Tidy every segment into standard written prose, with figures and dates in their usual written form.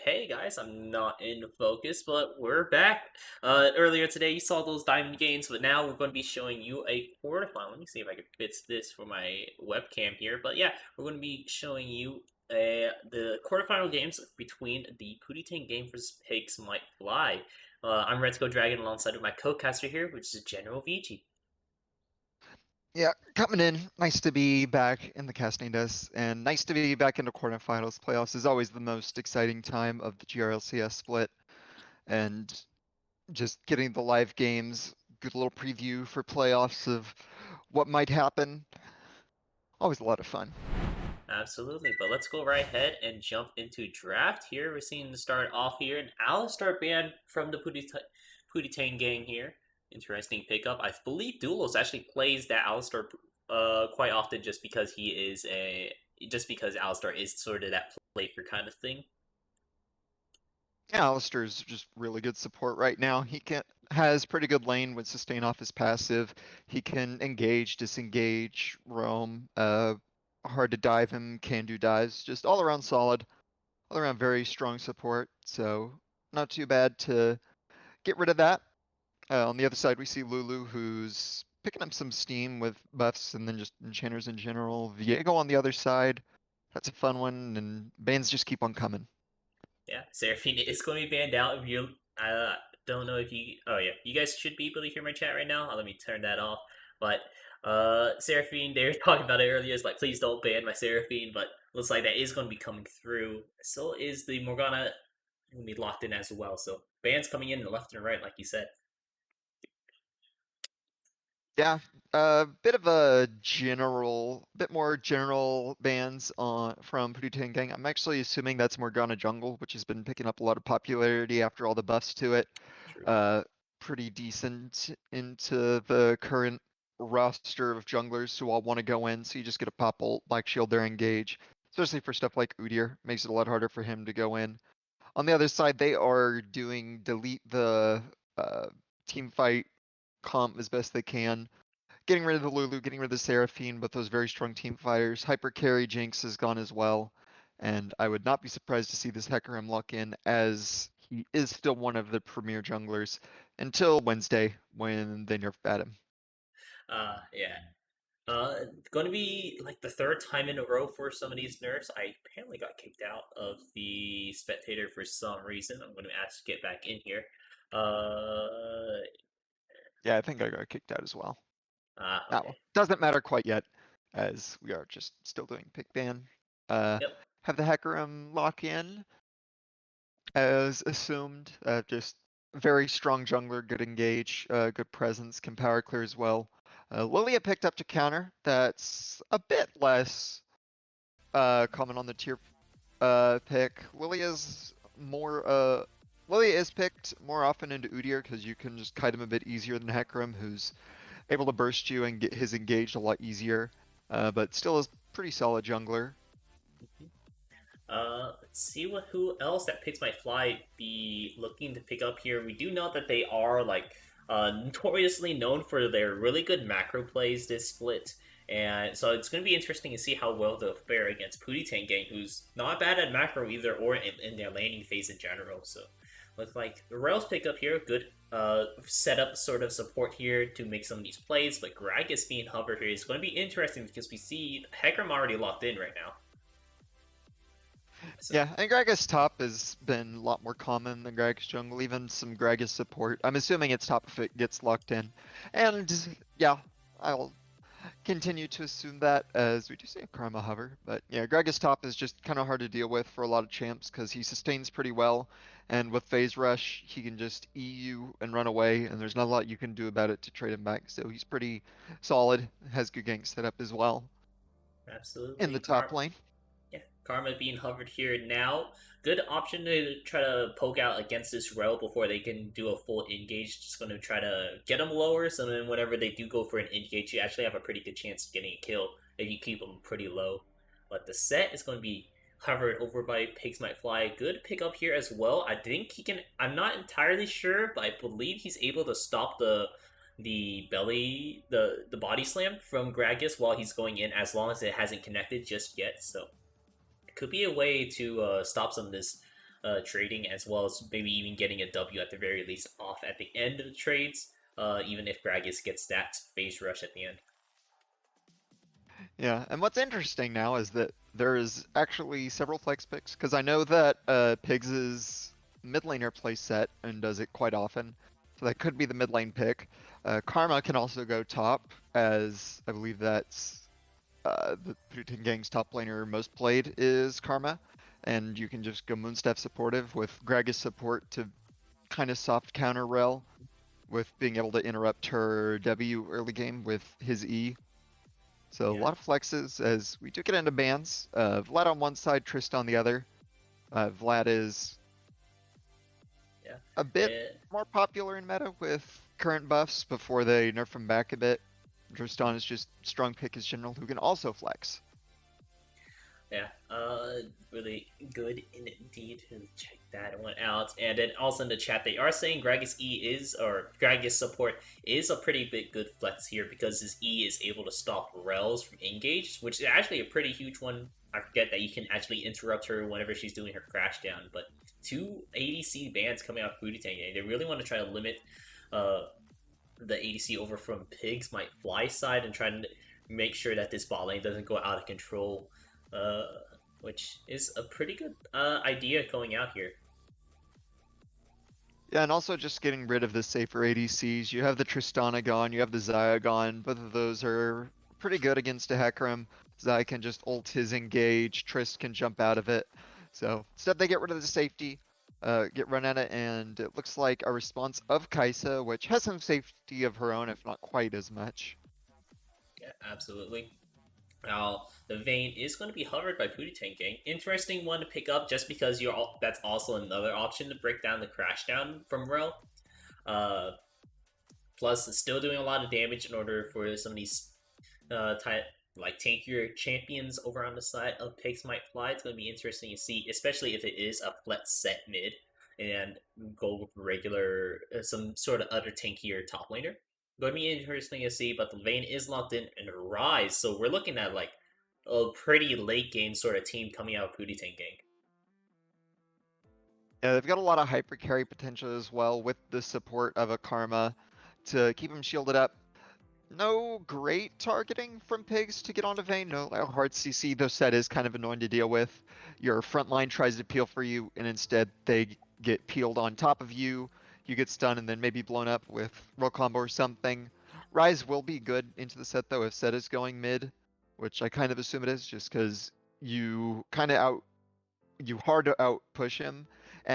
Hey guys, I'm not in focus, but we're back. Earlier today you saw those diamond games, but now we're going to be showing you a quarterfinal. Let me see if I can fix this for my webcam here. But yeah, we're going to be showing you the quarterfinal games between the Pooty Tang game versus Pigs Might Fly. I'm Red Dragon alongside with my co-caster here, which is General VG. Yeah, coming in. Nice to be back in the casting desk, and nice to be back into quarterfinals. Playoffs is always the most exciting time of the GRLCS split, and just getting the live games, good little preview for playoffs of what might happen. Always a lot of fun. Absolutely, but let's go right ahead and jump into draft here. We're seeing the start off here, and Alistar banned from the Pooty Tang gang here. Interesting pickup. I believe Duelos actually plays that Alistar quite often just because Alistar is sort of that playthrough kind of thing. Yeah, Alistair's just really good support right now. Has pretty good lane with sustain off his passive. He can engage, disengage, roam. Hard to dive him, can do dives. Just all around solid. All around very strong support, so not too bad to get rid of that. On the other side, we see Lulu, who's picking up some steam with buffs and then just enchanters in general. Viego on the other side, that's a fun one, and bans just keep on coming. Yeah, Seraphine is going to be banned out. If you, don't know if you. Oh yeah, you guys should be able to hear my chat right now. Let me turn that off. But Seraphine, they were talking about it earlier. It's like, please don't ban my Seraphine. But looks like that is going to be coming through. So is the Morgana going to be locked in as well. So bans coming in the left and right, like you said. Yeah, a bit of a bit more general bans from Pooty Gang. I'm actually assuming that's Morgana Jungle, which has been picking up a lot of popularity after all the buffs to it. True. Uh, Pretty decent into the current roster of junglers who all want to go in, so you just get a pop ult, Black Shield there, engage. Especially for stuff like Udyr, makes it a lot harder for him to go in. On the other side, they are doing delete the team fight comp as best they can. Getting rid of the Lulu, getting rid of the Seraphine, but those very strong team fighters. Hyper Carry Jinx is gone as well. And I would not be surprised to see this Hecarim lock in, as he is still one of the premier junglers until Wednesday when they nerf at him. Yeah. Going to be like the third time in a row for some of these nerfs. I apparently got kicked out of the spectator for some reason. I'm going to ask to get back in here. Uh, Yeah, I think I got kicked out as well. okay. Now, doesn't matter quite yet, as we are just still doing pick ban. Yep. Have the Hecarim lock in as assumed. Just very strong jungler, good engage, good presence, can power clear as well. Lilia picked up to counter. That's a bit less common on the tier pick. Lilia's more, Lilia is picked more often into Udyr because you can just kite him a bit easier than Hecarim, who's able to burst you and get his engaged a lot easier, but still is pretty solid jungler. Let's see who else that picks my fly be looking to pick up here. We do know that they are like notoriously known for their really good macro plays this split, and so it's going to be interesting to see how well they'll fare against Pooty Tang Gang, who's not bad at macro either, or in their landing phase in general. So looks like the Rails pick up here, good setup sort of support here to make some of these plays, but Gragas being hovered here is going to be interesting because we see Hecarim already locked in right now. So Yeah, and Gragas top has been a lot more common than Gragas jungle, even some Gragas support. I'm assuming it's top if it gets locked in. And yeah, I'll continue to assume that as we do see a Karma hover. But yeah, Gragas top is just kind of hard to deal with for a lot of champs because he sustains pretty well. And with Phase Rush, he can just EU and run away, and there's not a lot you can do about it to trade him back. So he's pretty solid, has good gank setup as well in absolutely, the top lane. Yeah, Karma being hovered here now. Good option to try to poke out against this Rel before they can do a full engage. Just going to try to get them lower, so then whenever they do go for an engage, you actually have a pretty good chance of getting a kill if you keep them pretty low. But the set is going to be hovered over by Pigs Might Fly. Good pick up here as well. I think he can. I'm not entirely sure, but I believe he's able to stop the body slam from Gragas while he's going in, as long as it hasn't connected just yet. So could be a way to stop some of this trading, as well as maybe even getting a W at the very least off at the end of the trades, even if Gragas gets that phase rush at the end. Yeah, and what's interesting now is that there's actually several flex picks, because I know that Pigs' mid laner plays set and does it quite often, so that could be the mid lane pick. Karma can also go top, as I believe that's the Putin Gang's top laner most played is Karma, and you can just go Moonstep supportive with Gragas support to kind of soft counter Rel, with being able to interrupt her W early game with his E. So a Yeah, lot of flexes as we do get into bans. Vlad on one side, Trist on the other. Vlad is yeah. a bit more popular in meta with current buffs before they nerf him back a bit. Tristan is just strong pick as general who can also flex. Yeah, really good indeed to check that one out. And then also in the chat, they are saying Gragas E is, or Gragas support is a pretty big good flex here because his E is able to stop Rels from engaged, which is actually a pretty huge one. I forget that you can actually interrupt her whenever she's doing her crash down, but two ADC bans coming out of Booty Tang, they really want to try to limit uh, the ADC over from Pigs Might Fly side and try to make sure that this bot lane doesn't go out of control, uh, which is a pretty good idea going out here. Yeah, and also just getting rid of the safer ADCs. You have the Tristana gone, you have the Xayah gone. Both of those are pretty good against a Hecarim. Xayah can just ult his engage, Trist can jump out of it. So instead they get rid of the safety, get run at it, and it looks like a response of Kai'Sa, which has some safety of her own, if not quite as much. Yeah, absolutely. Now, the Vayne is going to be hovered by Pooty Tanking. Interesting one to pick up just because that's also another option to break down the crash down from Rel. Uh, Plus, it's still doing a lot of damage in order for some of these type like tankier champions over on the side of Pigs Might Fly. It's going to be interesting to see, especially if it is a flex set mid and go with regular some sort of other tankier top laner. Going to be interesting to see, but the lane is locked in and Rise, so we're looking at like a pretty late game sort of team coming out of Pooty Tank Gang. Yeah, they've got a lot of hyper carry potential as well with the support of a Karma to keep him shielded up. No great targeting from pigs to get onto Vayne. No hard CC, though set is kind of annoying to deal with. Your front line tries to peel for you, and instead they get peeled on top of you. You get stunned and then maybe blown up with roll combo or something. Rise will be good into the set though if set is going mid, which I kind of assume it is just because you kind of you hard to out push him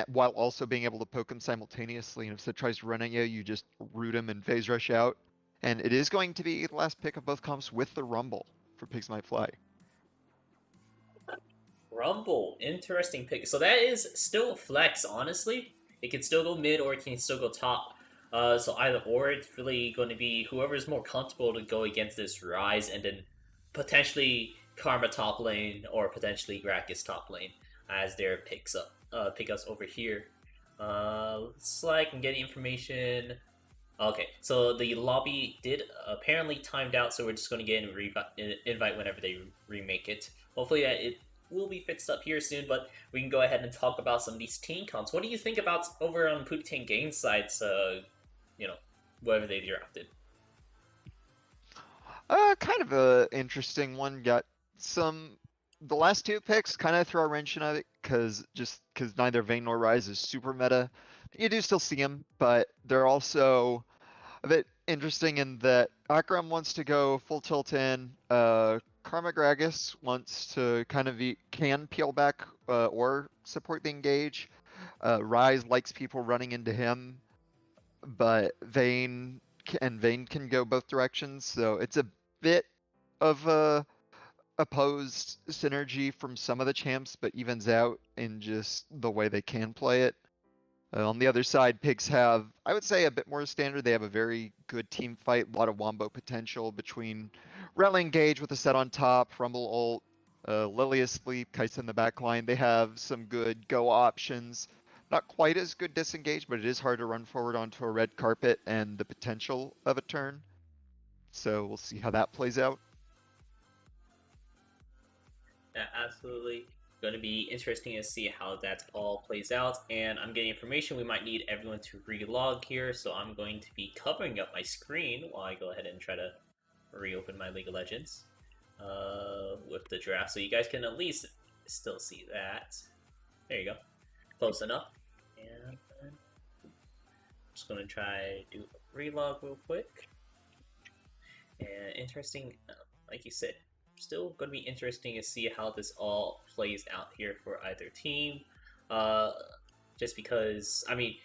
while also being able to poke him simultaneously. And if Sid tries to run at you, you just root him and phase rush out. And it is going to be the last pick of both comps with the Rumble for Pigs Might Fly. Rumble, interesting pick. So that is still flex, honestly. It can still go mid or it can still go top. So either or, it's really going to be whoever's more comfortable to go against this Rise and then potentially Karma top lane or potentially Gragas top lane as their pickups over here. Looks like I'm getting information. Okay, so the lobby did apparently timed out, so we're just going to get an invite whenever they remake it. Hopefully, it will be fixed up here soon, but we can go ahead and talk about some of these team comps. What do you think about over on Pooty Tang Games sides? You know, whatever they drafted. Kind of a interesting one. Got some. The last two picks kind of throw a wrench in it because neither Vayne nor Rise is super meta. You do still see them, but they're also a bit interesting in that Akram wants to go full tilt in. Karma Gragas wants to kind of can peel back or support the engage. Rise likes people running into him, but Vayne can go both directions, so it's a bit of a opposed synergy from some of the champs, but evens out in just the way they can play it. On the other side, pigs have, I would say, a bit more standard. They have a very good team fight, a lot of wombo potential between Rel engage with a set on top, Rumble ult, Lily asleep, Kai'Sa in the back line. They have some good go options. Not quite as good disengage, but it is hard to run forward onto a red carpet and the potential of a turn. So we'll see how that plays out. Yeah, absolutely. Going to be interesting to see how that all plays out. And I'm getting information. We might need everyone to relog here, so I'm going to be covering up my screen while I go ahead and try to reopen my League of Legends with the draft, so you guys can at least still see that. There you go, close enough. And I'm just gonna try do a relog real quick. And interesting, like you said, still gonna be interesting to see how this all plays out here for either team. Uh, just because I mean.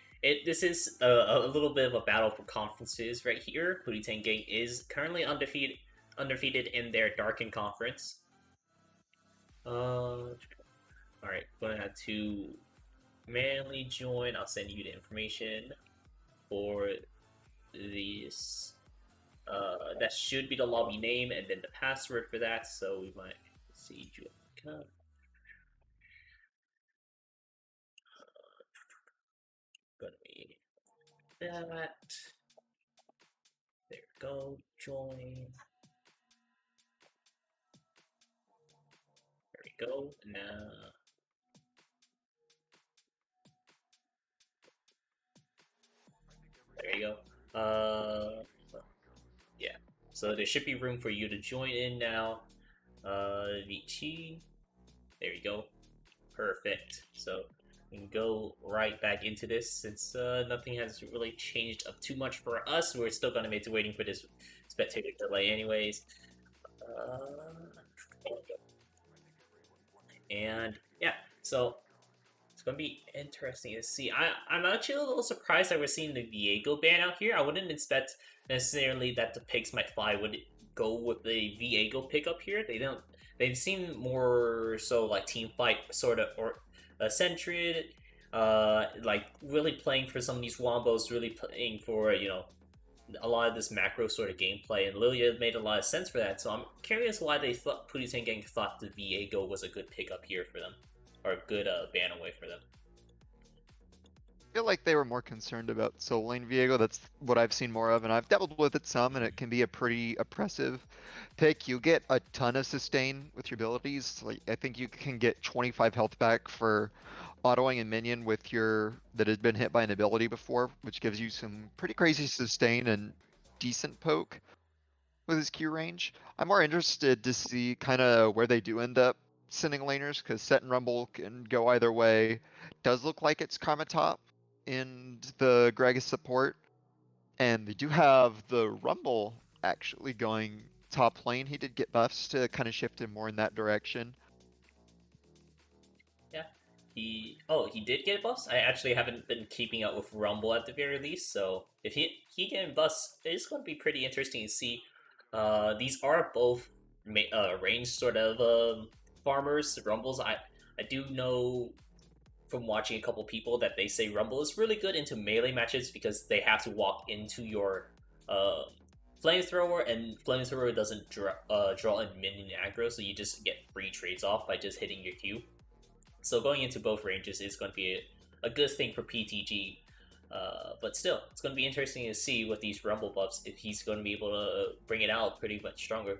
This is a little bit of a battle for conferences right here. Pooty Tang Gang is currently undefeated in their Darken Conference. All right, gonna have to manually join. I'll send you the information for this. That should be the lobby name and then the password for that. So we might see you. Gonna be that. There we go. Join. There we go. Now. There you go. Yeah. So there should be room for you to join in now. VT. There you go. Perfect. So we can go right back into this since nothing has really changed up too much for us. We're still gonna be waiting for this spectator delay, anyways. And yeah, so it's gonna be interesting to see. I'm actually a little surprised that we're seeing the Viego ban out here. I wouldn't expect necessarily that the pigs might fly would go with the Viego pickup here. They don't. They seem more so like team fight sort of or centered. Like really playing for some of these wombos, really playing for a lot of this macro sort of gameplay, and Lilia made a lot of sense for that. So I'm curious why they thought Pooty Gang thought the Viego was a good pickup here for them, or a good ban away for them. I feel like they were more concerned about solo lane Viego. That's what I've seen more of, and I've dabbled with it some, and it can be a pretty oppressive pick. You get a ton of sustain with your abilities. Like I think you can get 25 health back for autoing a minion with your that has been hit by an ability before, which gives you some pretty crazy sustain and decent poke with his Q range. I'm more interested to see kind of where they do end up sending laners, because Set and Rumble can go either way. Does look like it's Karma top in the Gragas support, and they do have the Rumble actually going top lane. He did get buffs to kind of shift him more in that direction. Yeah, he did get buffs. I actually haven't been keeping up with Rumble at the very least, so if he getting buffs, it's going to be pretty interesting to see. These are both range sort of farmers. Rumbles I do know from watching a couple people that they say Rumble is really good into melee matches because they have to walk into your uh, flamethrower, and flamethrower doesn't draw in minion aggro, so you just get free trades off by just hitting your Q. So going into both ranges is going to be a good thing for PTG. But still, it's going to be interesting to see with these Rumble buffs if he's going to be able to bring it out pretty much stronger.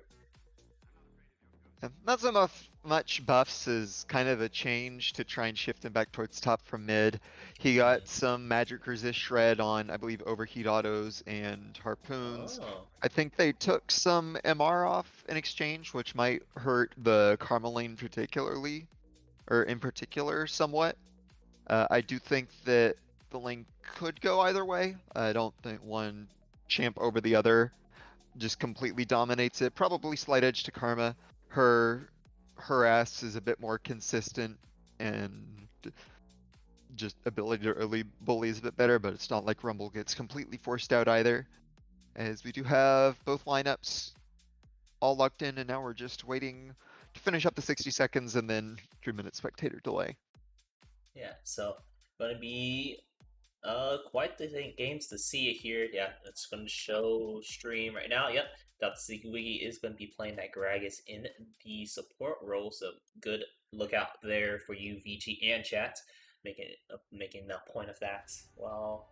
Not so much buffs is kind of a change to try and shift him back towards top from mid. He got Mm. some magic resist shred on, I believe, overheat autos and harpoons. Oh, I think they took some MR off in exchange, which might hurt the Karma lane particularly, or in particular somewhat. I do think that the lane could go either way. I don't think one champ over the other just completely dominates it. Probably slight edge to Karma. Her her ass is a bit more consistent and just ability to early bully is a bit better, but it's not like Rumble gets completely forced out either. As we do have both lineups all locked in, and now we're just waiting to finish up the 60 seconds and then 3-minute spectator delay. yeah. So going to be quite the games to see it here. Yeah, it's going to show stream right now. Yep, Dr. Wiggy is going to be playing that Gragas in the support role, so good lookout there for you, VG and chat, making a point of that. Well,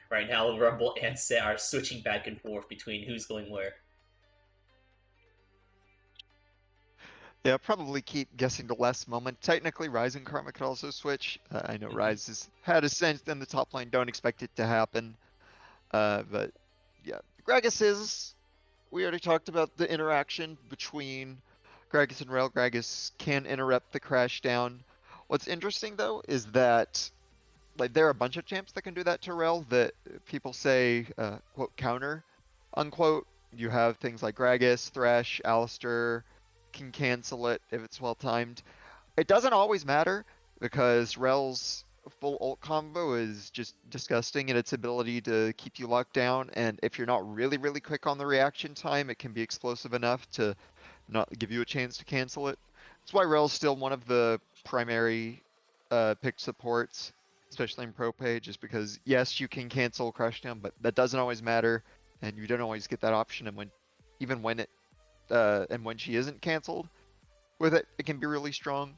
right now Rumble and Set are switching back and forth between who's going where. Yeah, probably keep guessing the last moment. Technically, Rise and Karma could also switch. I know Mm-hmm. Rise has had a sense in the top lane, don't expect it to happen. But yeah, Gragas is. We already talked about the interaction between Gragas and Rel. Gragas can interrupt the crash down. What's interesting though is that like there are a bunch of champs that can do that to Rel that people say quote counter unquote. You have things like Gragas, Thresh, Alistair can cancel it if it's well timed. It doesn't always matter because Rel's full ult combo is just disgusting in its ability to keep you locked down, and if you're not really, really quick on the reaction time, it can be explosive enough to not give you a chance to cancel it. That's why Rel's still one of the primary picked supports, especially in pro pay, just because yes, you can cancel Crushdown, but that doesn't always matter, and you don't always get that option. And when even when it and when she isn't canceled with it, it can be really strong.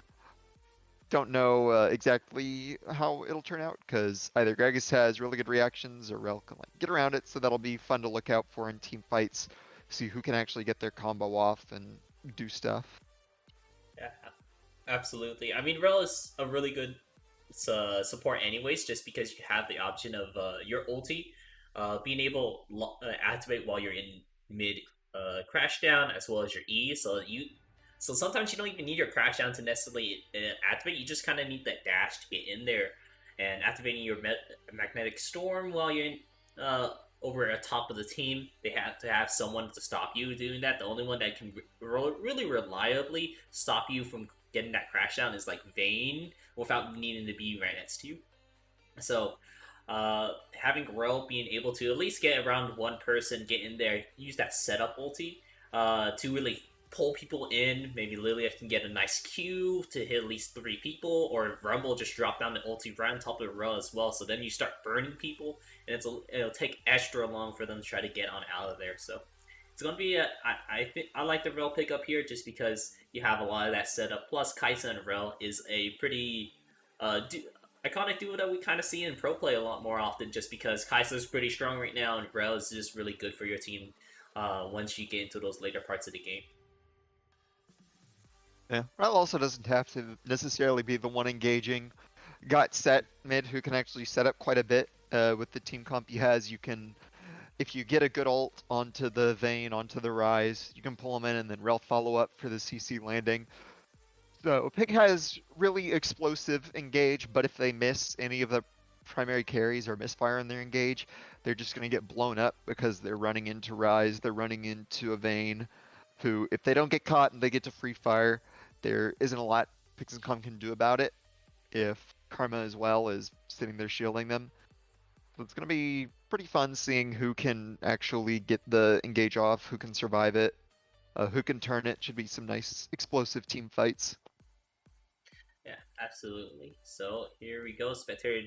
Don't know exactly how it'll turn out because either Gragas has really good reactions or Rel can like get around it, so that'll be fun to look out for in team fights. See who can actually get their combo off and do stuff. Yeah, absolutely. I mean, Rel is a really good support, anyways, just because you have the option of your ulti being able to activate while you're in mid crash down, as well as your E. So sometimes you don't even need your crash down to necessarily activate. You just kind of need that dash to get in there and activating your magnetic storm while you're in, over at top of the team. They have to have someone to stop you doing that. The only one that can really reliably stop you from getting that crash down is like Vayne without needing to be right next to you. So having Rel being able to at least get around one person, get in there, use that setup ulti to really pull people in. Maybe Lilith can get a nice Q to hit at least 3 people, or Rumble just drop down the ulti right on top of Rel as well. So then you start burning people, and it'll take extra long for them to try to get on out of there. So it's gonna be I think I like the Rel pickup here just because you have a lot of that setup. Plus, Kaisa and Rel is a pretty iconic duo that we kind of see in pro play a lot more often, just because Kaisa is pretty strong right now, and Rel is just really good for your team once you get into those later parts of the game. Yeah, Rel also doesn't have to necessarily be the one engaging. Got set mid who can actually set up quite a bit with the team comp he has. You can if you get a good ult onto the Vayne, onto the Rise, you can pull them in and then Rel follow up for the CC landing. So Pig has really explosive engage, but if they miss any of the primary carries or misfire in their engage, they're just going to get blown up because they're running into Rise, they're running into a Vayne, who, if they don't get caught and they get to free fire, there isn't a lot Pixencom can do about it if Karma as well is sitting there shielding them. So it's going to be pretty fun seeing who can actually get the engage off, who can survive it, who can turn it. Should be some nice explosive team fights. Yeah, absolutely. So here we go. Spectator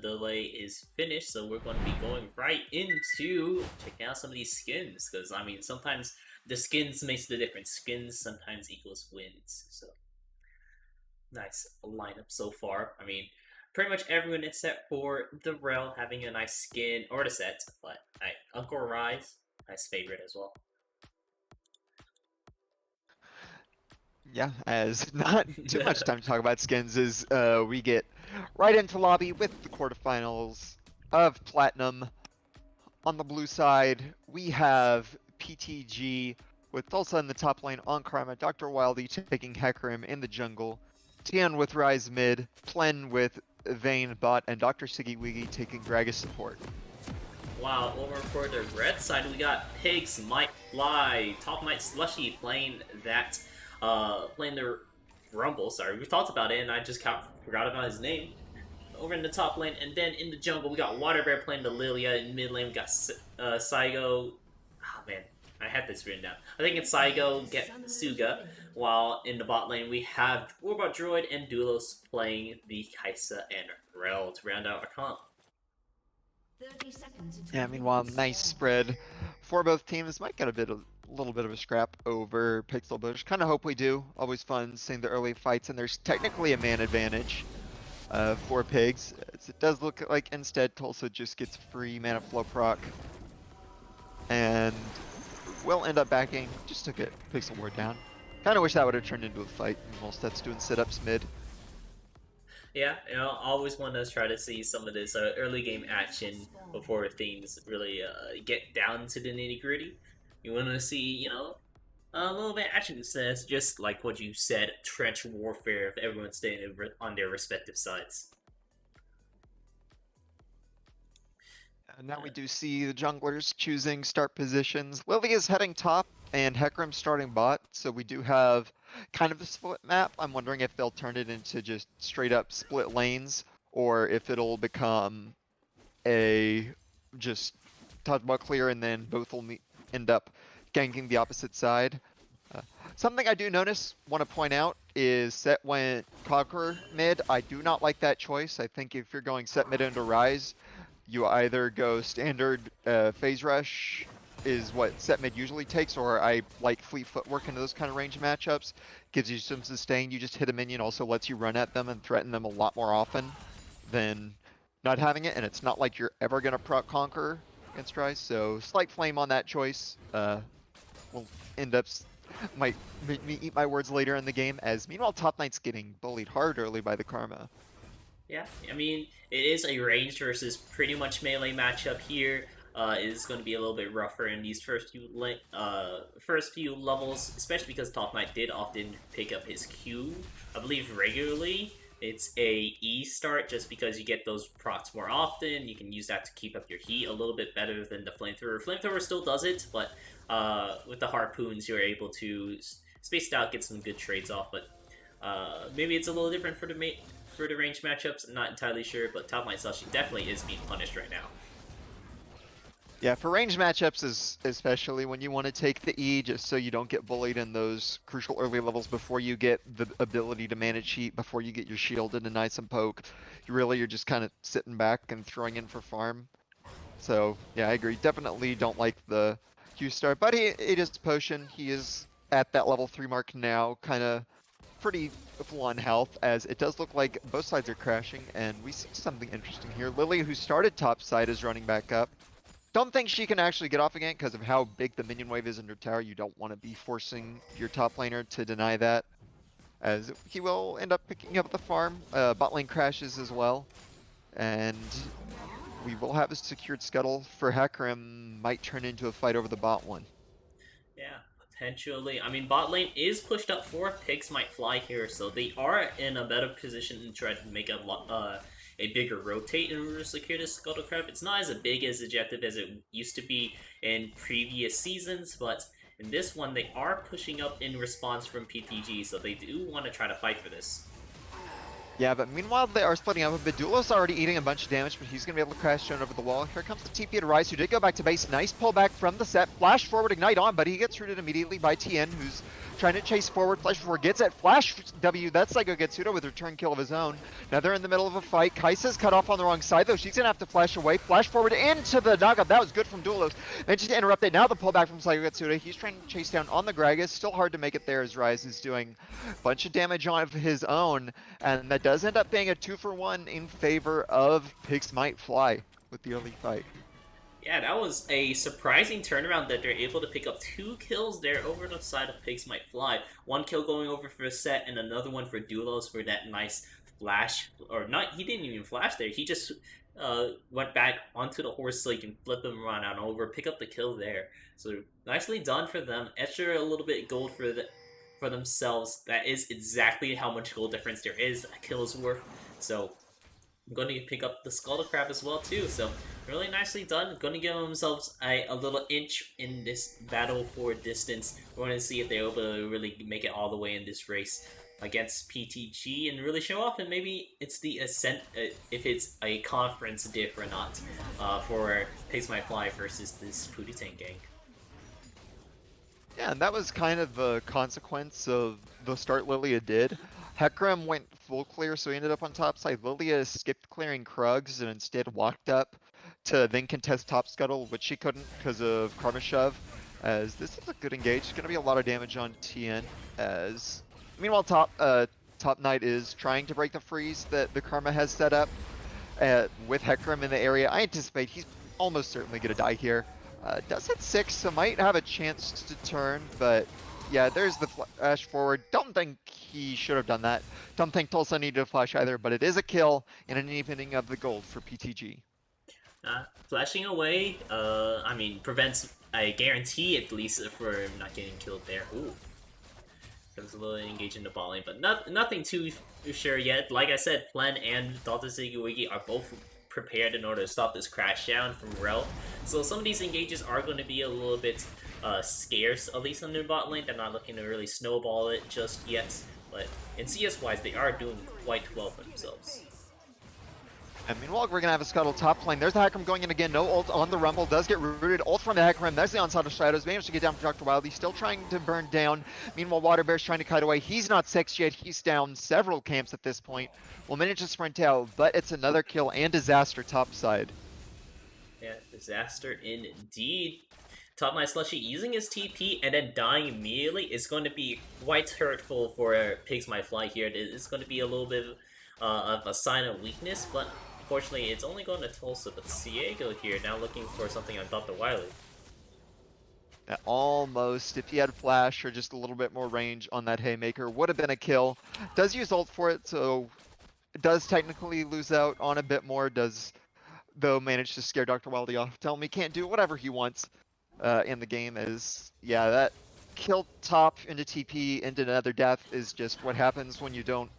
delay is finished, so we're going to be going right into checking out some of these skins. Because I mean, sometimes the skins makes the difference. Skins sometimes equals wins. So nice lineup so far. I mean, pretty much everyone except for the Rel having a nice skin or the set, but Uncle Rise, nice favorite as well. Yeah, as not too much time to talk about skins as we get right into lobby with the quarterfinals of Platinum. On the blue side, we have PTG with Tulsa in the top lane on Karma, Dr. Wildy taking Hecarim in the jungle, Tian with Ryze mid, Plen with Vayne bot, and Dr. Siggy Wiggy taking Gragas support. Wow, over for the red side, we got Pigs Might Fly, Top Knight Slushy playing that, playing the Rumble. Sorry, we talked about it, and I just forgot about his name. Over in the top lane, and then in the jungle, we got Water Bear playing the Lilia. In mid lane, we got Saigo. Oh man, I had this written down. I think it's Saigo get Suga. While in the bot lane, we have Robot Droid and Dulos playing the Kaisa and Rel to round out our comp. 30 seconds until Yeah, minions meanwhile, nice spawn. spread for both teams. Might get a little bit of a scrap over Pixel Bush. Kind of hope we do. Always fun seeing the early fights, and there's technically a man advantage for Pigs. As it does look like instead Tulsa just gets free mana flow proc, and we'll end up backing. Just took it Pixel Ward down. Kind of wish that would have turned into a fight. Molsted's doing sit-ups mid. Yeah, I always want to try to see some of this early game action before things really get down to the nitty gritty. You want to see, a little bit of action says just like what you said, trench warfare of everyone staying on their respective sides. And now we do see the junglers choosing start positions. Lily is heading top and Hecarim starting bot, so we do have kind of a split map. I'm wondering if they'll turn it into just straight up split lanes or if it'll become a just talk about clear and then both will end up ganking the opposite side. Uh, Something I do notice, want to point out, is set went Conqueror mid. I do not like that choice. I think if you're going set mid into Rise, you either go standard phase rush is what set mid usually takes, or I like fleet footwork into those kind of range matchups. Gives you some sustain. You just hit a minion, also lets you run at them and threaten them a lot more often than not having it. And it's not like you're ever gonna proc Conqueror against Rise. So slight flame on that choice. Will end up might make me eat my words later in the game. As meanwhile, Top Knight's getting bullied hard early by the Karma. Yeah, I mean, it is a ranged versus pretty much melee matchup here. It is going to be a little bit rougher in these first few levels, especially because Top Knight did often pick up his Q, I believe regularly. It's a E start just because you get those procs more often. You can use that to keep up your heat a little bit better than the flamethrower. Flamethrower still does it, but with the harpoons, you're able to space it out, get some good trades off. But maybe it's a little different for the range matchups. I'm not entirely sure, but Top Line Slushy definitely is being punished right now. Yeah, for range matchups, especially when you want to take the E, just so you don't get bullied in those crucial early levels before you get the ability to manage heat, before you get your shield and deny some poke. You're just kind of sitting back and throwing in for farm. So yeah, I agree. Definitely don't like the Q start, but it is potion. He is at that level 3 mark now, kind of pretty full on health, as it does look like both sides are crashing, and we see something interesting here. Lily, who started top side, is running back up. Don't think she can actually get off again because of how big the minion wave is in her tower. You don't want to be forcing your top laner to deny that, as he will end up picking up the farm. Bot lane crashes as well, and we will have a secured scuttle for Hecarim. Might turn into a fight over the bot one. Yeah, potentially. I mean, bot lane is pushed up for Pigs might fly here, so they are in a better position to try to make a bigger rotate in order to secure this Scuttle Crab. It's not as big as objective as it used to be in previous seasons, but in this one, they are pushing up in response from PTG, so they do want to try to fight for this. Yeah, but meanwhile they are splitting up a bit. Dulo's already eating a bunch of damage, but he's gonna be able to crash down over the wall. Here comes the TP to Rise, who did go back to base. Nice pullback from the set. Flash forward, ignite on, but he gets rooted immediately by Tien, who's trying to chase forward. Flash forward gets it. Flash W, that's Psycho Getsuda with a return kill of his own. Now they're in the middle of a fight. Kaisa's cut off on the wrong side, though. She's gonna have to flash away. Flash forward into the knockup. That was good from Dulos. Managed to interrupt it. Now the pullback from Psycho Getsuda. He's trying to chase down on the Gragas. Still hard to make it there as Rise is doing a bunch of damage on his own. And that does end up being a 2-for-1 in favor of Pigs Might Fly with the early fight. Yeah, that was a surprising turnaround that they're able to pick up 2 kills there over the side of Pigs Might Fly. 1 kill going over for Set and another one for Dulos for that nice flash. Or not, he didn't even flash there. He just went back onto the horse so he can flip them around and over, pick up the kill there. So nicely done for them. Extra a little bit gold for themselves. That is exactly how much gold difference there is. A kill is worth. So I'm going to pick up the Scalded Crab as well too. So really nicely done. Going to give themselves a little inch in this battle for distance. We're going to see if they're able to really make it all the way in this race against PTG and really show off. And maybe it's the ascent, if it's a conference diff or not, for Pigs Might Fly versus this Pooty Tang gang. Yeah, and that was kind of a consequence of the start Lilia did. Hecarim went full clear, so he ended up on top side. Lilia skipped clearing Krugs and instead walked up to then contest top scuttle, which she couldn't because of Karma Shove. As this is a good engage, it's gonna be a lot of damage on Tien. As meanwhile, top Knight is trying to break the freeze that the Karma has set up. With Hecarim in the area, I anticipate he's almost certainly gonna die here. Does hit 6, so might have a chance to turn, but yeah, there's the flash forward. Don't think he should have done that. Don't think Tulsa needed a flash either, but it is a kill and an evening of the gold for PTG. Flashing away, I mean, prevents a guarantee at least for not getting killed there. Ooh. That was a little engaged in the ball lane, but nothing too sure yet. Like I said, Plen and Dr. Ziggy are both prepared in order to stop this crash down from Rel. So some of these engages are going to be a little bit scarce, at least on their bot lane. They're not looking to really snowball it just yet. But in CS-wise, they are doing quite well for themselves. And meanwhile, we're gonna have a scuttle top lane. There's the Hecarim going in again. No ult on the Rumble. Does get rooted. Ult from the Hecarim. There's the onslaught of Shadows. Managed to get down for Dr. Wild. He's still trying to burn down. Meanwhile, Waterbear's trying to kite away. He's not 6 yet. He's down several camps at this point. Will manage to sprint out, but it's another kill and disaster top side. Yeah, disaster indeed. Top 9 Slushy using his TP and then dying immediately is going to be quite hurtful for Pigs Might Fly here. It's going to be a little bit of a sign of weakness, but unfortunately it's only going to Tulsa. But Ciego here now looking for something on Dr. Wily. Almost, if he had flash or just a little bit more range on that Haymaker, would have been a kill. Does use ult for it, so does technically lose out on a bit more. Does, though, manage to scare Dr. Wildy off. Tell him he can't do whatever he wants in the game. Is, yeah, that kill top into TP into another death is just what happens when you don't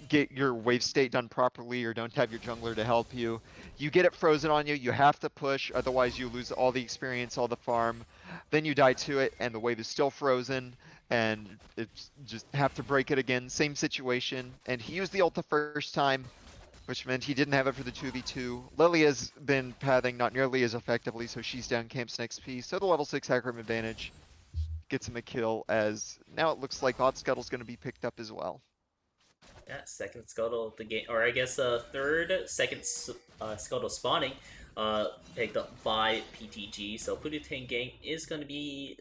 get your wave state done properly or don't have your jungler to help you. You get it frozen on you, you have to push, otherwise you lose all the experience, all the farm. Then you die to it and the wave is still frozen and it's just have to break it again. Same situation. And he used the ult the first time, which meant he didn't have it for the 2v2. Lilia's been pathing not nearly as effectively, so she's down camps next piece. So the level 6 Hecarim advantage gets him a kill, as now it looks like Bot Scuttle's going to be picked up as well. Yeah, second Scuttle of the game, or I guess second Scuttle spawning, picked up by PTG. So Pooty Tang gang is going to be,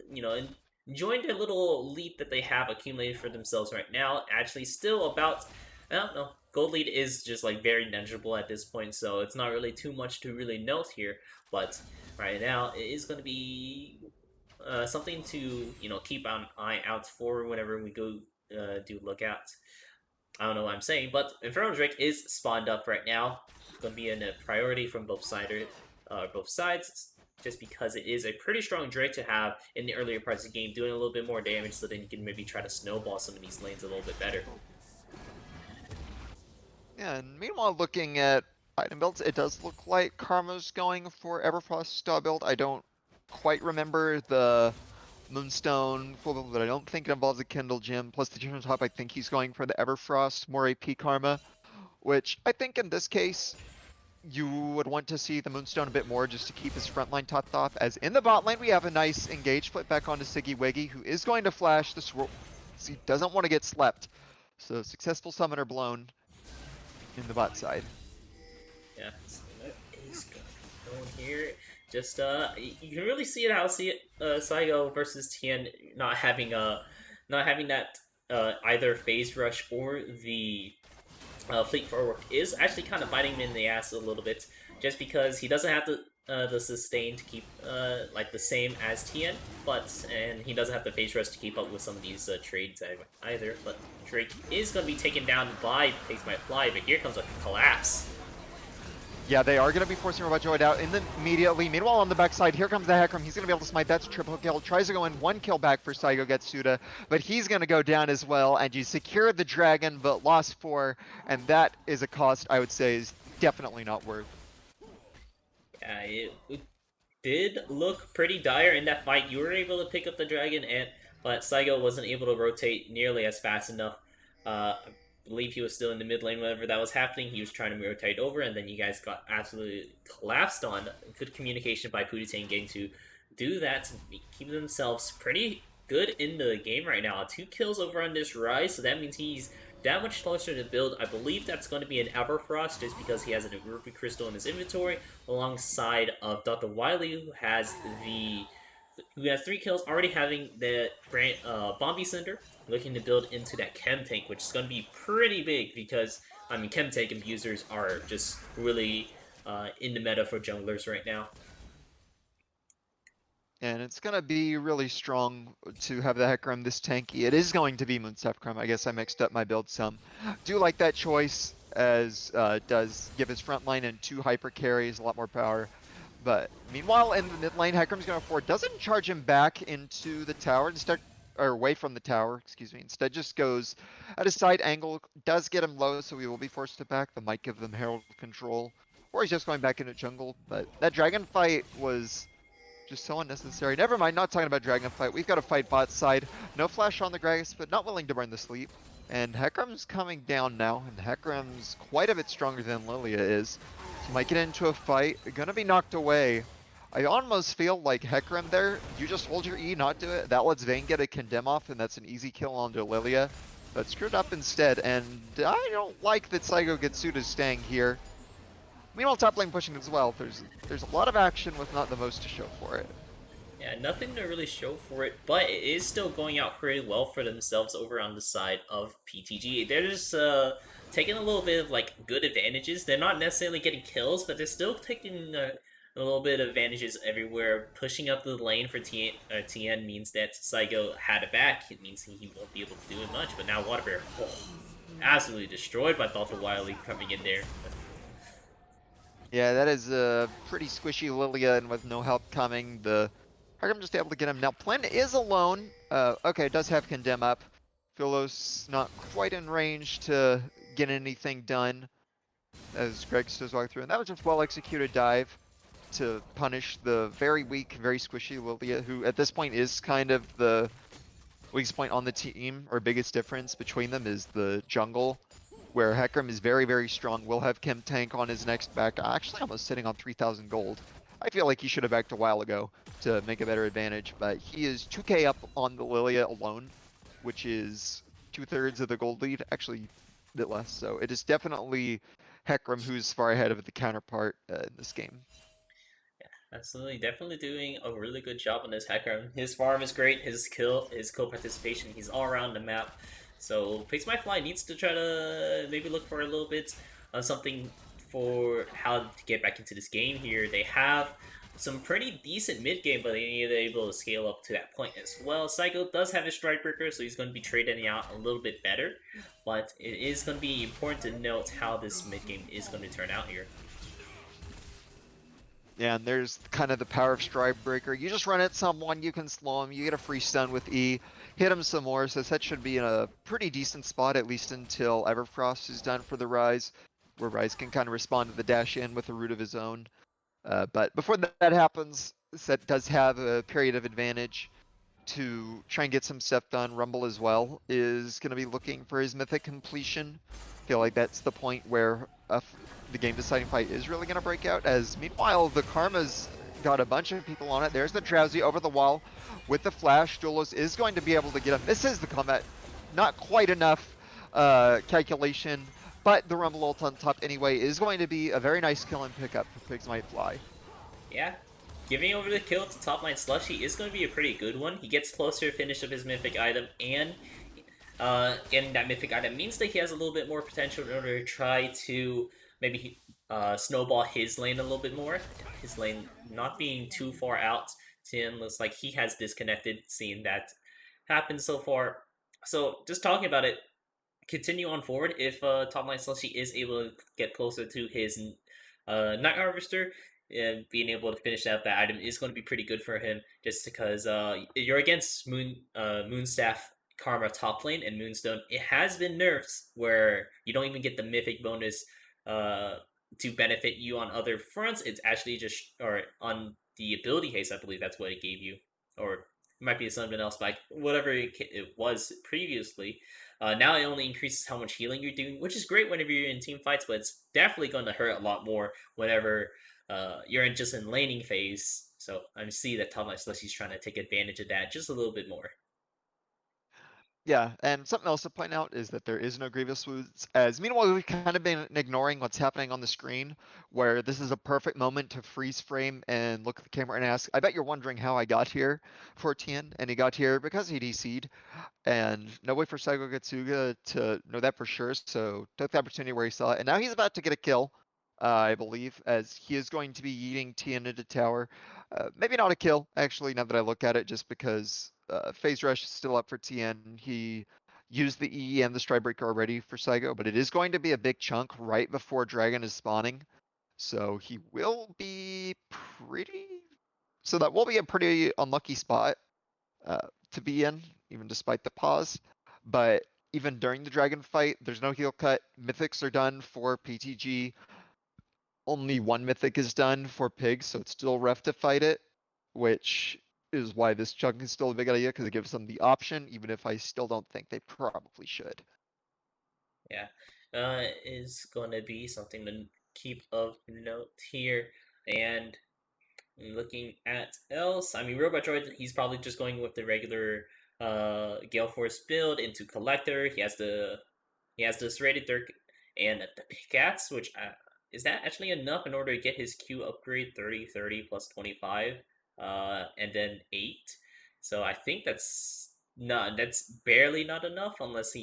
enjoying their little lead that they have accumulated for themselves right now. Actually, still about, I don't know, gold lead is just like very negligible at this point, so it's not really too much to really note here. But right now, it is going to be something to keep an eye out for whenever we go do lookouts. I don't know what I'm saying, but Inferno Drake is spawned up right now. Going to be a priority from both sides, just because it is a pretty strong Drake to have in the earlier parts of the game, doing a little bit more damage, so then you can maybe try to snowball some of these lanes a little bit better. Yeah, and meanwhile, looking at item builds, it does look like Karma's going for Everfrost style build. I don't quite remember the Moonstone full build, but I don't think it involves a Kindle Gem. Plus the gem on top, I think he's going for the Everfrost, more AP Karma. which I think in this case, you would want to see the Moonstone a bit more just to keep his front line topped off. As in the bot lane, we have a nice engage flip back onto Siggy Wiggy, who is going to flash the swirl. He doesn't want to get slept. So successful summoner blown in the bot side. Yeah, so that is going here. Just you can really see it how Saigo versus Tien not having that either phase rush or the fleet forward is actually kind of biting him in the ass a little bit, just because he doesn't have the sustain to keep like the same as Tien, and he doesn't have the phase rush to keep up with some of these trades either. But Drake is going to be taken down by Pace My Fly, but here comes a collapse. Yeah, they are going to be forcing Robot Joy out immediately. Meanwhile, on the backside, here comes the Hecarim. He's going to be able to smite. That's a triple kill. Tries to go in, 1 kill back for Saigo Getsuda, but he's going to go down as well. And you secure the dragon, but lost 4, and that is a cost I would say is definitely not worth. Yeah, it did look pretty dire in that fight. You were able to pick up the dragon, but Saigo wasn't able to rotate nearly as fast enough. I believe he was still in the mid lane whenever that was happening. He was trying to rotate over, and then you guys got absolutely collapsed on. Good communication by Pooty getting to do that to keep themselves pretty good in the game right now. 2 kills over on this Rise, so that means he's that much closer to build. I believe that's going to be an Everfrost just because he has a Ruby Crystal in his inventory alongside of Dr. Wily who has 3 kills, already having the Bombi Cinder, looking to build into that Chem Tank, which is going to be pretty big because, I mean, Chem Tank abusers are just really in the meta for junglers right now. And it's going to be really strong to have the Hecarim this tanky. It is going to be Moonstep Crumb. I guess I mixed up my build some. Do like that choice, as does give his front line and 2 hyper carries a lot more power. But meanwhile, in the mid lane, Hecarim's going to forward. Doesn't charge him back into the tower, instead, or away from the tower, excuse me. Instead just goes at a side angle. Does get him low, so he will be forced to back. That might give them Herald control. Or he's just going back into jungle. But that dragon fight was just so unnecessary. Never mind, not talking about dragon fight. We've got to fight bot side. No flash on the Gragas, but not willing to burn the sleep. And Hecarim's coming down now, and Hecarim's quite a bit stronger than Lilia is. So might get into a fight. Gonna be knocked away. I almost feel like Hecarim there, you just hold your E, not do it. That lets Vayne get a condemn off, and that's an easy kill onto Lilia. But screwed up instead, and I don't like that Saigo Getsuda's staying here. Meanwhile, top lane pushing as well. There's a lot of action with not the most to show for it. Yeah, nothing to really show for it, but it is still going out pretty well for themselves over on the side of PTG. They're just taking a little bit of like good advantages. They're not necessarily getting kills, but they're still taking a little bit of advantages everywhere. Pushing up the lane for TN means that Saigo had it back. It means he won't be able to do it much. But now Waterbear, absolutely destroyed by Dr. Wily coming in there. Yeah, that is a pretty squishy Lilia, and with no help coming, the Hecarim just able to get him. Now, Plen is alone. Okay, does have Condemn up. Philos not quite in range to get anything done as Greg still walking through. And that was just well-executed dive to punish the very weak, very squishy Lilia, who at this point is kind of the weakest point on the team, or biggest difference between them is the jungle, where Hecarim is very, very strong. Will have Chem Tank on his next back. Actually, almost sitting on 3,000 gold. I feel like he should have backed a while ago to make a better advantage, but he is 2k up on the Lilia alone, which is 2/3 of the gold lead, actually a bit less. So it is definitely Hecarim who's far ahead of the counterpart in this game. Absolutely, definitely doing a really good job on this Hecarim. His farm is great, his kill participation, he's all around the map. So Pace My Fly needs to try to maybe look for a little bit something for how to get back into this game here. They have some pretty decent mid game, but they need to be able to scale up to that point as well. Psycho does have his Strikebreaker, so he's going to be trading out a little bit better, but it is going to be important to note how this mid game is going to turn out here. Yeah, and there's kind of the power of Strikebreaker. You just run at someone, you can slow him, you get a free stun with E, hit him some more, so that should be in a pretty decent spot, at least until Everfrost is done for the Rise, where Rise can kind of respond to the dash in with a root of his own. But before that happens, Set does have a period of advantage to try and get some stuff done. Rumble as well is going to be looking for his Mythic completion. feel like that's the point where the game deciding fight is really going to break out. As meanwhile, the Karma's got a bunch of people on it. There's the Drowsy over the wall with the flash. Duelos is going to be able to get him. Misses the combat. Not quite enough calculation, but the Rumble ult on top anyway is going to be a very nice kill and pickup for Pigs Might Fly. Yeah. Giving over the kill to top line Slushy is going to be a pretty good one. He gets closer to finish of his mythic item, and getting that mythic item means that he has a little bit more potential in order to try to maybe snowball his lane a little bit more. His lane not being too far out. Tim looks like he has disconnected, seeing that happen so far. So just talking about it, continue on forward. If top line Slushy is able to get closer to his Night Harvester, and being able to finish out that item is going to be pretty good for him. Just because you're against Moonstaff Karma top lane and Moonstone, it has been nerfs where you don't even get the mythic bonus uh, to benefit you on other fronts. It's actually just or on the ability haste, I believe that's what it gave you, or it might be something else, but whatever it was previously. Now it only increases how much healing you're doing, which is great whenever you're in team fights, but it's definitely going to hurt a lot more whenever you're in just in laning phase. So I see that Tom Slushy's trying to take advantage of that just a little bit more. Yeah, and something else to point out is that there is no Grievous Wounds, as meanwhile we've kind of been ignoring what's happening on the screen, where this is a perfect moment to freeze frame and look at the camera and ask, I bet you're wondering how I got here for Tien, and he got here because he DC'd, and no way for Saigo Gatsuga to know that for sure, so took the opportunity where he saw it, and now he's about to get a kill, I believe, as he is going to be eating Tien into tower. Maybe not a kill, actually, now that I look at it, just because Phase Rush is still up for Tien. He used the E and the Stride Breaker already for Saigo, but it is going to be a big chunk right before Dragon is spawning. So he will be pretty... So that will be a pretty unlucky spot to be in, even despite the pause. But even during the Dragon fight, there's no heal cut. Mythics are done for PTG. Only one mythic is done for pigs, so it's still rough to fight it, which is why this chunk is still a big idea, because it gives them the option, even if I still don't think they probably should. Yeah, is going to be something to keep of note here. And looking at else, I mean, Robot Droid, he's probably just going with the regular Gale Force build into Collector. He has the serrated dirk and the pickaxe, which is that actually enough in order to get his Q upgrade 30, 30 plus 25, and then 8. So I think that's barely not enough unless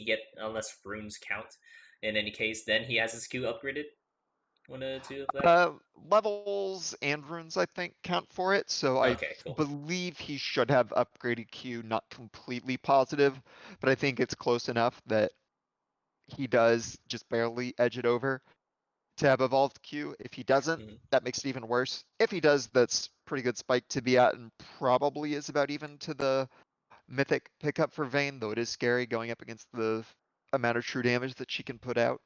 runes count. In any case, then he has his Q upgraded. One of the two of that. Levels and runes, I think, count for it, so I Okay, cool. believe he should have upgraded Q, not completely positive, but I think it's close enough that he does just barely edge it over to have evolved Q. If he doesn't, Mhm. that makes it even worse. If he does, that's pretty good spike to be at, and probably is about even to the mythic pickup for Vayne, though it is scary going up against the amount of true damage that she can put out.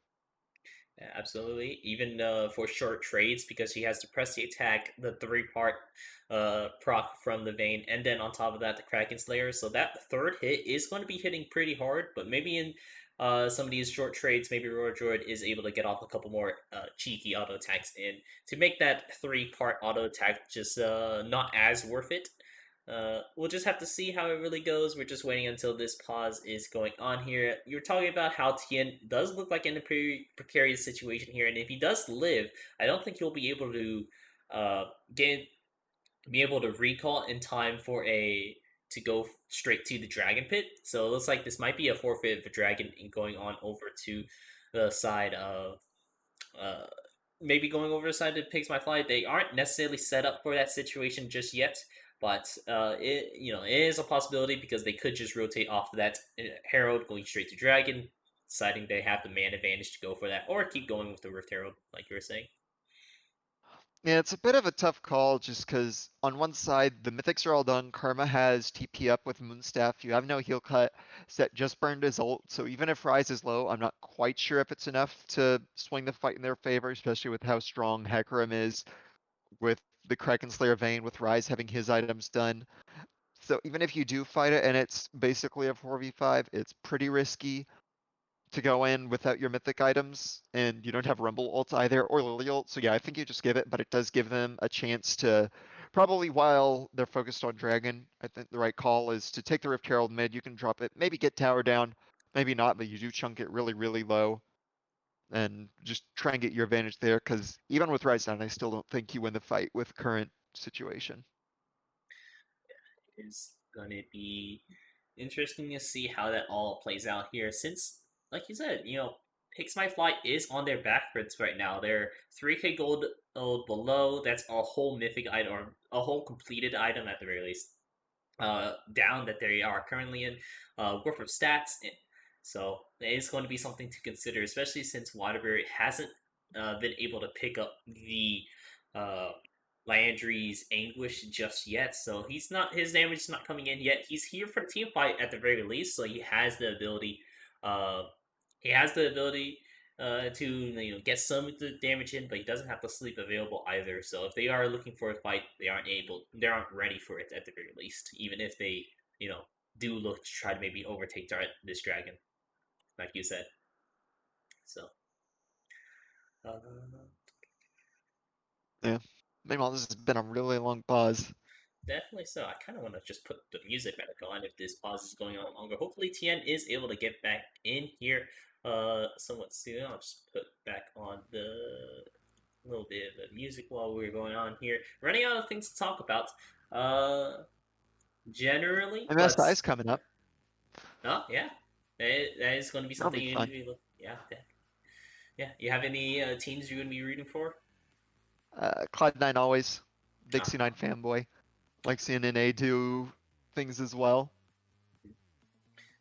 Yeah, absolutely. Even for short trades, because he has to press the attack, the 3-part proc from the vein, and then on top of that, the Kraken Slayer. So that third hit is going to be hitting pretty hard, but maybe in some of these short trades, maybe Roar Droid is able to get off a couple more cheeky auto attacks in to make that 3-part auto attack just not as worth it. We'll just have to see how it really goes. We're just waiting until this pause is going on here. You're talking about how Tien does look like in a pretty precarious situation here, and if he does live, I don't think he'll be able to uh, get be able to recall in time for a to go straight to the dragon pit. So it looks like this might be a forfeit of a dragon going on over to the side of uh, maybe going over the side of Pigs My Fly. They aren't necessarily set up for that situation just yet, but it is a possibility because they could just rotate off of that Herald going straight to Dragon, deciding they have the man advantage to go for that, or keep going with the Rift Herald, like you were saying. Yeah, it's a bit of a tough call just because on one side, the mythics are all done. Karma has TP up with Moonstaff. You have no heal cut. Set just burned his ult. So even if Rise is low, I'm not quite sure if it's enough to swing the fight in their favor, especially with how strong Hecarim is with the Kraken Slayer Vayne, with Rise having his items done. So even if you do fight it and it's basically a 4v5, it's pretty risky to go in without your mythic items, and you don't have Rumble ult either, or Lily ult, so yeah, I think you just give it, but it does give them a chance to, probably while they're focused on Dragon, I think the right call is to take the Rift Herald mid, you can drop it, maybe get tower down, maybe not, but you do chunk it really, really low, and just try and get your advantage there, because even with Rise Down, I still don't think you win the fight with current situation. Is gonna be interesting to see how that all plays out here. Since, like you said, Pix My Fly is on their back foots right now. They're 3K gold below. That's a whole mythic item or a whole completed item at the very least. Down that they are currently in worth of stats. So it is going to be something to consider, especially since Waterbury hasn't been able to pick up the uh, Landry's Anguish just yet. So his damage is not coming in yet. He's here for the team fight at the very least, so he has the ability. Uh, he has the ability to get some of the damage in, but he doesn't have the sleep available either. So if they are looking for a fight, they aren't ready for it at the very least. Even if they do look to try to maybe overtake this dragon, like you said. So. Uh, Yeah. Meanwhile, this has been a really long pause. Definitely so. I kind of want to just put the music back on if this pause is going on longer. Hopefully, Tien is able to get back in here somewhat soon. I'll just put back on the little bit of the music while we're going on here. Running out of things to talk about. Generally, but MSI is coming up. oh yeah, that is going to be That'll something be you fun. need to be yeah. You have any teams you're going to be rooting for? Cloud9 always. Big Ah, C9 fanboy. Like seeing NA do things as well.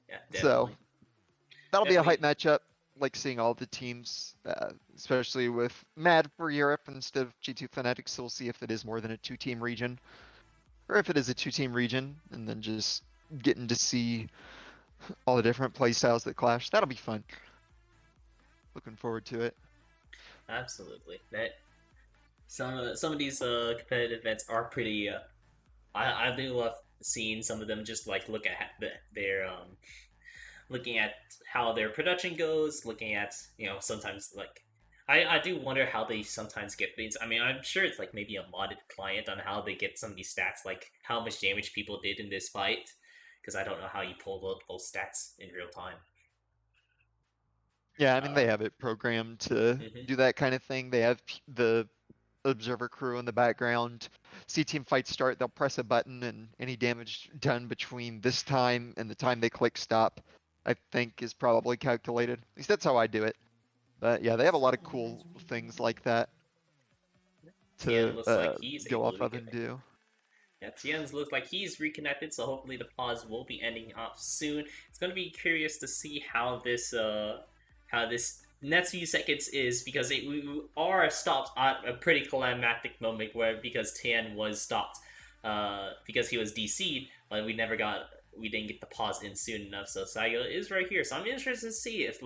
yeah, So definitely. that'll be a hype Definitely. matchup. Like seeing all the teams, especially with Mad for Europe instead of G2 Fnatic. So we'll see if it is more than a 2-team region, or if it is a 2-team region, and then just getting to see all the different play styles that clash. That'll be fun. Looking forward to it. Absolutely. That some of these competitive events are pretty. I do love seeing some of them just like look at their looking at how their production goes, looking at sometimes like I do wonder how they sometimes get things. I mean, I'm sure it's like maybe a modded client on how they get some of these stats, like how much damage people did in this fight, because I don't know how you pull up those stats in real time. Yeah, I mean, Uh, they have it programmed to mhm. do that kind of thing. They have the observer crew in the background. See team fight start, they'll press a button, and any damage done between this time and the time they click stop, I think is probably calculated. At least that's how I do it. But yeah, they have a lot of cool things like that Tien to looks like he's go able to off of reconnect. and do. Yeah, Tien's looks like he's reconnected, so hopefully the pause will be ending off soon. It's gonna be curious to see how this next few seconds is, because we are stopped at a pretty climactic moment where because Tien was stopped because he was DC'd, but we didn't get the pause in soon enough. So Saigo is right here, so I'm interested to see if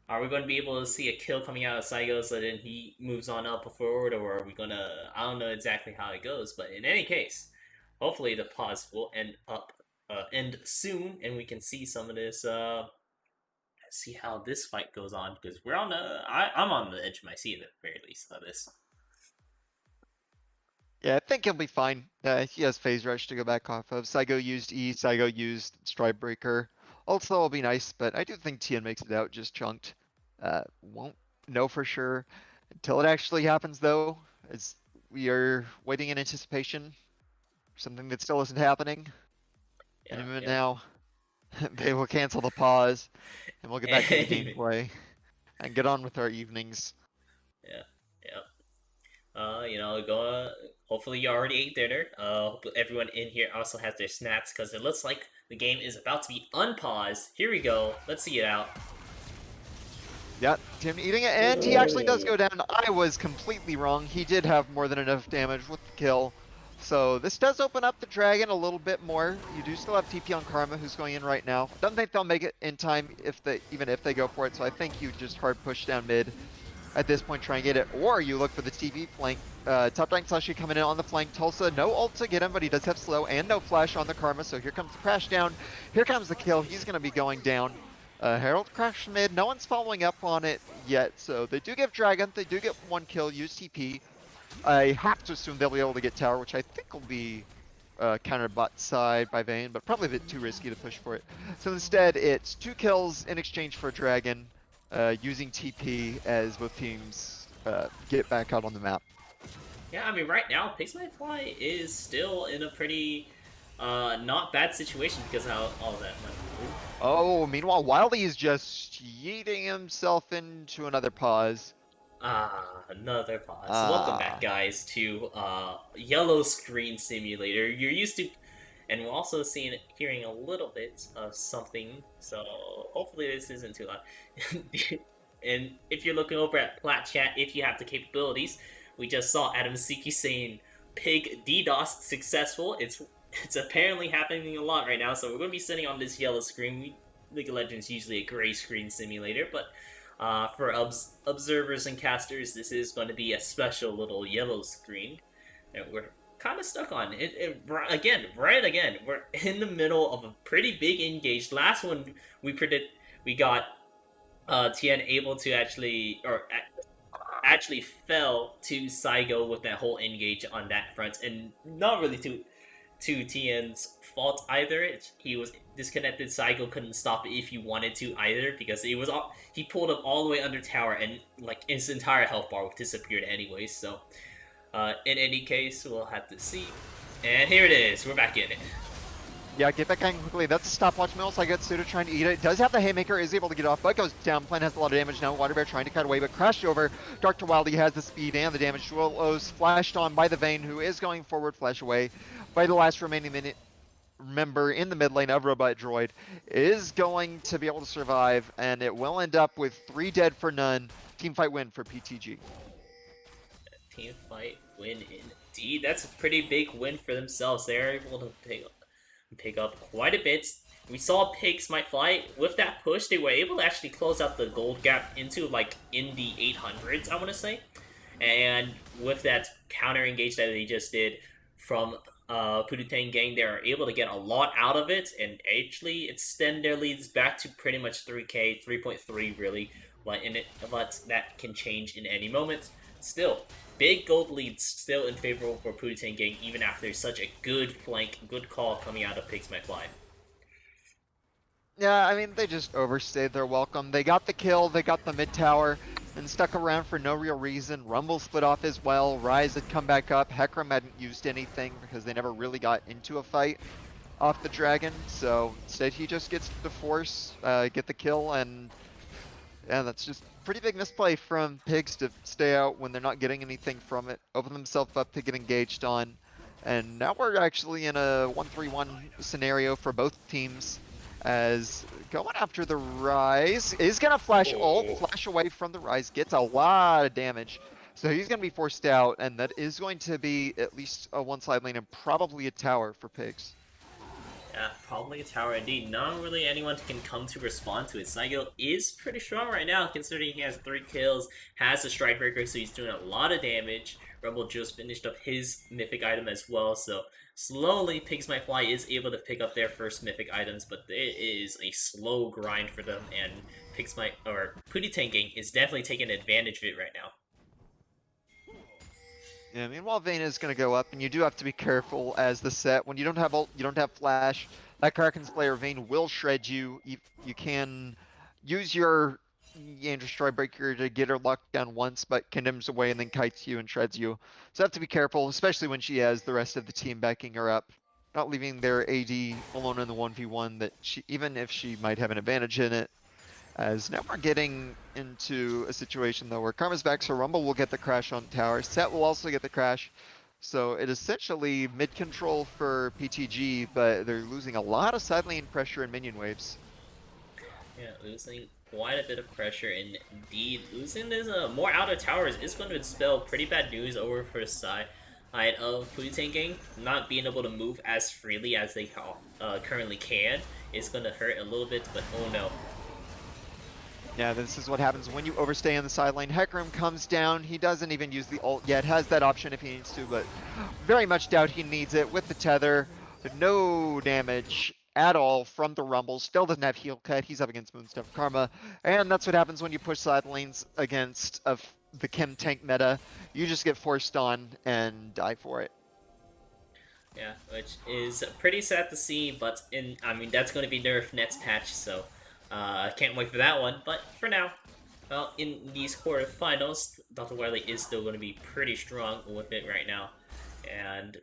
are we going to be able to see a kill coming out of Saigo so then he moves on up forward, or are we going to... I don't know exactly how it goes, but in any case, hopefully the pause will end soon, and we can see some of this, see how this fight goes on, because I'm on the edge of my seat at the very least of this. Yeah, I think he'll be fine. He has phase rush to go back off of. Saigo used E, Saigo used Stride Breaker. Also will be nice, but I do think Tien makes it out just chunked. Won't know for sure until it actually happens though, as we are waiting in anticipation for something that still isn't happening. Any Yeah, minute yeah. now, they will cancel the pause and we'll get back to the Anyway, gameplay and get on with our evenings. yeah, yeah. Go. Hopefully, you already ate dinner. Hope everyone in here also has their snacks, because it looks like the game is about to be unpaused. Here we go. Let's see it out. Yeah, Tim eating it, and he actually does go down. I was completely wrong. He did have more than enough damage with the kill. So this does open up the dragon a little bit more. You do still have TP on Karma, who's going in right now. Don't think they'll make it in time even if they go for it. So I think you just hard push down mid at this point, try and get it, or you look for the TV flank. Top rank Slushy coming in on the flank. Tulsa, no ult to get him, but he does have slow and no flash on the Karma. So here comes the crash down. Here comes the kill. He's going to be going down. Herald crash mid, no one's following up on it yet, so they do get Dragon, they do get 1 kill, use TP. I have to assume they'll be able to get tower, which I think will be counter bot side by Vayne, but probably a bit too risky to push for it. So instead, it's 2 kills in exchange for a Dragon, using TP as both teams get back out on the map. Yeah, I mean, right now, Pixelfly is still in a pretty not bad situation because of how all that went through. Oh, meanwhile, Wildly is just yeeting himself into another pause. Another pause. Welcome back, guys, to Yellow Screen Simulator. You're used to, and we're also hearing a little bit of something, so hopefully this isn't too loud. And if you're looking over at Plat Chat, if you have the capabilities, we just saw Adam Siki saying Pig DDoS successful. It's apparently happening a lot right now, so we're going to be sitting on this yellow screen. League of Legends is usually a gray screen simulator, but for observers and casters, this is going to be a special little yellow screen that we're kind of stuck on. Right again. We're in the middle of a pretty big engage. Last one we got Tien able to actually fell to Saigo with that whole engage on that front, and not really to Tien's fault either. He was disconnected. Saigo couldn't stop it if he wanted to either, because he pulled up all the way under tower, and like his entire health bar disappeared anyway. So in any case, we'll have to see. And here it is. We're back in it. Yeah, get back in quickly. That's a stopwatch mill, so I get Suda trying to eat it. Does have the Haymaker, is able to get off, but goes down. Plan has a lot of damage now. Water Bear trying to cut away, but crashed over. Dark to Wildy has the speed and the damage. Duelos flashed on by the Vayne, who is going forward, flash away by the last remaining member in the mid lane of Robot Droid. Is going to be able to survive, and it will end up with 3 dead for none. Teamfight win for PTG. Teamfight win indeed. That's a pretty big win for themselves. They're able to pick up quite a bit. We saw Pigs Might Fly with that push. They were able to actually close out the gold gap into like in the 800s, I want to say. And with that counter engage that they just did from Pooty Tang gang, they are able to get a lot out of it and actually extend their leads back to pretty much 3k, 3.3 really. But that can change in any moment. Still, big gold leads still in favor for Pooty Tang gang, even after such a good flank, good call coming out of Pigs Might Fly. Yeah, I mean, they just overstayed their welcome. They got the kill, they got the mid tower, and stuck around for no real reason. Rumble split off as well. Ryze had come back up. Hecarim hadn't used anything because they never really got into a fight off the dragon. So instead he just gets the force, get the kill, and yeah, that's just pretty big misplay from Pigs to stay out when they're not getting anything from it. Open themselves up to get engaged on. And now we're actually in a 1-3-1 scenario for both teams. As going after the Ryze is gonna flash ult, flash away from the Ryze, gets a lot of damage. So he's gonna be forced out, and that is going to be at least a one side lane and probably a tower for Pigs. Yeah, probably a tower indeed. Not really anyone can come to respond to it. Saigo is pretty strong right now, considering he has 3 kills, has a Strikebreaker, so he's doing a lot of damage. Rumble just finished up his mythic item as well, so slowly Pigs Might Fly is able to pick up their first mythic items, but it is a slow grind for them, and Pooty Tang gang is definitely taking advantage of it right now. Yeah, meanwhile Vayne is going to go up, and you do have to be careful as the set. When you don't have ult, you don't have flash, that Kraken's player Vayne will shred you. You can use your Strikebreaker to get her locked down once, but condemns away and then kites you and shreds you. So have to be careful, especially when she has the rest of the team backing her up. Not leaving their AD alone in the 1v1 that even if she might have an advantage in it. As now we're getting into a situation though where Karma's back, so Rumble will get the crash on tower. Set will also get the crash. So it is essentially mid control for PTG, but they're losing a lot of side lane pressure and minion waves. Yeah, losing quite a bit of pressure, and indeed losing this more outer towers is going to spell pretty bad news over for the side of Pooty Tang gang. Not being able to move as freely as they currently can is going to hurt a little bit, but oh no. Yeah, this is what happens when you overstay on the side lane. Hecarim comes down. He doesn't even use the ult yet. Has that option if he needs to, but very much doubt he needs it with the tether. No damage. at all from the Rumble. Still doesn't have heal cut. He's up against Moonstone Karma. And that's what happens when you push side lanes against the Chem tank meta. You just get forced on and die for it. Yeah, which is pretty sad to see, but I mean that's going to be nerfed next patch, so I can't wait for that one. But for now, well, in these quarterfinals, Dr. Wily is still going to be pretty strong with it right now, and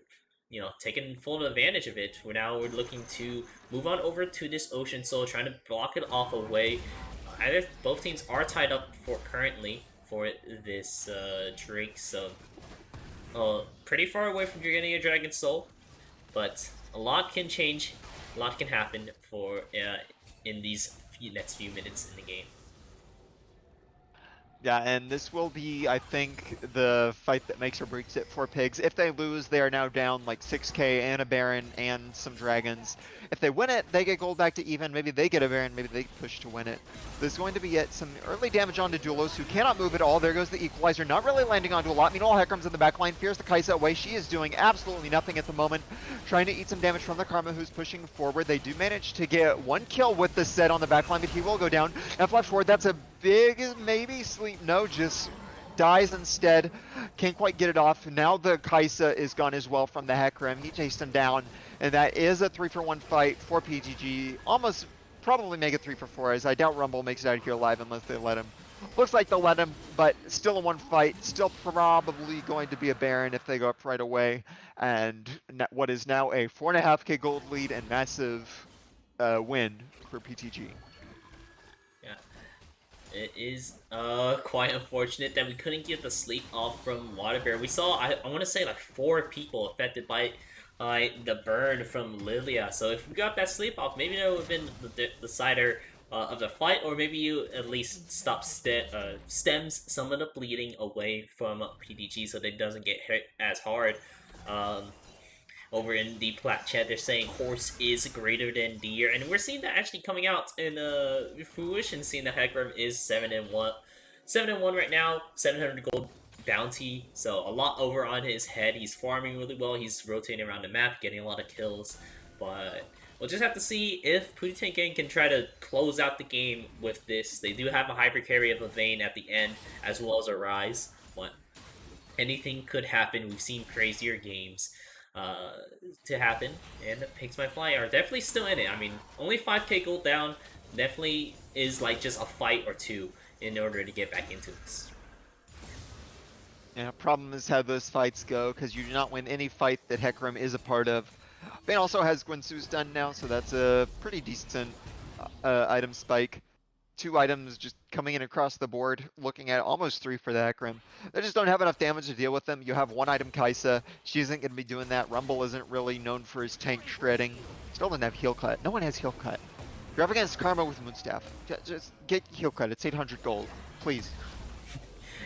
taking full advantage of it. We're looking to move on over to this Ocean Soul, trying to block it off away. Either both teams are tied up for currently for this Drake, so pretty far away from getting a Dragon Soul. But a lot can change, a lot can happen for in these next few minutes in the game. Yeah, and this will be, I think, the fight that makes or breaks it for Pigs. If they lose, they are now down like 6k and a Baron and some Dragons. If they win it, they get gold back to even. Maybe they get a Baron, maybe they push to win it. There's going to be yet some early damage onto Duelos, who cannot move at all. There goes the Equalizer, not really landing onto a lot. Meanwhile, Hecarim's in the backline, fears the Kai'Sa away. She is doing absolutely nothing at the moment, trying to eat some damage from the Karma, who's pushing forward. They do manage to get one kill with the set on the backline, but he will go down. And flash forward, that's a big maybe sleep. No, just dies instead. Can't quite get it off. Now the Kai'Sa is gone as well from the Hecarim. He chased him down, and that is a 3-for-1 fight for PGG. Almost probably make it 3-for-4, as I doubt Rumble makes it out of here alive unless they let him. Looks like they'll let him, but still a one fight. Still probably going to be a Baron if they go up right away. And what is now a 4.5k gold lead and massive win for PTG. Yeah, it is quite unfortunate that we couldn't get the sleep off from Water Bear. We saw I want to say like 4 people affected by the burn from Lilia. So if we got that sleep off, maybe that would have been the decider of the fight, or maybe you at least stop stems some of the bleeding away from PDG so that it doesn't get hit as hard. Over in the plat chat, they're saying horse is greater than deer, and we're seeing that actually coming out in fruition, seeing that Hecarim is 7-1, 7-1 right now, 700 gold bounty, so a lot over on his head. He's farming really well. He's rotating around the map, getting a lot of kills, but we'll just have to see if Pooty Tang can try to close out the game with this. They do have a hyper carry of a Vayne at the end, as well as a Rise, but anything could happen. We've seen crazier games to happen, and the Pigs My Fly are definitely still in it. I mean, only 5k gold down definitely is like just a fight or two in order to get back into this. Yeah, problem is how those fights go, because you do not win any fight that Hecarim is a part of. Vayne also has Guinsoo's done now, so that's a pretty decent item spike. 2 items just coming in across the board, looking at almost 3 for the Hecarim. They just don't have enough damage to deal with them. You have 1 item Kai'Sa. She isn't going to be doing that. Rumble isn't really known for his tank shredding. Still doesn't have heal cut. No one has heal cut. You're up against Karma with Moonstaff. Just get heal cut. It's 800 gold. Please.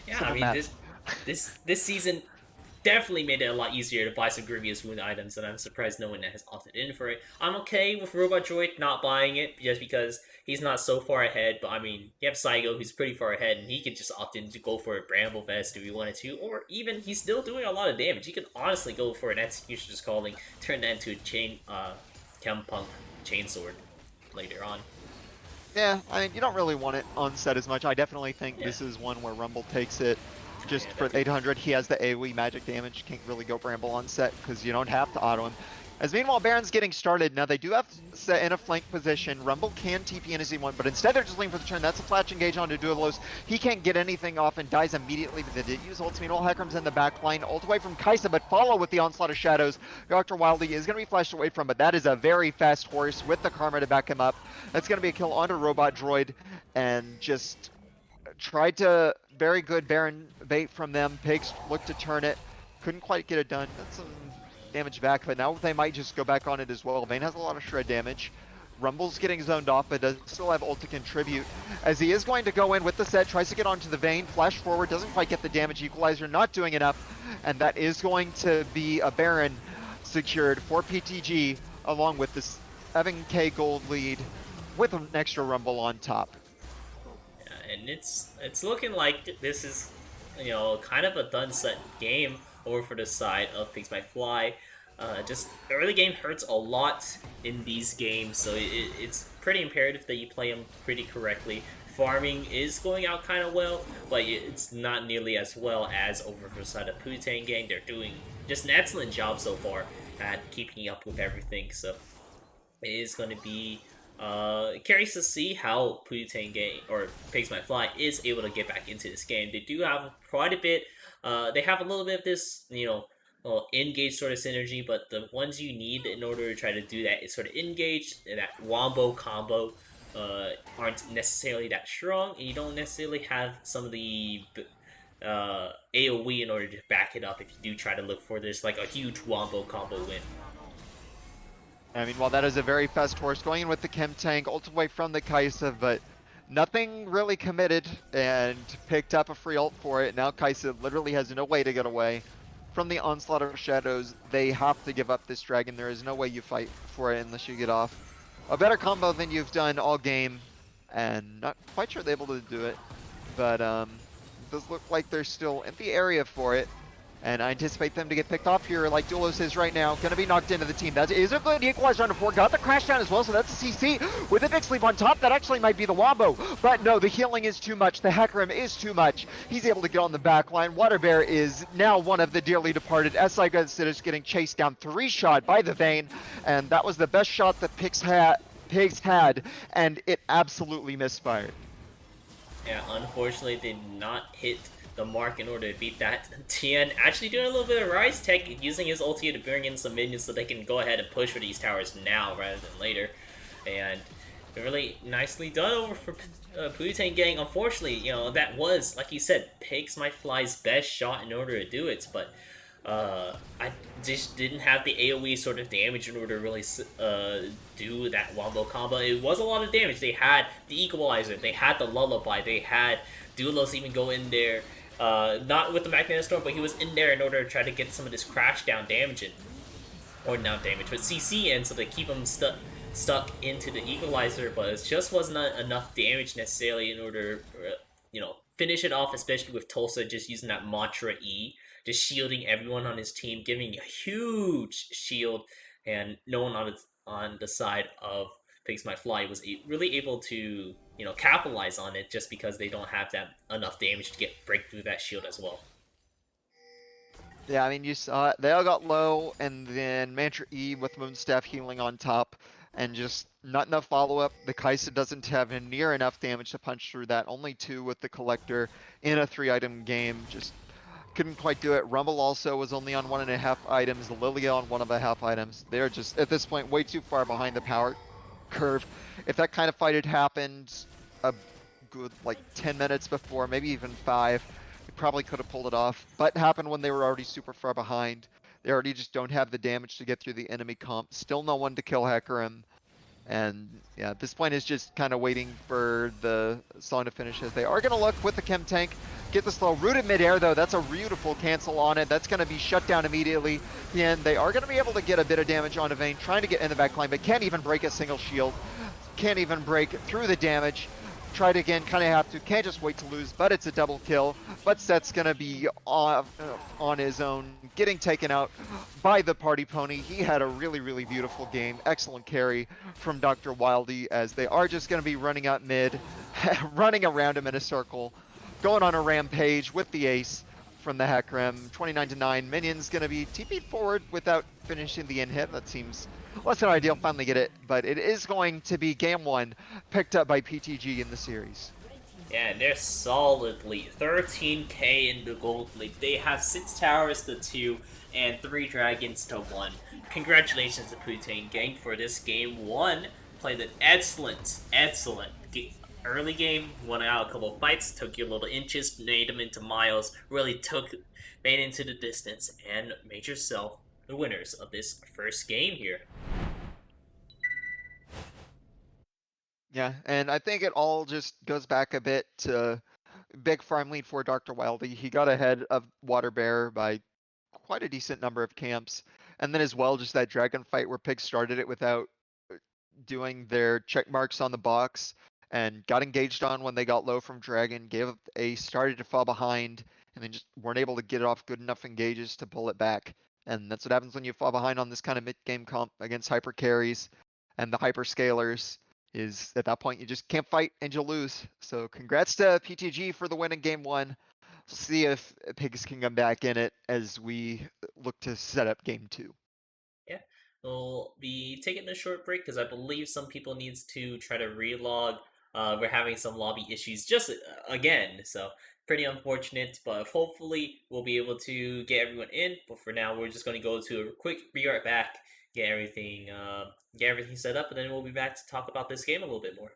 Yeah, Simple I mean, math. this season definitely made it a lot easier to buy some Grievous Wound items, and I'm surprised no one has opted in for it. I'm okay with Robot Droid not buying it, just because he's not so far ahead, but I mean, you have Saigo, who's pretty far ahead, and he could just opt in to go for a Bramble Vest if he wanted to, or even, he's still doing a lot of damage. He could honestly go for an Executioner's Calling, turn that into a Chempunk Chainsword later on. Yeah, I mean, you don't really want it on set as much. I definitely think Yeah. this is one where Rumble takes it. Just Yeah, for definitely. 800, he has the AoE magic damage. Can't really go Bramble on set because you don't have to auto him. As meanwhile, Baron's getting started. Now they do have set in a flank position. Rumble can TP in as he wants, but instead they're just leaning for the turn. That's a flash engage onto Duelos. He can't get anything off and dies immediately, but they did use ults. Meanwhile, Hecarim's in the back line. Ult away from Kai'Sa, but follow with the Onslaught of Shadows. Dr. Wily is going to be flashed away from, but that is a very fast horse with the Karma to back him up. That's going to be a kill onto Robot Droid, and just tried to very good Baron bait from them. Pigs looked to turn it, couldn't quite get it done. That's some damage back, but now they might just go back on it as well. Vayne has a lot of shred damage. Rumble's getting zoned off, but does still have ult to contribute. As he is going to go in with the set, tries to get onto the Vayne, flash forward, doesn't quite get the damage. Equalizer not doing enough, and that is going to be a Baron secured for PTG, along with this 7k gold lead with an extra Rumble on top. And it's looking like this is, kind of a done set game over for the side of Pigs by Fly. Just early game hurts a lot in these games, so it's pretty imperative that you play them pretty correctly. Farming is going out kind of well, but it's not nearly as well as over for the side of Pooty Gang. They're doing just an excellent job so far at keeping up with everything, so it is going to be curious to see how Pooty Gang or Pigs Might Fly is able to get back into this game. They do have quite a bit. They have a little bit of this, well, engage sort of synergy, but the ones you need in order to try to do that is sort of engage and that wombo combo. Aren't necessarily that strong, and you don't necessarily have some of the AoE in order to back it up if you do try to look for this like a huge wombo combo win. I mean, while that is a very fast horse, going in with the Chem Tank, ult away from the Kaisa, but nothing really committed, and picked up a free ult for it. Now Kaisa literally has no way to get away from the onslaught of shadows. They have to give up this dragon. There is no way you fight for it unless you get off a better combo than you've done all game, and not quite sure they're able to do it, but it does look like they're still in the area for it. And I anticipate them to get picked off here like Duelos is right now. Gonna be knocked into the team. That is a good equalizer on the 4. Got the crash down as well, so that's a CC. With a big sleep on top, that actually might be the Wombo. But no, the healing is too much. The Hecarim is too much. He's able to get on the back line. Water Bear is now one of the dearly departed. SI is getting chased down 3-shot by the Vayne. And that was the best shot that Pigs had, and it absolutely misfired. Yeah, unfortunately, did not hit the mark in order to beat that. Tien actually doing a little bit of Rise Tech, using his ulti to bring in some minions so they can go ahead and push for these towers now rather than later. And really nicely done over for Pooty Gang. Unfortunately, that was, like you said, Pigs Might Fly's best shot in order to do it, but I just didn't have the AoE sort of damage in order to really do that wombo combo. It was a lot of damage. They had the Equalizer, they had the Lullaby, they had Duelos even go in there. Not with the Magnetic Storm, but he was in there in order to try to get some of this crash down damage in. Or not damage, but CC in, so they keep him stuck into the Equalizer, but it just wasn't enough damage necessarily in order finish it off, especially with Tulsa just using that Mantra E, just shielding everyone on his team, giving a huge shield, and no one on the side of Pigs Might Fly was really able to capitalize on it just because they don't have that enough damage to break through that shield as well. Yeah, I mean, you saw it. They all got low, and then Mantra E with Moonstaff healing on top, and just not enough follow-up. The Kaisa doesn't have near enough damage to punch through that. Only 2 with the Collector in a 3-item game. Just couldn't quite do it. Rumble also was only on 1.5 items. Lilia on 1.5 items. They're just, at this point, way too far behind the power curve. If that kind of fight had happened a good, like, 10 minutes before, maybe even 5, probably could have pulled it off, but happened when they were already super far behind. They already just don't have the damage to get through the enemy comp. Still no one to kill Hecarim. And yeah, at this point is just kind of waiting for the song to finish, as they are going to look with the Chem Tank. Get the slow rooted midair though. That's a beautiful cancel on it. That's going to be shut down immediately. And they are going to be able to get a bit of damage onto Vayne, trying to get in the back line, but can't even break a single shield. Can't even break through the damage. Tried again, kind of have to, can't just wait to lose, but it's a double kill. But Set's gonna be on his own, getting taken out by the party pony. He had a really, really beautiful game. Excellent carry from Dr. Wildey, as they are just gonna be running up mid, running around him in a circle, going on a rampage with the ace from the Hecarim. 29-9, Minion's gonna be TP'd forward without finishing the in-hit. That seems less than ideal, finally get it, but it is going to be game 1 picked up by PTG in the series. Yeah, and they're solidly 13k in the gold league. They have 6 towers to 2 and 3 dragons to 1. Congratulations to Pooty Gang for this game 1. Played an excellent early game, won out a couple of fights, took your little inches, made them into miles, made into the distance, and made yourself the winners of this first game here. Yeah, and I think it all just goes back a bit to big farm lead for Dr. Wildey. He got ahead of Water Bear by quite a decent number of camps. And then as well, just that dragon fight where Pigs started it without doing their check marks on the box and got engaged on when they got low from dragon, gave up a started to fall behind, and then just weren't able to get off good enough engages to pull it back. And that's what happens when you fall behind on this kind of mid-game comp against hyper carries and the hyper scalers. Is at that point you just can't fight and you'll lose. So congrats to PTG for the win in game 1. See if Pigs can come back in it as we look to set up game 2. Yeah, we'll be taking a short break because I believe some people needs to try to relog. We're having some lobby issues just again, so pretty unfortunate. But hopefully we'll be able to get everyone in. But for now, we're just going to go to a quick be right back, get everything set up, and then we'll be back to talk about this game a little bit more.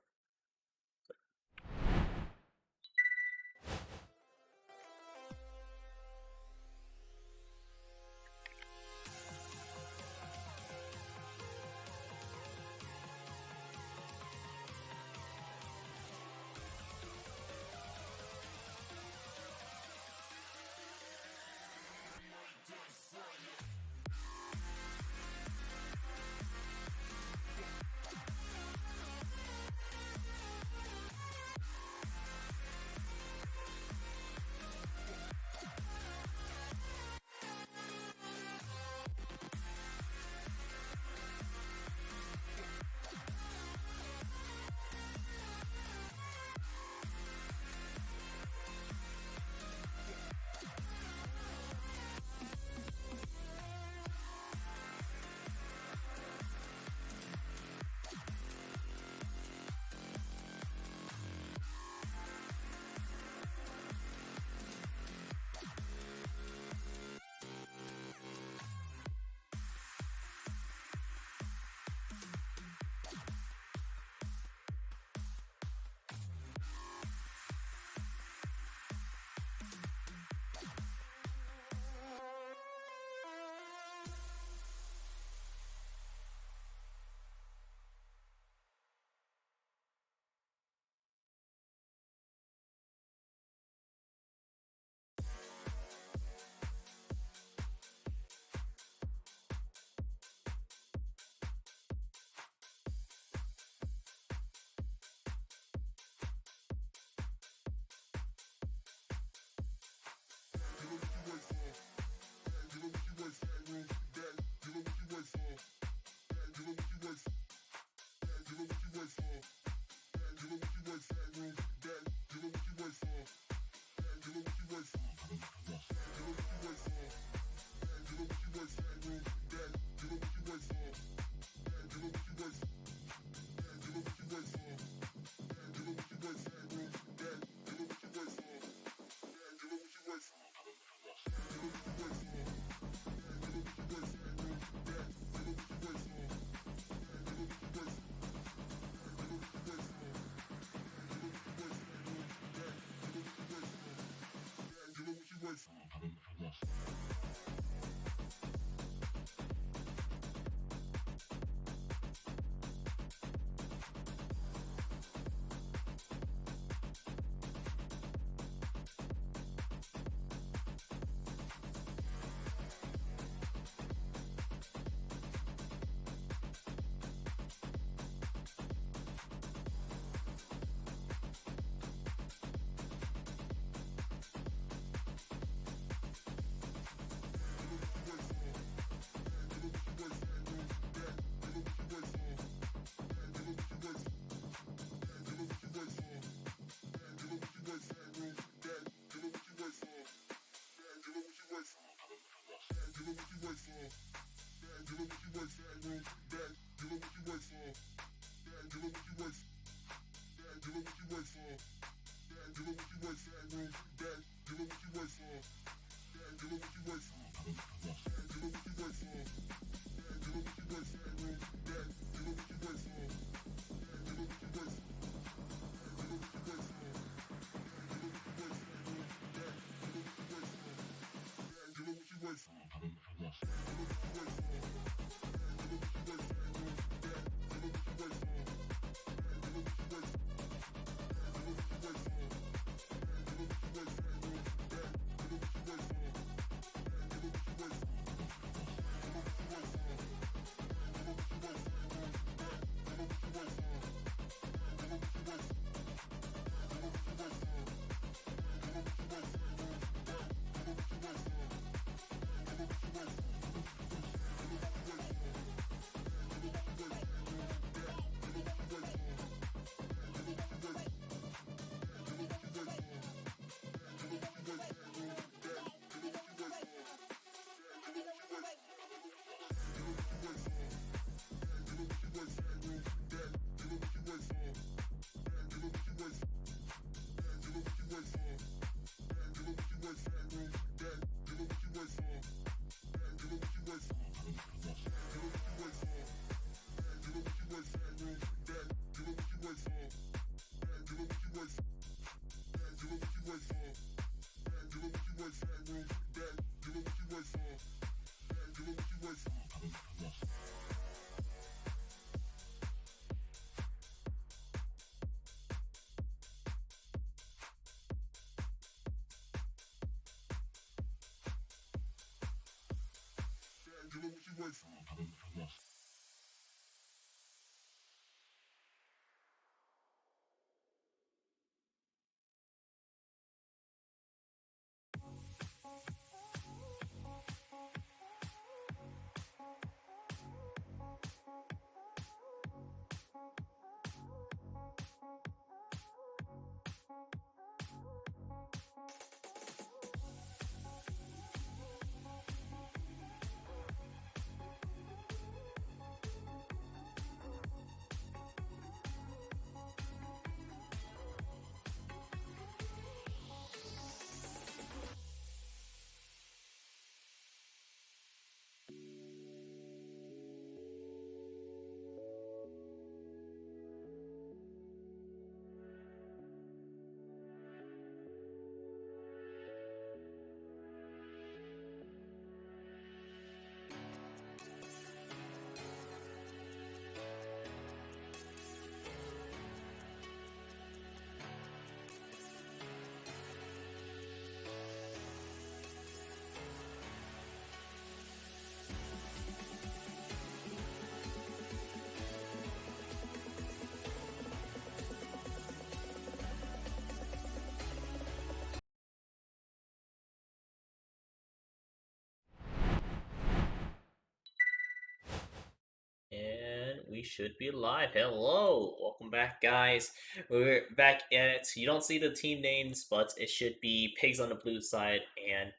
And we should be live. Hello, welcome back, guys. We're back at. You don't see the team names, but it should be Pigs on the blue side, and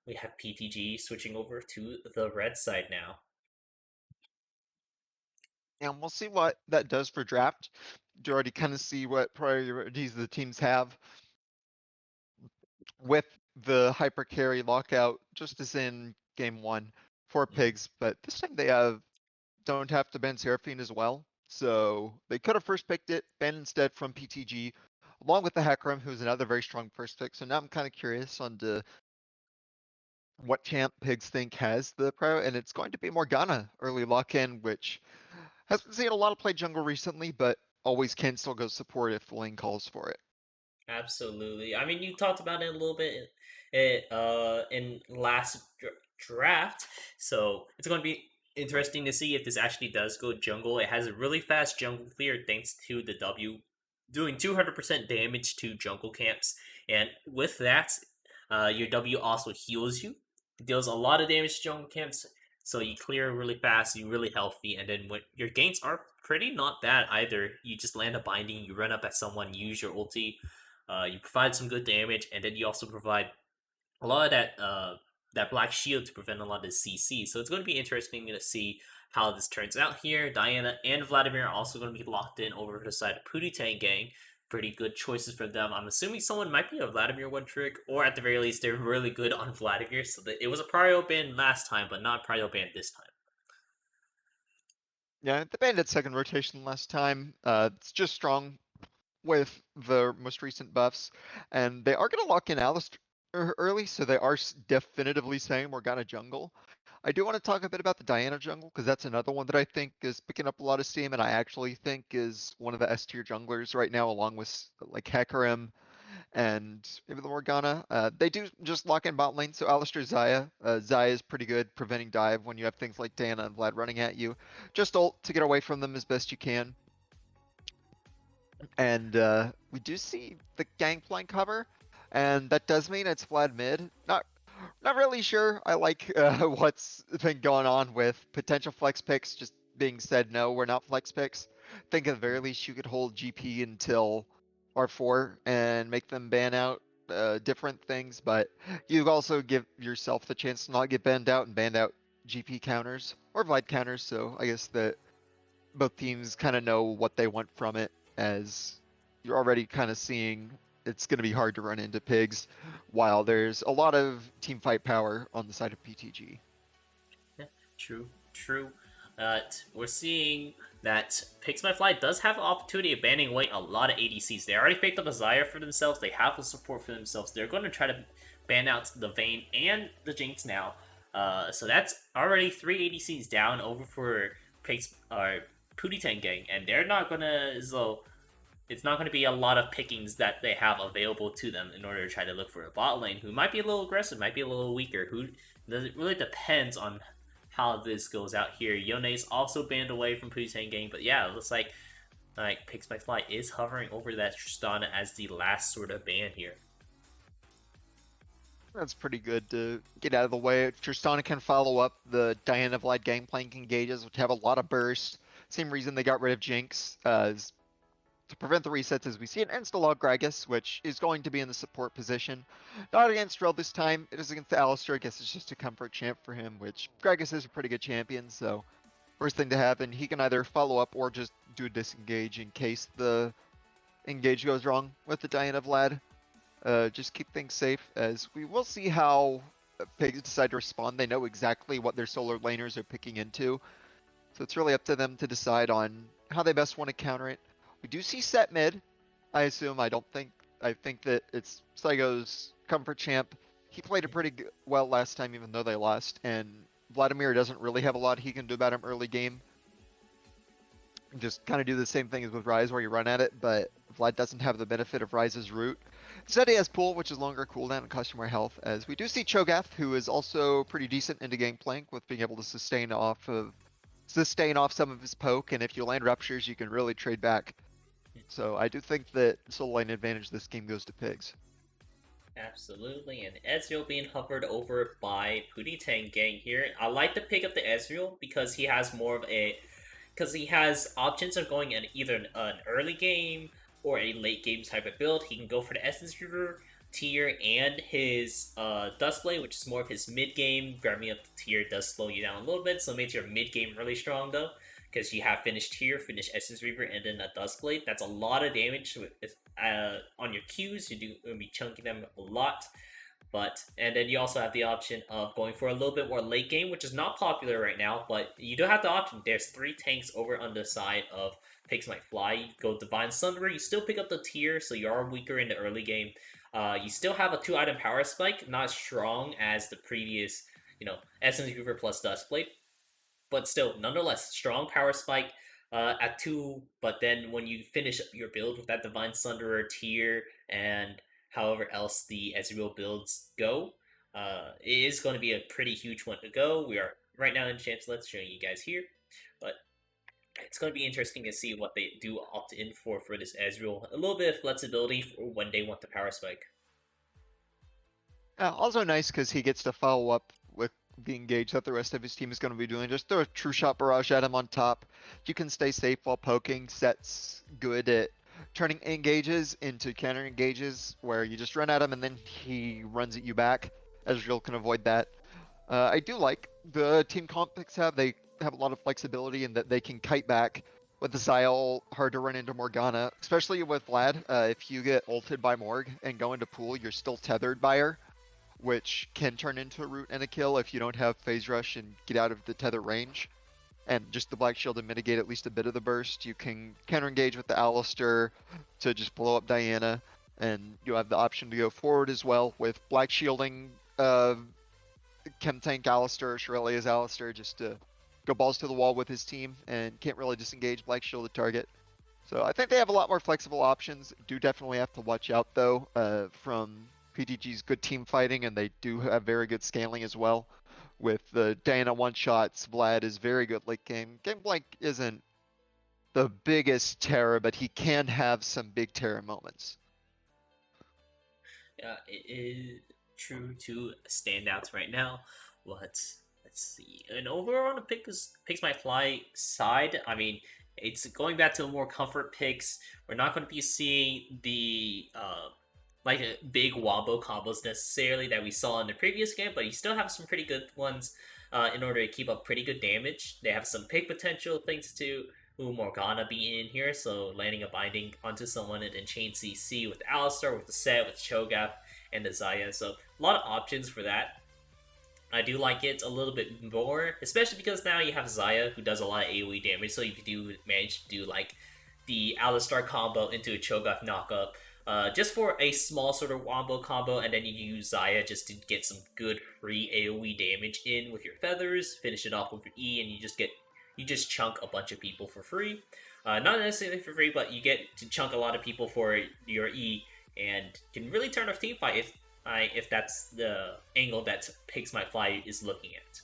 we have PTG switching over to the red side now. And we'll see what that does for draft. Do already kind of see what priorities the teams have with the hyper carry lockout, just as in game one for pigs, but this time they don't have to ban Seraphine as well. So they could have first picked it, banned instead from PTG, along with the Hecarim, who's another very strong first pick. So now I'm kind of curious on what champ pigs think has the pro, and it's going to be Morgana early lock-in, which has been seeing a lot of play jungle recently, but always can still go support if the lane calls for it. Absolutely. I mean, you talked about it a little bit in last draft, so it's going to be interesting to see if this actually does go jungle. It has a really fast jungle clear thanks to the W doing 200% damage to jungle camps, and with that, your W also heals you, deals a lot of damage to jungle camps. So you clear really fast, you're really healthy, and then when your gains are pretty not bad either. You just land a binding, you run up at someone, you use your ulti, you provide some good damage, and then you also provide a lot of that black shield to prevent a lot of the CC. So it's going to be interesting to see how this turns out here. Diana and Vladimir are also going to be locked in over to the side of Pooty Tang gang. Pretty good choices for them. I'm assuming someone might be a Vladimir one trick, or at the very least, they're really good on Vladimir. So that it was a prio ban last time, but not prio ban this time. Yeah, they banned it second rotation last time. It's just strong with the most recent buffs, and they are going to lock in Alistar early, so they are definitively saying Morgana jungle. I do want to talk a bit about the Diana jungle, because that's another one that I think is picking up a lot of steam, and I actually think is one of the S tier junglers right now, along with like Hecarim and maybe the Morgana. They do just lock in bot lane, so Alistar Xayah. Xayah is pretty good preventing dive when you have things like Diana and Vlad running at you. Just ult to get away from them as best you can. And we do see the Gangplank cover, and that does mean it's Vlad mid. Not really sure. I like what's been going on with potential flex picks just being said no, we're not flex picks. Think at the very least you could hold GP until R4 and make them ban out different things, but you also give yourself the chance to not get banned out and banned out GP counters or Vlad counters. So I guess that both teams kind of know what they want from it, as you're already kind of seeing it's going to be hard to run into pigs, while there's a lot of team fight power on the side of PTG. Yeah, true. We're seeing that Pigs by Fly does have the opportunity of banning away a lot of ADCs. They already picked up a Xayah for themselves. They have the support for themselves. They're going to try to ban out the Vayne and the Jinx now. So that's already 3 ADCs down over for Pigs or Pooty Tang gang, and they're not gonna it's not going to be a lot of pickings that they have available to them in order to try to look for a bot lane who might be a little aggressive, might be a little weaker. Who it really depends on how this goes out here. Yone's also banned away from Pooty Tang game, but yeah, it looks like Pix by Fly is hovering over that Tristana as the last sort of ban here. That's pretty good to get out of the way. Tristana can follow up the Diana Vlad Gangplank engages, which have a lot of burst. Same reason they got rid of Jinx, is to prevent the resets as we see an insta-log Gragas, which is going to be in the support position. Not against Drell this time, it is against the Alistar. I guess it's just a comfort champ for him, which Gragas is a pretty good champion, so worst thing to happen, he can either follow up or just do a disengage in case the engage goes wrong with the Diana Vlad. Just keep things safe, as we will see how pigs decide to respond. They know exactly what their solar laners are picking into, so it's really up to them to decide on how they best want to counter it. We do see set mid, I assume. I think that it's Saigo's comfort champ. He played it pretty well last time, even though they lost, and Vladimir doesn't really have a lot he can do about him early game. Just kind of do the same thing as with Ryze where you run at it, but Vlad doesn't have the benefit of Ryze's root. Instead he has Pool, which is longer cooldown and costs more health, as we do see Cho'Gath, who is also pretty decent into Gangplank with being able to sustain off some of his poke, and if you land ruptures you can really trade back. So I do think that solo lane advantage this game goes to pigs. Absolutely, and Ezreal being hovered over by Pooty Tang gang here. I like to pick up the Ezreal because he has more of a he has options of going in either an early game or a late game type of build. He can go for the Essence Reaver tier and his Dustblade, which is more of his mid game. Grabbing up the tier does slow you down a little bit, so it makes your mid game really strong though, because you have finished tier, finish Essence Reaver, and then a Dustblade. That's a lot of damage on your Qs. You'll be chunking them a lot. And then you also have the option of going for a little bit more late game, which is not popular right now, but you do have the option. There's 3 tanks over on the side of Pigs Might Fly. You go Divine Sunderer, you still pick up the tier, so you are weaker in the early game. You still have a 2-item power spike, not as strong as the previous, Essence Reaver plus Dustblade, but still, nonetheless, strong power spike at 2, but then when you finish your build with that Divine Sunderer tier and however else the Ezreal builds go, it is going to be a pretty huge one to go. We are right now in Chancelet showing you guys here, but it's going to be interesting to see what they do opt in for this Ezreal. A little bit of flexibility for when they want the power spike. Also nice because he gets to follow up with the engage that the rest of his team is going to be doing. Just throw a True Shot Barrage at him on top. You can stay safe while poking. Set's good at turning engages into counter engages where you just run at him and then he runs at you back. Ezreal can avoid that. I do like the team comp picks they have a lot of flexibility in that they can kite back. With the Xyle, hard to run into Morgana, especially with Vlad. If you get ulted by Morg and go into pool, you're still tethered by her, which can turn into a root and a kill if you don't have phase rush and get out of the tether range. And just the Black Shield to mitigate at least a bit of the burst. You can counter engage with the Alistar to just blow up Diana, and you have the option to go forward as well with Black Shielding Chem Tank Alistar, Shirelia's Alistar, just to go balls to the wall with his team and can't really disengage Black Shield the target. So I think they have a lot more flexible options. Do definitely have to watch out though from PTG's good team fighting, and they do have very good scaling as well. With the Diana one-shots, Vlad is very good late game. Gangplank isn't the biggest terror, but he can have some big terror moments. Yeah, it is true to standouts right now. Let's see. And overall on the Picks My Fly side, I mean, it's going back to more comfort picks. We're not going to be seeing the big wombo combos necessarily that we saw in the previous game, but you still have some pretty good ones in order to keep up pretty good damage. They have some pick potential thanks to Morgana being in here, so landing a binding onto someone and then chain CC with Alistar, with the set, with Cho'Gath, and the Xayah. So a lot of options for that. I do like it a little bit more, especially because now you have Xayah who does a lot of AoE damage, so if you do manage to do like the Alistar combo into a Cho'Gath knockup, just for a small sort of wombo combo, and then you use Xayah just to get some good free AoE damage in with your feathers, finish it off with your E, and you just chunk a bunch of people for free. Not necessarily for free, but you get to chunk a lot of people for your E, and can really turn off team fight if that's the angle that Pigs Might Fly is looking at.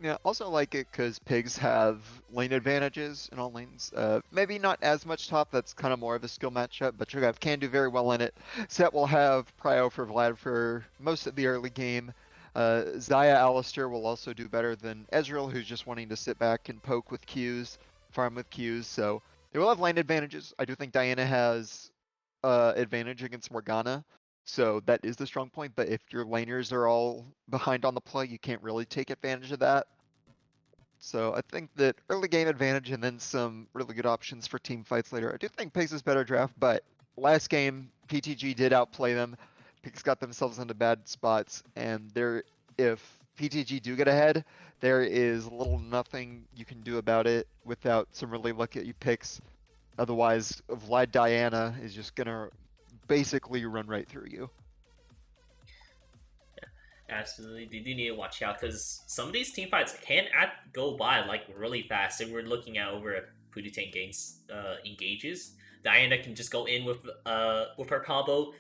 Yeah, also like it because pigs have lane advantages in all lanes. Maybe not as much top, that's kind of more of a skill matchup, but Cho'Gath can do very well in it. Set will have Prio for Vlad for most of the early game. Xayah Alistair will also do better than Ezreal, who's just wanting to sit back and poke with Qs, farm with Qs, so they will have lane advantages. I do think Diana has advantage against Morgana. So that is the strong point, but if your laners are all behind on the play, you can't really take advantage of that. So I think that early game advantage and then some really good options for team fights later. I do think Pigs is better draft, but last game PTG did outplay them. Pigs got themselves into bad spots, and if PTG do get ahead, there is little nothing you can do about it without some really lucky picks. Otherwise, Vlad Diana is just gonna basically run right through you. Absolutely, they do need to watch out because some of these team fights can go by like really fast. And we're looking at over Pooty Tang engages. Diana can just go in with her combo,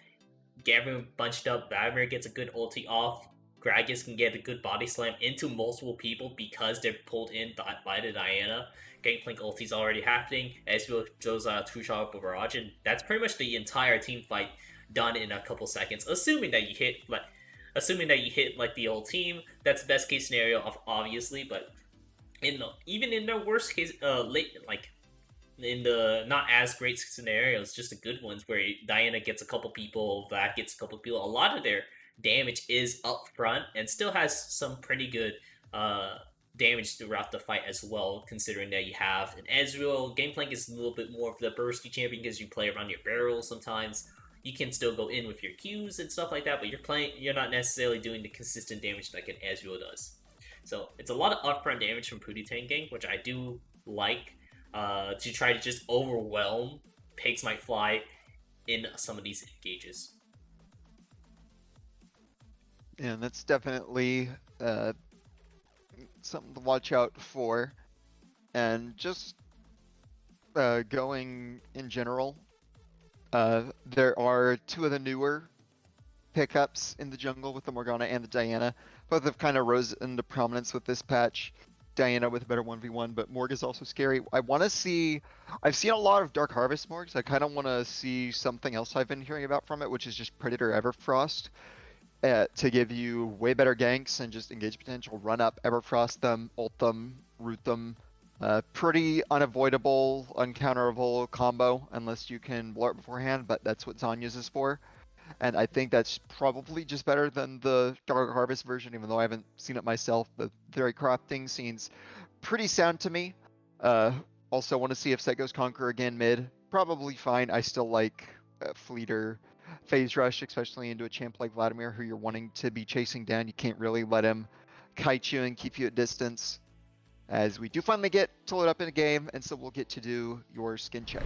get everyone bunched up. Vladimir gets a good ulti off. Gragas can get a good body slam into multiple people because they're pulled in by the Diana. Gangplank ulti's already happening. Ezreal throws a two-shot up a barrage, and that's pretty much the entire team fight done in a couple seconds. Assuming that you hit like the old team, that's the best case scenario, obviously. But even in the worst case, late like in the not as great scenarios, just the good ones where Diana gets a couple people, Vlad gets a couple people, a lot of their damage is up front and still has some pretty good damage throughout the fight as well, considering that you have an Ezreal. Gameplank is a little bit more of the bursty champion because you play around your barrel sometimes. You can still go in with your Qs and stuff like that, but you're not necessarily doing the consistent damage like an Ezreal does. So it's a lot of upfront damage from Pooty Tang, which I do like to try to just overwhelm Pigs Might Fly in some of these engages. And that's definitely something to watch out for. And just going in general, there are two of the newer pickups in the jungle with the Morgana and the Diana. Both have kind of rose into prominence with this patch. Diana with a better 1v1, but Morg is also scary. I've seen a lot of Dark Harvest Morgs. I kind of want to see something else I've been hearing about from it, which is just Predator Everfrost. To give you way better ganks and just engage potential, run up, Everfrost them, ult them, root them. Pretty unavoidable, uncounterable combo unless you can blow it beforehand, but that's what Zon uses for. And I think that's probably just better than the Dark Harvest version, even though I haven't seen it myself. The theory crafting seems pretty sound to me. Also want to see if Set goes Conquer again mid. Probably fine. I still like Fleeter Phase Rush, especially into a champ like Vladimir, who you're wanting to be chasing down. You can't really let him kite you and keep you at distance. As we do finally get to load up in a game, and so we'll get to do your skin check.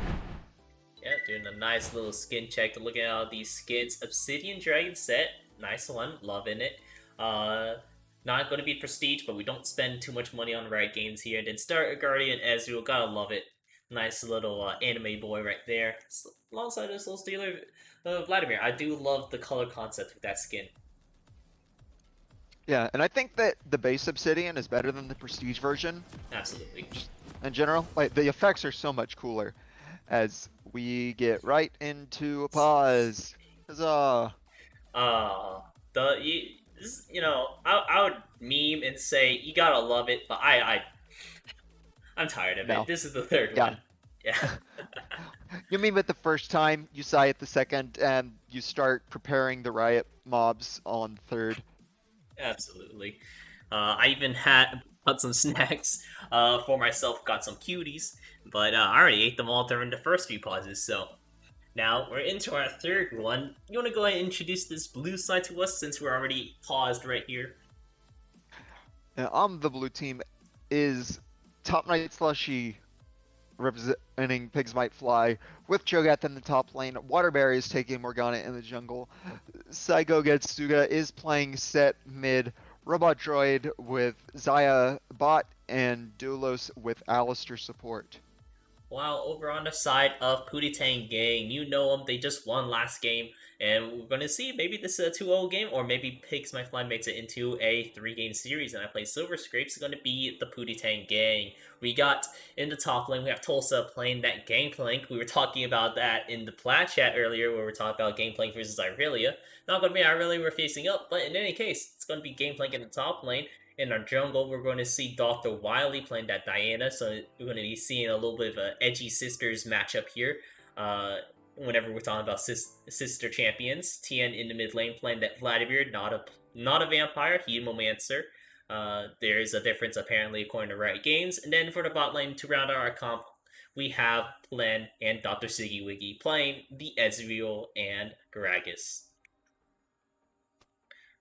Yeah, doing a nice little skin check to look at all these skins. Obsidian Dragon set, nice one, loving it. Not going to be prestige, but we don't spend too much money on Riot Games here. And then Star Guardian Ezreal, gotta love it. Nice little anime boy right there. Alongside this little stealer, Vladimir. I do love the color concept with that skin. Yeah, and I think that the base Obsidian is better than the prestige version. Absolutely. Just in general, like the effects are so much cooler. As we get right into a pause. Huzzah! I would meme and say you gotta love it, but I'm tired of No. it. This is the third Yeah. one. Yeah. You mean it the first time, you sigh it the second, and you start preparing the riot mobs on third. Absolutely. I even got some snacks for myself, got some cuties, but I already ate them all during the first few pauses, so now we're into our third one. You want to go ahead and introduce this blue side to us since we're already paused right here? On the blue team is Top Knight Slushy representing Pigs Might Fly, with Cho'Gath in the top lane. Waterberry is taking Morgana in the jungle. Saigo Getsuga is playing Set mid. Robot Droid with Xayah bot, and Dulos with Alistair support. While over on the side of Pooty Tang Gang, you know them, they just won last game, and we're going to see maybe this is a 2-0 game, or maybe Pigs My Fly makes it into a 3-game series, and I play Silver Scrapes, going to be the Pooty Tang Gang. We got, in the top lane, we have Tulsa playing that Gangplank. We were talking about that in the plat chat earlier, where we were talking about Gangplank versus Irelia. Not going to be Irelia we're facing up, but in any case, it's going to be Gangplank in the top lane. In our jungle, we're going to see Dr. Wily playing that Diana, so we're going to be seeing a little bit of an edgy sisters matchup here. Whenever we're talking about sister champions, Tien in the mid lane playing that Vladimir, not a vampire, hemomancer. There is a difference apparently according to Riot Games. And then for the bot lane to round out our comp, we have Len and Dr. Siggy Wiggy playing the Ezreal and Gragas.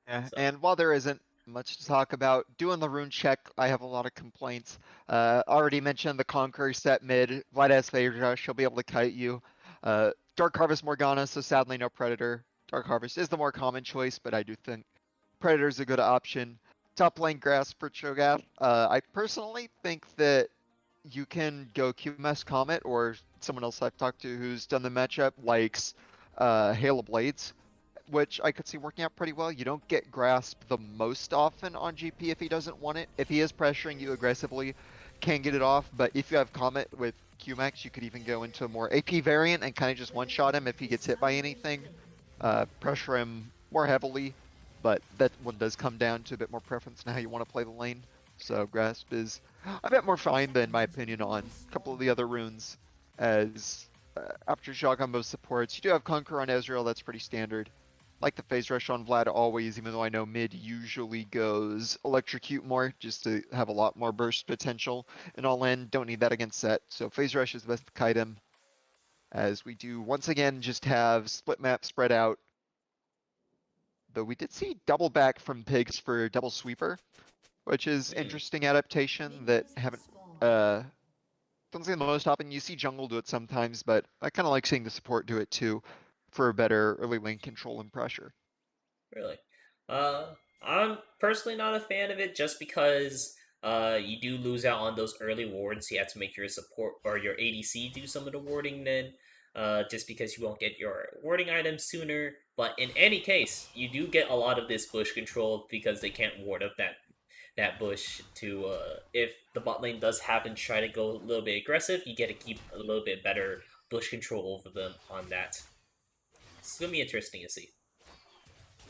Yeah, So, and while there isn't much to talk about, doing the rune check, I have a lot of complaints. Already mentioned the Conqueror set mid, Vlad has Phase Rush, she'll be able to kite you. Dark Harvest Morgana, so sadly no Predator. Dark Harvest is the more common choice, but I do think Predator's a good option. Top lane Grass for Cho'Gath. I personally think that you can go QMS Comet, or someone else I've talked to who's done the matchup likes Hail of Blades, which I could see working out pretty well. You don't get Grasp the most often on GP if he doesn't want it. If he is pressuring you aggressively, can get it off, but if you have Comet with QMax, you could even go into a more AP variant and kind of just one-shot him if he gets hit by anything. Pressure him more heavily, but that one does come down to a bit more preference on how you want to play the lane. So Grasp is a bit more fine than my opinion on a couple of the other runes, as after shotgun both supports. You do have Conqueror on Ezreal, that's pretty standard. Like the Phase Rush on Vlad always, even though I know mid usually goes Electrocute more, just to have a lot more burst potential. And all in, don't need that against Set, so Phase Rush is the best kite him. As we do once again just have split map spread out. Though we did see double back from Pigs for double sweeper, which is interesting adaptation that haven't don't see the most often. You see jungle do it sometimes, but I kind of like seeing the support do it too, for better early lane control and pressure. really. Uh, I'm personally not a fan of it just because you do lose out on those early wards. You have to make your support or your ADC do some of the warding then, just because you won't get your warding items sooner. But in any case, you do get a lot of this bush control because they can't ward up that bush to if the bot lane does happen to try to go a little bit aggressive, you get to keep a little bit better bush control over them on that. It's gonna be interesting to see.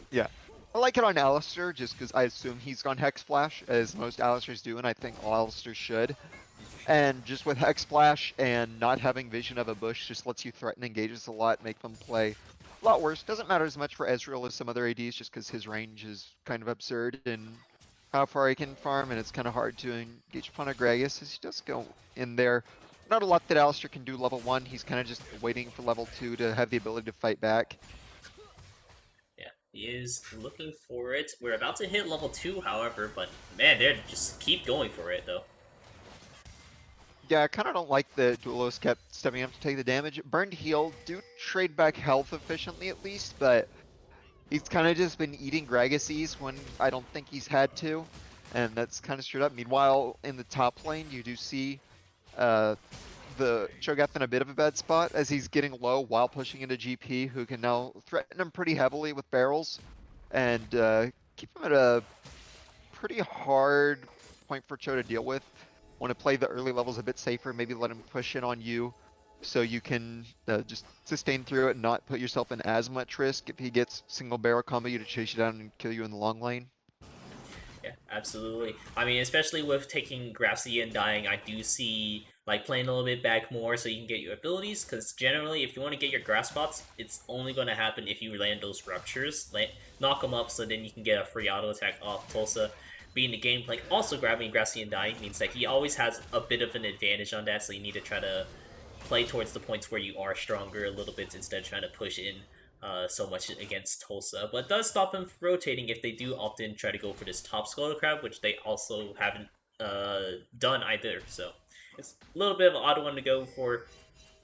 Yeah. I like it on Alistair just because I assume he's gone Hex Flash, as most Alistairs do, and I think all Alistairs should. And just with Hex Splash and not having vision of a bush just lets you threaten engages a lot, make them play a lot worse. Doesn't matter as much for Ezreal as some other ADs just because his range is kind of absurd and how far he can farm, and it's kind of hard to engage upon a Gragas as he does go in there. Not a lot that Alistair can do level 1, he's kind of just waiting for level 2 to have the ability to fight back. Yeah, he is looking for it. We're about to hit level 2, however, but man, they just keep going for it though. Yeah, I kind of don't like the Duelos kept stepping up to take the damage. Burned heal do trade back health efficiently at least, but he's kind of just been eating Gragas when I don't think he's had to, and that's kind of screwed up. Meanwhile, in the top lane, you do see the Cho'Gath in a bit of a bad spot as he's getting low while pushing into GP, who can now threaten him pretty heavily with barrels and keep him at a pretty hard point for Cho to deal with. Want to play the early levels a bit safer, maybe let him push in on you so you can just sustain through it and not put yourself in as much risk if he gets single barrel combo you to chase you down and kill you in the long lane. Yeah, absolutely. I mean, especially with taking Grassy and dying, I do see like playing a little bit back more so you can get your abilities. Because generally, if you want to get your grass spots, it's only going to happen if you land those ruptures, knock them up, so then you can get a free auto attack off Tulsa. Being the game, like also grabbing Grassy and dying means that he always has a bit of an advantage on that. So you need to try to play towards the points where you are stronger a little bit instead of trying to push in so much against Tulsa, but does stop them from rotating if they do often try to go for this top Skull Crab, which they also haven't done either. So it's a little bit of an odd one to go for,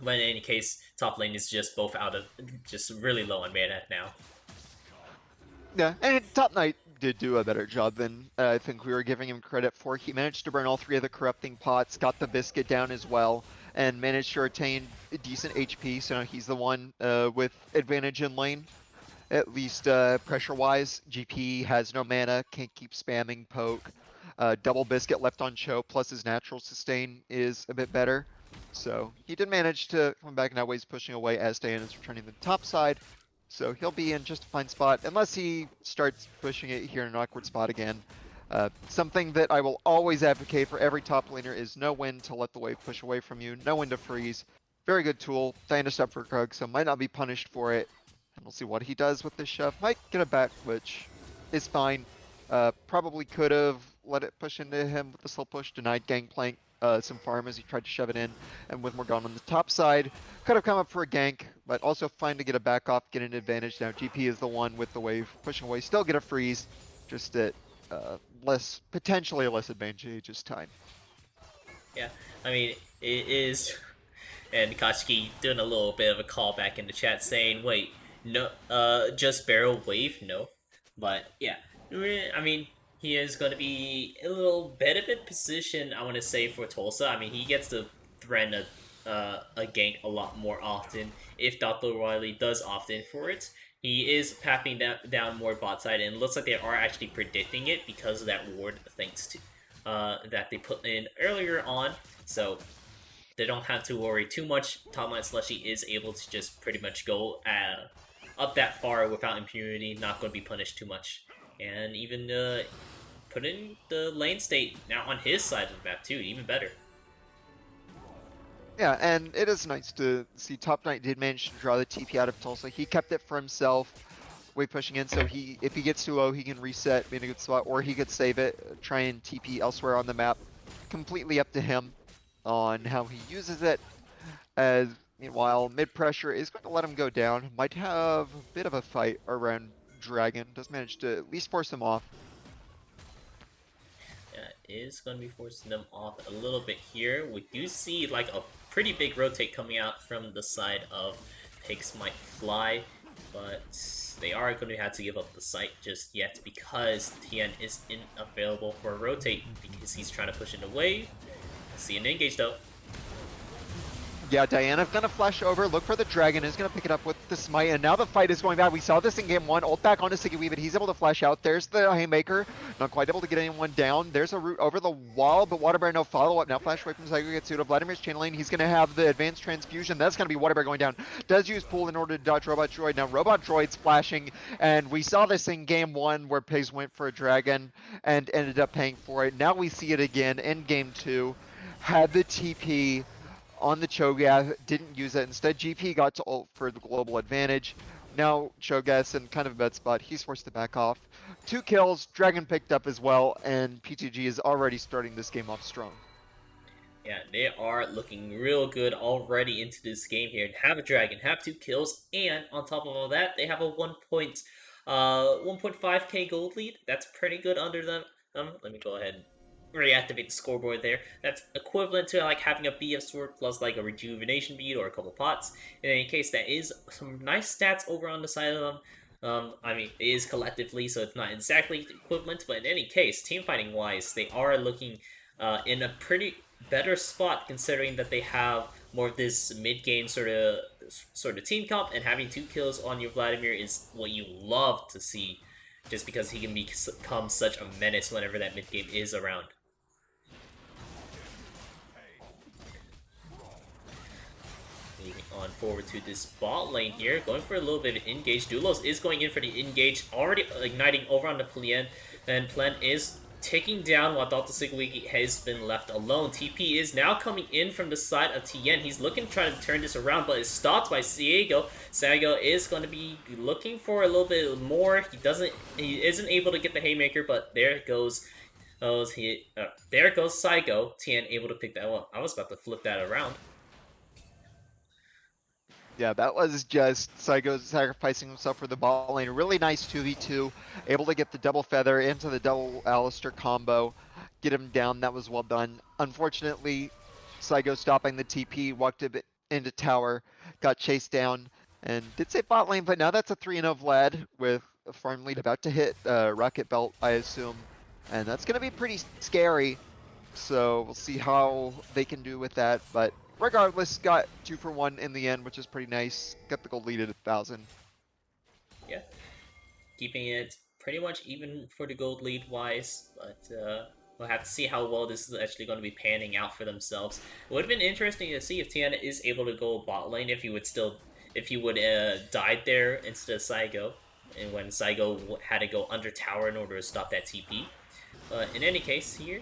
but in any case, top lane is just both out of just really low on mana now. Yeah, and Top Knight did do a better job than I think we were giving him credit for. He managed to burn all 3 of the corrupting pots, got the biscuit down as well, and managed to retain a decent HP, so now he's the one with advantage in lane. At least pressure-wise, GP has no mana, can't keep spamming poke. Double Biscuit left on choke, plus his natural sustain is a bit better. So he did manage to come back, now he's pushing away as Diana's returning to the top side. So he'll be in just a fine spot, unless he starts pushing it here in an awkward spot again. Something that I will always advocate for every top laner is know when to let the wave push away from you, know when to freeze. Very good tool. Diana's up for Krug, so might not be punished for it. And we'll see what he does with this shove. Might get a back, which is fine. Probably could have let it push into him with the slow push, denied Gangplank some farm as he tried to shove it in. And with Morgana on the top side, could have come up for a gank, but also fine to get a back off, get an advantage. Now GP is the one with the wave pushing away, still get a freeze, just at potentially less advantageous time. Yeah, I mean, it is. And Kachiki doing a little bit of a callback in the chat saying, wait, no, just barrel wave? No. But yeah, I mean, he is going to be a little bit of a position, I want to say, for Tulsa. I mean, he gets to threaten a gank a lot more often if Dr. Riley does opt in for it. He is pathing down more bot side, and it looks like they are actually predicting it because of that ward, thanks to that they put in earlier on. So they don't have to worry too much. Topline Slushy is able to just pretty much go up that far without impunity, not going to be punished too much. And even putting the lane state now on his side of the map too, even better. Yeah, and it is nice to see Top Knight did manage to draw the TP out of Tulsa. He kept it for himself, way pushing in, so if he gets too low, he can reset, be in a good spot, or he could save it, try and TP elsewhere on the map. Completely up to him on how he uses it. As meanwhile, mid pressure is going to let him go down. Might have a bit of a fight around Dragon. Does manage to at least force him off. Yeah, it is going to be forcing them off a little bit here. We do see like a pretty big rotate coming out from the side of Pigs Might Fly, but they are going to have to give up the site just yet because Tien is unavailable for a rotate because he's trying to push it away. See an engage though. Yeah, Diana's gonna flash over, look for the dragon, is gonna pick it up with the smite, and now the fight is going bad. We saw this in game 1, ult back onto Siggy but he's able to flash out. There's the Haymaker, not quite able to get anyone down. There's a route over the wall, but Waterbear no follow-up. Now flash away from Psycho Getsuda. Vladimir's channeling, he's gonna have the advanced transfusion. That's gonna be Waterbear going down. Does use Pool in order to dodge Robot Droid. Now Robot Droid's flashing, and we saw this in game 1 where Pigs went for a dragon and ended up paying for it. Now we see it again in game 2. Had the TP on the Cho'Gath, didn't use it. Instead, GP got to ult for the global advantage. Now Cho'Gath's in kind of a bad spot. He's forced to back off. 2 kills, Dragon picked up as well, and PTG is already starting this game off strong. Yeah, they are looking real good already into this game here. Have a dragon, have 2 kills, and on top of all that, they have a 1.5k gold lead. That's pretty good under them. Let me go ahead and reactivate the scoreboard there. That's equivalent to like having a BF sword plus like a rejuvenation bead or a couple pots. In any case, that is some nice stats over on the side of them. I mean, it is collectively, so it's not exactly equivalent, but in any case, team fighting wise, they are looking in a pretty better spot considering that they have more of this mid-game sort of team comp, and having 2 kills on your Vladimir is what you love to see, just because he can become such a menace whenever that mid-game is around. Moving on forward to this bot lane here, going for a little bit of engage. Dulos is going in for the engage, already igniting over on the Plien, and Plen is taking down while Dr. Sigwiki has been left alone. TP is now coming in from the side of Tien. He's looking to try to turn this around, but is stopped by Siego. Siego is going to be looking for a little bit more. He isn't able to get the Haymaker, but there goes there goes Saigo. Tien able to pick that one. I was about to flip that around. Yeah, that was just Saigo sacrificing himself for the ball lane. Really nice 2v2, able to get the double feather into the double Alistair combo, get him down. That was well done. Unfortunately, Saigo stopping the TP, walked a bit into tower, got chased down, and did save bot lane, but now that's a 3-0 Vlad with a farm lead about to hit Rocket Belt, I assume. And that's going to be pretty scary, so we'll see how they can do with that, but regardless, got 2 for 1 in the end, which is pretty nice. Got the gold lead at 1,000. Yeah, keeping it pretty much even for the gold lead wise, but we'll have to see how well this is actually going to be panning out for themselves. It would have been interesting to see if Tiana is able to go bot lane, if he would died there instead of Saigo, and when Saigo had to go under tower in order to stop that TP. But in any case, here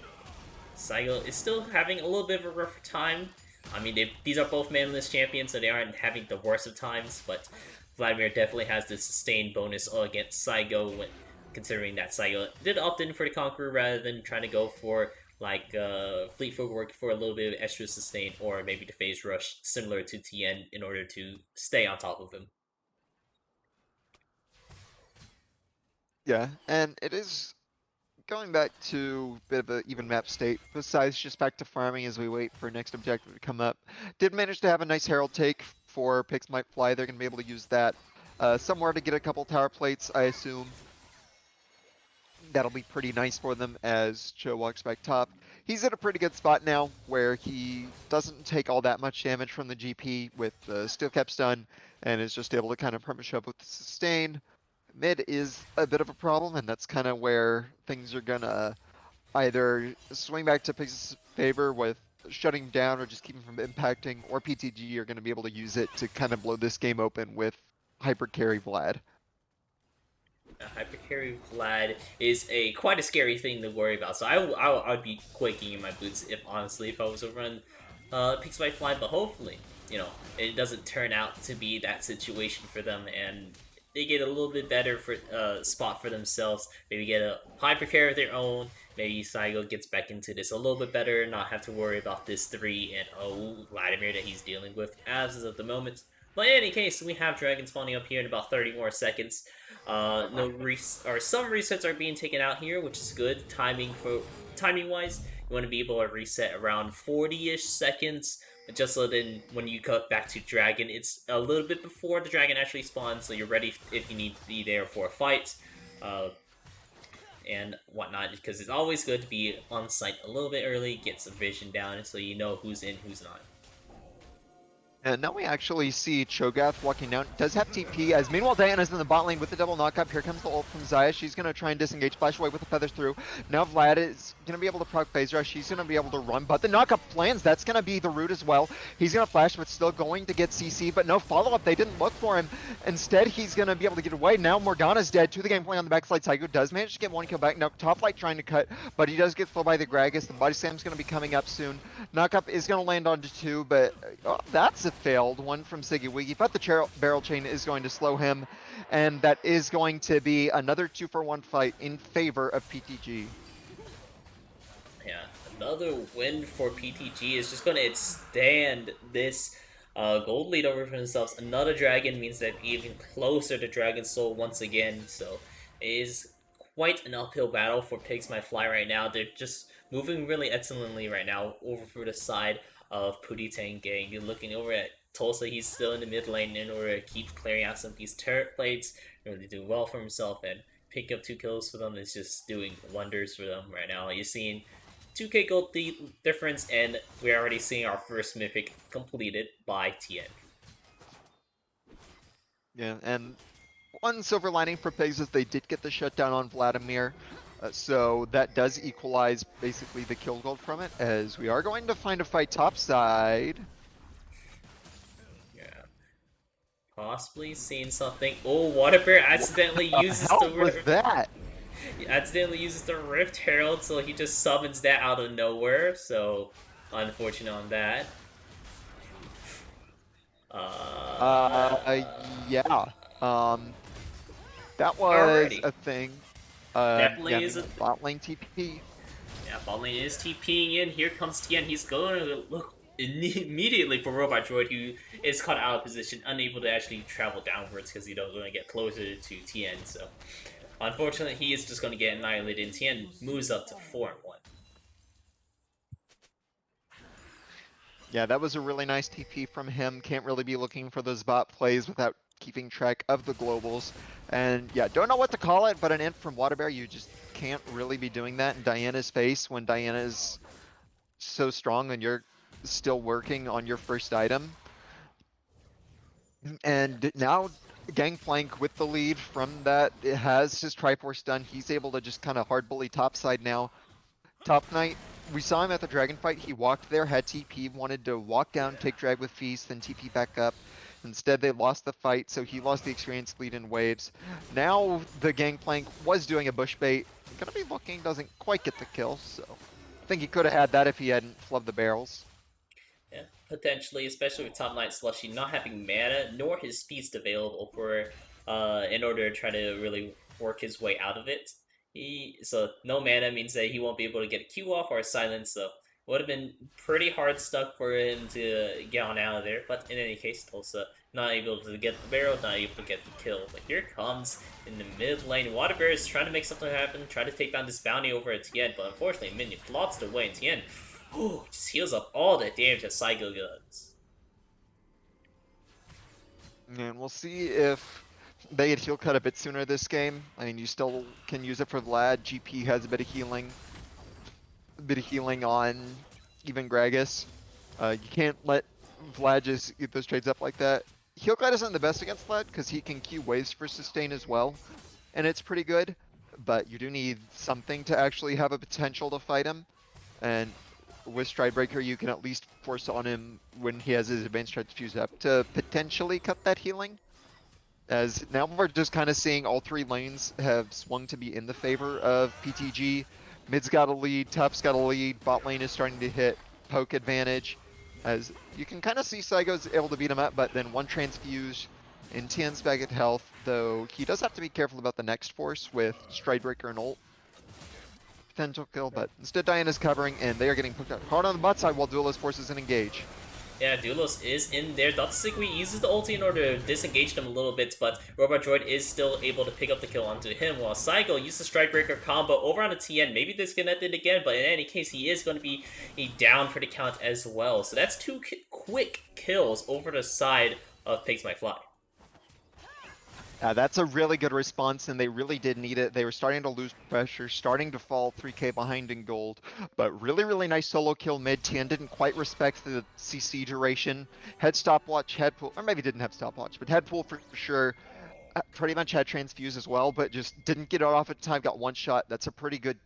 Saigo is still having a little bit of a rougher time. I mean, these are both manless champions, so they aren't having the worst of times, but Vladimir definitely has the sustained bonus against Saigo, when considering that Saigo did opt in for the Conqueror rather than trying to go for like Fleet Footwork for a little bit of extra sustain, or maybe the Phase Rush similar to Tien in order to stay on top of him. Yeah, and it is going back to a bit of an even map state, besides just back to farming as we wait for next objective to come up. Did manage to have a nice Herald take for Pigs Might Fly. They're going to be able to use that somewhere to get a couple tower plates, I assume. That'll be pretty nice for them as Cho walks back top. He's in a pretty good spot now where he doesn't take all that much damage from the GP with the Steel Cap stun and is just able to kind of perma shove with the sustain. Mid is a bit of a problem, and that's kind of where things are gonna either swing back to Pigs' favor with shutting down or just keeping from impacting, or PTG are gonna be able to use it to kind of blow this game open with hyper carry Vlad. Hypercarry Vlad is quite a scary thing to worry about. So I'd be quaking in my boots if I was over on Pix by Vlad. But hopefully, it doesn't turn out to be that situation for them, and they get a little bit better for spot for themselves. Maybe get a hypercarry of their own. Maybe Saigo gets back into this a little bit better, not have to worry about this 3 and Vladimir that he's dealing with as of the moment. But in any case, we have Dragon spawning up here in about 30 more seconds. Some resets are being taken out here, which is good. Timing wise, you want to be able to reset around 40-ish seconds. Just so then when you cut back to Dragon, it's a little bit before the Dragon actually spawns, so you're ready if you need to be there for a fight. And whatnot, because it's always good to be on site a little bit early, get some vision down, so you know who's in, who's not. And now we actually see Cho'Gath walking down. Does have TP, as meanwhile Diana's in the bot lane with the double knockup. Here comes the ult from Xayah. She's going to try and disengage, flash away with the feathers through. Now Vlad is going to be able to proc phase rush. She's going to be able to run, but the knockup lands. That's going to be the root as well. He's going to flash, but still going to get CC, but no follow-up. They didn't look for him. Instead, he's going to be able to get away. Now Morgana's dead to the game point on the backside. Saigo does manage to get one kill back. Now top light trying to cut, but he does get slowed by the Gragas. The body slam's going to be coming up soon. Knockup is going to land onto 2, but that's a failed one from Siggy Wiggy, but the barrel chain is going to slow him, and that is going to be another 2-for-1 fight in favor of PTG. Yeah, another win for PTG is just going to extend this gold lead over for themselves. Another dragon means they're even closer to Dragon Soul once again, so it is quite an uphill battle for Pigs Might Fly right now. They're just moving really excellently right now over for the side of Pooty, Tang gang. You're looking over at Tulsa, he's still in the mid lane in order to keep clearing out some of these turret plates, really do well for himself, and pick up 2 kills for them is just doing wonders for them right now. You're seeing 2k gold difference, and we're already seeing our first mythic completed by Tien. Yeah, and one silver lining for Pigs is they did get the shutdown on Vladimir, so that does equalize basically the kill gold from it, as we are going to find a fight topside. Possibly seeing something. Oh, Water Bear accidentally uses the was that? He accidentally uses the Rift Herald, so he just summons that out of nowhere. So, unfortunate on that. Yeah. That was Alrighty. a thing. Definitely is a bot lane TP. Yeah, bot lane is TPing in. Here comes Tien. He's going to look immediately for Robot Droid, who is caught out of position, unable to actually travel downwards because he doesn't want to get closer to Tien. So, unfortunately, he is just going to get annihilated, and Tien moves up to 4-1. Yeah, that was a really nice TP from him. Can't really be looking for those bot plays without keeping track of the globals. And yeah, don't know what to call it, but an int from Waterbear, you just can't really be doing that in Diana's face when Diana is so strong and you're still working on your first item. And now Gangplank with the lead from that has his Triforce done. He's able to just kind of hard bully topside now. Top Knight, we saw him at the dragon fight. He walked there, had TP, wanted to walk down, take drag with Feast, then TP back up. Instead, they lost the fight, so he lost the experience lead in waves. Now the Gangplank was doing a bush bait. Gonna be looking, doesn't quite get the kill, so I think he could have had that if he hadn't flubbed the barrels. Yeah, potentially, especially with Top Knight Slushy not having mana nor his feast available for in order to try to really work his way out of it. So no mana means that he won't be able to get a Q off or a silence, so would have been pretty hard stuck for him to get on out of there. But in any case, Tulsa not able to get the barrel, not able to get the kill. But here comes in the mid lane, Water Bear is trying to make something happen, try to take down this bounty over at Tien, but unfortunately Minion blocks the way, and Tien just heals up all the damage that Psycho does. And we'll see if they get heal cut a bit sooner this game. I mean, you still can use it for Vlad. GP has a bit of healing. A bit of healing on even Gragas. You can't let Vlad just eat those trades up like that. Heal cut isn't the best against Vlad because he can Q waves for sustain as well. And it's pretty good. But you do need something to actually have a potential to fight him. And with Stridebreaker, you can at least force on him when he has his advanced try to fuse up to potentially cut that healing. As now we're just kind of seeing all three lanes have swung to be in the favor of PTG. Mid's got a lead, top's got a lead, bot lane is starting to hit poke advantage. As you can kind of see Saigo's able to beat him up, but then one transfuse and Tien's back at health, though he does have to be careful about the next force with Stridebreaker and ult. Potential kill, but instead Diana's covering and they are getting poked out hard on the bot side while Duelist forces an engage. Yeah, Dulos is in there. Dotsigui uses the ulti in order to disengage them a little bit, but Robot Droid is still able to pick up the kill onto him, while Psycho uses the Strikebreaker combo over on the TN. Maybe disconnected again, but in any case, he is going to be down for the count as well. So that's two quick kills over the side of Pigs Might Fly. That's a really good response, and they really did need it. They were starting to lose pressure, starting to fall 3k behind in gold, but really, really nice solo kill mid. Tien didn't quite respect the CC duration. Had stopwatch, had pool, or maybe didn't have stopwatch, but had pool for sure. Pretty much had transfuse as well, but just didn't get it off at time, got one shot. That's a pretty good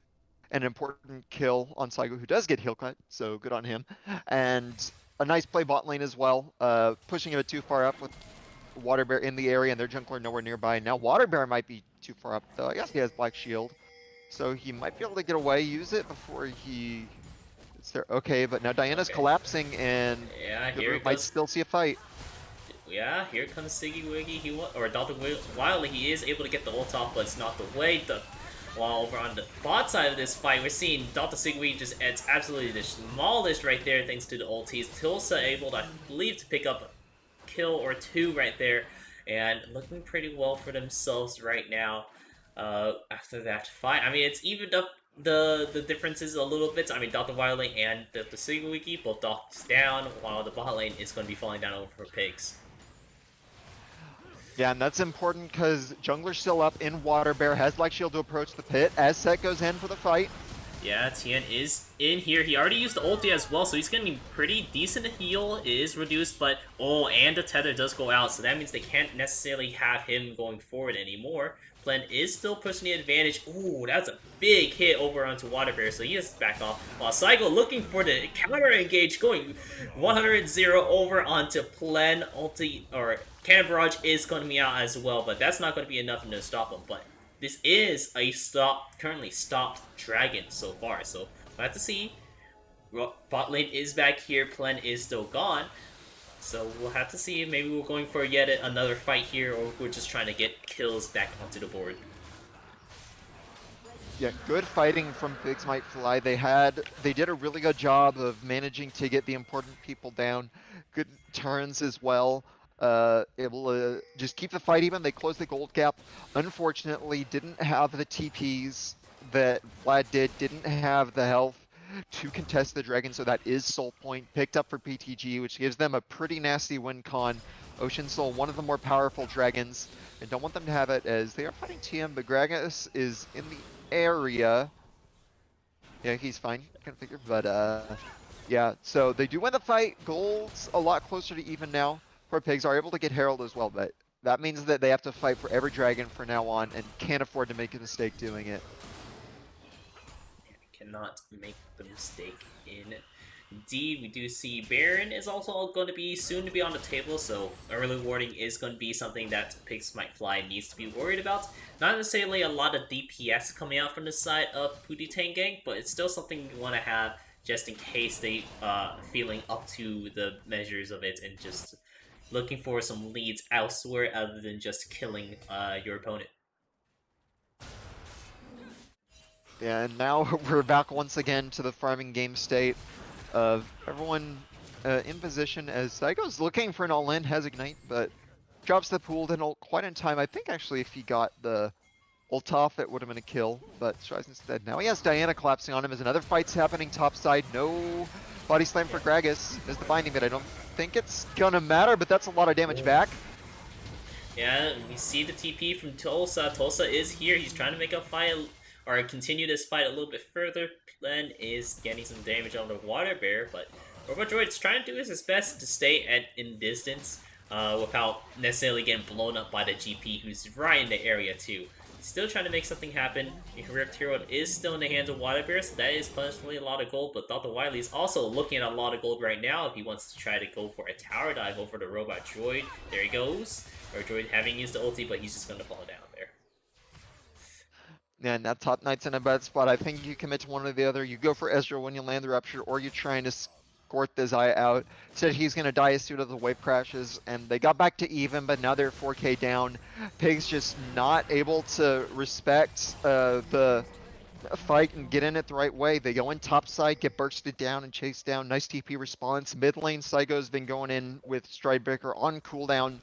and important kill on Saigo, who does get heal cut, so good on him. And a nice play bot lane as well, pushing it too far up with Water Bear in the area and their jungler nowhere nearby. Now Water Bear might be too far up though. I guess he has Black Shield. So he might be able to get away, use it before he gets there. Okay, but now Diana's collapsing and Yeah, the here root it might goes. still see a fight. Yeah, here comes Siggy Wiggy. Or Dr. Wildly, he is able to get the ult off, but it's not the way. While over on the bot side of this fight, we're seeing Dr. Siggy just adds absolutely the smallest right there thanks to the ultis. Tilsa able to, I believe, to pick up a kill or two right there, and looking pretty well for themselves right now. After that fight, I mean, it's evened up the differences a little bit. I mean, Dr. Wildly and the Siggy Wiggy both docked down, while the bot lane is going to be falling down over for Pigs. Yeah, and that's important because jungler's still up in Water Bear, has Black Shield to approach the pit as Set goes in for the fight. Yeah, Tien is in here. He already used the ulti as well, so he's going to be pretty decent to heal. It is reduced, but oh, and the tether does go out, so that means they can't necessarily have him going forward anymore. Plen is still pushing the advantage. Ooh, that's a big hit over onto Water Bear, so he is back off. While Psycho looking for the counter engage, going 100-0 over onto Plen. Ulti, or Cannon Barrage is going to be out as well, but that's not going to be enough to stop him. But this is a currently stopped dragon so far, so we'll have to see. Bot lane is back here, Plen is still gone. So we'll have to see. Maybe we're going for yet another fight here, or we're just trying to get kills back onto the board. Yeah, good fighting from Pigs Might Fly. They did a really good job of managing to get the important people down. Good turns as well. Able to just keep the fight even. They closed the gold gap. Unfortunately, didn't have the TPs that Vlad did. Didn't have the health to contest the dragon, so that is soul point picked up for PTG, which gives them a pretty nasty win con. Ocean Soul, one of the more powerful dragons. I don't want them to have it as they are fighting TM, but Gragas is in the area. Yeah, he's fine, kind of figure, but Yeah, so they do win the fight. Gold's a lot closer to even now. For Pigs are able to get Herald as well, but that means that they have to fight for every dragon from now on and can't afford to make a mistake doing it. Cannot make the mistake in D. We do see Baron is also going to be soon to be on the table, so early warning is going to be something that Pigs Might Fly needs to be worried about. Not necessarily a lot of DPS coming out from the side of Pooty Tang Gang, but it's still something you want to have just in case they feeling up to the measures of it and just looking for some leads elsewhere other than just killing your opponent. Yeah, and now we're back once again to the farming game state of everyone in position as Psycho's looking for an all-in, has Ignite, but drops the pool, then ult quite in time. I think actually if he got the ult off, it would have been a kill, but tries instead. Now he has Diana collapsing on him as another fight's happening top side. No body slam for Gragas is the binding, but I don't think it's gonna matter, but that's a lot of damage back. Yeah, we see the TP from Tulsa. Tulsa is here. He's trying to make a fight or continue this fight a little bit further. Glenn is getting some damage on the water bear, but Robot Droid's trying to do his best to stay in distance without necessarily getting blown up by the GP, who's right in the area too. Still trying to make something happen. Rift Hero is still in the hands of Water Bear, so that is personally a lot of gold, but Dr. Wily is also looking at a lot of gold right now if he wants to try to go for a tower dive over the Robot Droid. There he goes. Or Droid having used the ulti, but he's just going to fall down there. Yeah, and that top knight's in a bad spot. I think you commit to one or the other. You go for Ezreal when you land the Rupture, or you're trying to escort this eye out. Said he's going to die as soon as the wave crashes, and they got back to even, but now they're 4k down. Pig's just not able to respect the fight and get in it the right way. They go in top side, get bursted down and chased down. Nice TP response. Mid lane, Psycho's been going in with Stridebreaker on cooldown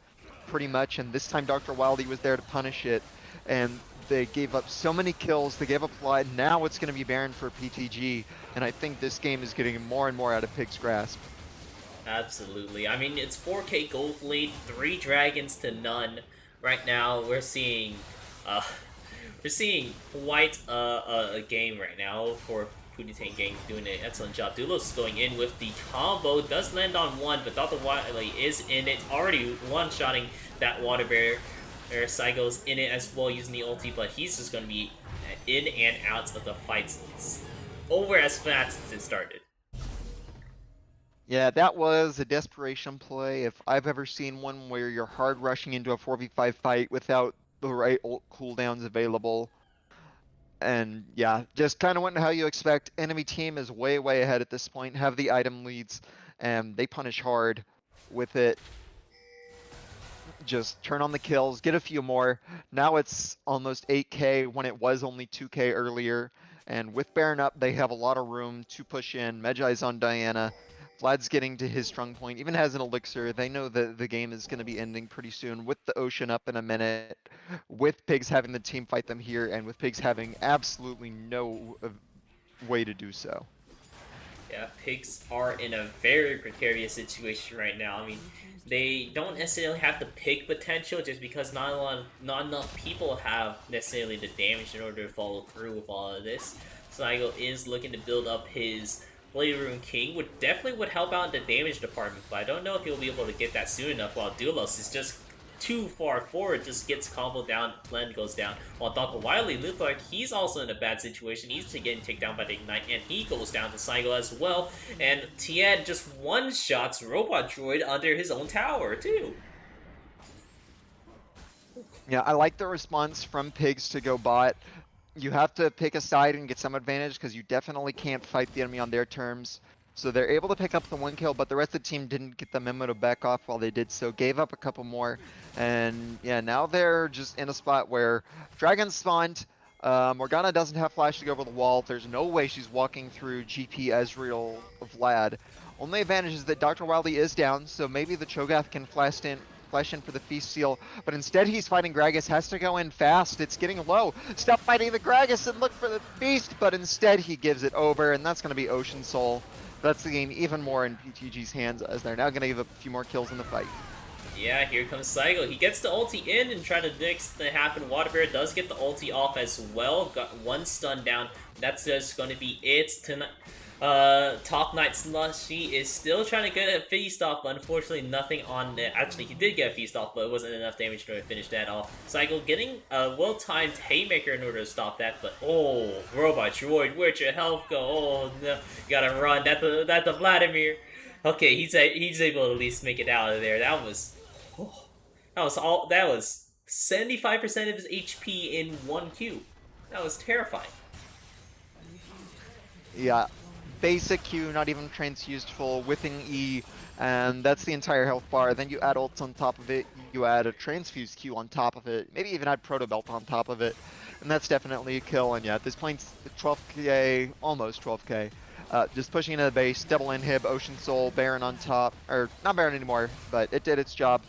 pretty much, and this time Dr. Wildy was there to punish it. And they gave up so many kills, they gave up Fly. Now it's going to be Baron for PTG, and I think this game is getting more and more out of Pig's grasp. Absolutely. I mean, it's 4k gold lead, 3 dragons to none. Right now, we're seeing quite a game right now for Pooty Tang Gang doing an excellent job. Dulos going in with the combo, does land on one, but Dr. Wily is in it, already one-shotting that water bear. Psycho's in it as well using the ulti, but he's just going to be in and out of the fights. It's over as fast as it started. Yeah, that was a desperation play if I've ever seen one where you're hard rushing into a 4v5 fight without the right ult cooldowns available. And yeah, just kind of went how you expect. Enemy team is way, way ahead at this point, have the item leads, and they punish hard with it. Just turn on the kills, get a few more. Now it's almost 8k when it was only 2k earlier. And with Baron up, they have a lot of room to push in. Medjai's on Diana. Vlad's getting to his strong point, even has an elixir. They know that the game is going to be ending pretty soon with the ocean up in a minute, with Pigs having the team fight them here, and with Pigs having absolutely no way to do so. Yeah, Pigs are in a very precarious situation right now. I mean, they don't necessarily have the pig potential just because not enough people have necessarily the damage in order to follow through with all of this. Saigo is looking to build up his Blade Rune King, which definitely would help out in the damage department, but I don't know if he'll be able to get that soon enough while Dulos is just too far forward, just gets comboed down, Glenn goes down, while Dr. Wily looks like he's also in a bad situation. He's getting taken down by the Ignite, and he goes down to Saigo as well, and Tien just one-shots Robot Droid under his own tower, too. Yeah, I like the response from Pigs to go bot. You have to pick a side and get some advantage because you definitely can't fight the enemy on their terms. So they're able to pick up the 1 kill, but the rest of the team didn't get the memo to back off while they did so, gave up a couple more. And yeah, now they're just in a spot where Dragon spawned. Morgana doesn't have flash to go over the wall. There's no way she's walking through GP Ezreal Vlad. Only advantage is that Dr. Wily is down, so maybe the Cho'Gath can flash in for the feast seal, but instead he's fighting Gragas, has to go in fast, it's getting low. Stop fighting the Gragas and look for the feast, but instead he gives it over, and that's going to be Ocean Soul. That's the game even more in PTG's hands, as they're now going to give up a few more kills in the fight. Yeah, here comes Saigo. He gets the ulti in and try to next to happen. Water Bear does get the ulti off as well. Got one stun down. That's just going to be it tonight. Top Knight Slushy is still trying to get a feast off, but unfortunately nothing on it. Actually, he did get a feast off, but it wasn't enough damage to finish that off. Cycle getting a well-timed Haymaker in order to stop that, but oh, Robot Droid, where'd your health go? Oh, no, you gotta run. That's the Vladimir. Okay, he's able to at least make it out of there. Oh, that was 75% of his HP in one Q. That was terrifying. Yeah, basic Q, not even transfused full, whipping E, and that's the entire health bar. Then you add ults on top of it, you add a transfused Q on top of it, maybe even add Proto Belt on top of it, and that's definitely a kill. And yeah, at this point, 12k, almost 12k. Just pushing into the base, double inhib, Ocean Soul, Baron on top, or not Baron anymore, but it did its job,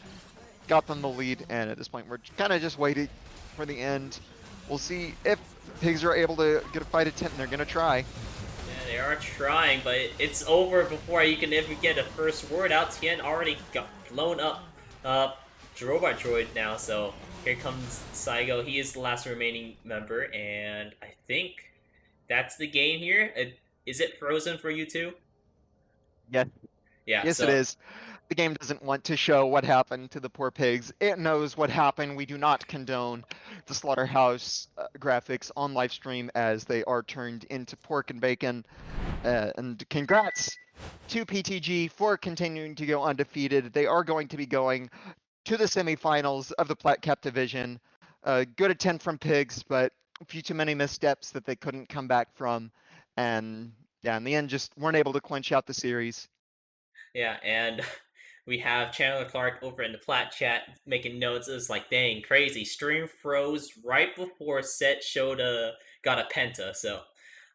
got them the lead, and at this point we're kind of just waiting for the end. We'll see if Pigs are able to get a fight at 10, they're gonna try. Yeah, they are trying, but it's over before you can ever get a first word out. Tien already got blown up. Robot Droid now, so here comes Saigo. He is the last remaining member, and I think that's the game here. Is it frozen for you too? Yeah. Yeah, Yes, it so is. The game doesn't want to show what happened to the poor pigs. It knows what happened. We do not condone the slaughterhouse graphics on live stream as they are turned into pork and bacon. And congrats to PTG for continuing to go undefeated. They are going to be going to the semifinals of the Plat Cap division. Good attempt from pigs, but a few too many missteps that they couldn't come back from. And yeah, in the end, just weren't able to clinch out the series. yeah, and we have Chandler Clark over in the Plat chat making notes. It was like, dang, crazy. Stream froze right before Set got a penta. So,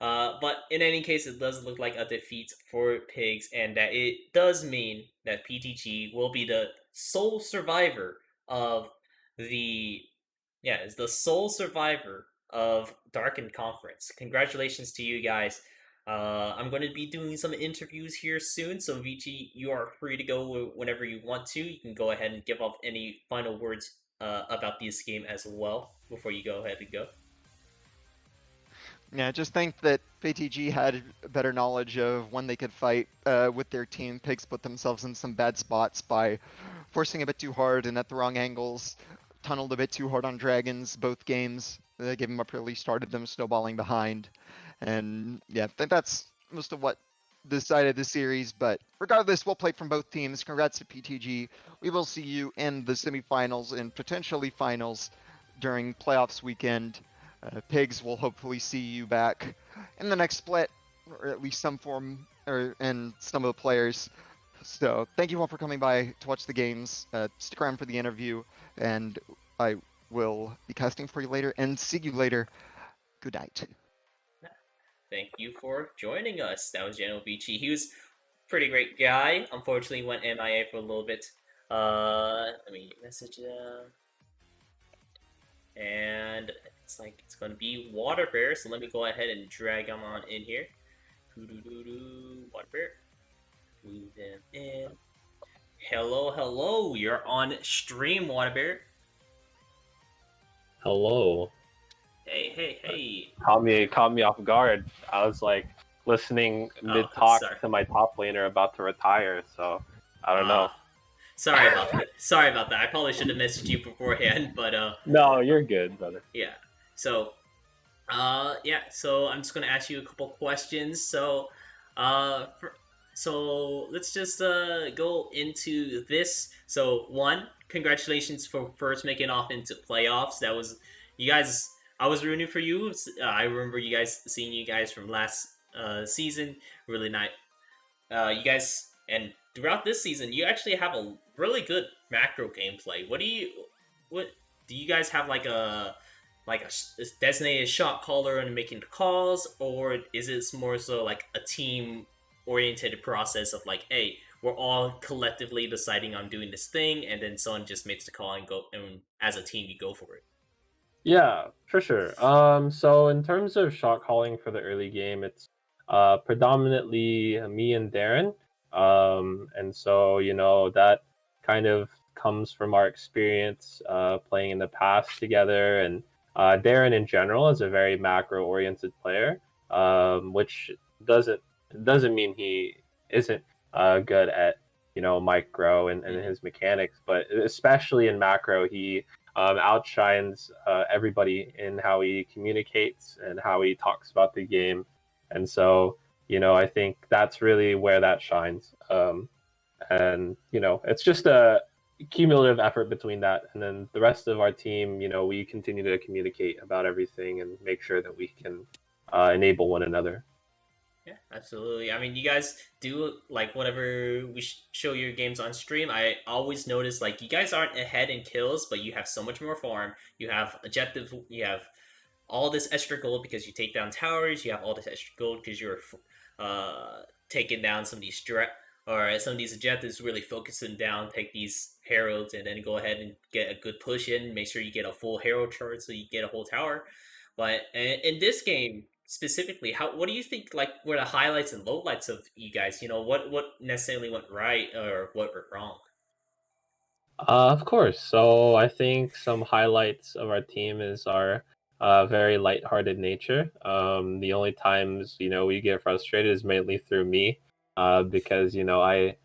but in any case, it does look like a defeat for Pigs, and that it does mean that PTG will be the sole survivor of the is the sole survivor of Darkened Conference. Congratulations to you guys. I'm going to be doing some interviews here soon, so Vici, you are free to go whenever you want to. You can go ahead and give off any final words about this game as well before you go ahead and go. Yeah, just think that PTG had better knowledge of when they could fight with their team. Pigs put themselves in some bad spots by forcing a bit too hard and at the wrong angles, tunneled a bit too hard on dragons both games. They gave them up early, started them snowballing behind. And yeah, I think that's most of what decided the series. But regardless, we'll play from both teams. Congrats to PTG. We will see you in the semifinals and potentially finals during playoffs weekend. Pigs will hopefully see you back in the next split, or at least some form, and some of the players. So thank you all for coming by to watch the games. Stick around for the interview, and I will be casting for you later, and see you later. Good night. Thank you for joining us. That was General Vici. He was a pretty great guy. Unfortunately, went MIA for a little bit. Let me message them. And it's like it's gonna be Water Bear, so let me go ahead and drag him on in here. Water Bear. Move him in. Hello, hello, you're on stream, Water Bear. Hello. Hey. Caught me off guard. I was like listening mid talk to my top laner about to retire, so I don't know. Sorry about that. Sorry about that. I probably should have messaged you beforehand, but No, you're good, brother. Yeah. So so I'm just gonna ask you a couple questions. So so let's just go into this. So one, congratulations for first making off into playoffs. That was you guys. I was rooting for you. I remember seeing you guys from last season. Really nice. You guys, and throughout this season, you actually have a really good macro gameplay. What do you guys have like a designated shot caller and making the calls, or is it more so like a team oriented process of like, hey, we're all collectively deciding on doing this thing, and then someone just makes the call and go, and as a team you go for it? Yeah, for sure. So in terms of shot calling for the early game, it's predominantly me and Darren. And so that kind of comes from our experience playing in the past together, and Darren in general is a very macro oriented player, which doesn't It doesn't mean he isn't good at micro and his mechanics, but especially in macro, he outshines everybody in how he communicates and how he talks about the game. And so, I think that's really where that shines. And it's just a cumulative effort between that, and then the rest of our team. We continue to communicate about everything and make sure that we can enable one another. Yeah, absolutely. I mean, you guys do like whenever we show your games on stream. I always notice like you guys aren't ahead in kills, but you have so much more farm. You have objective. You have all this extra gold because you take down towers. You have all this extra gold because you're taking down some of these or some of these objectives. Really focusing down, take these heralds, and then go ahead and get a good push in. Make sure you get a full herald charge so you get a whole tower. But in this game specifically, what do you think like were the highlights and lowlights of you guys? What necessarily went right or what went wrong? Of course. So I think some highlights of our team is our very lighthearted nature. The only times we get frustrated is mainly through me, because I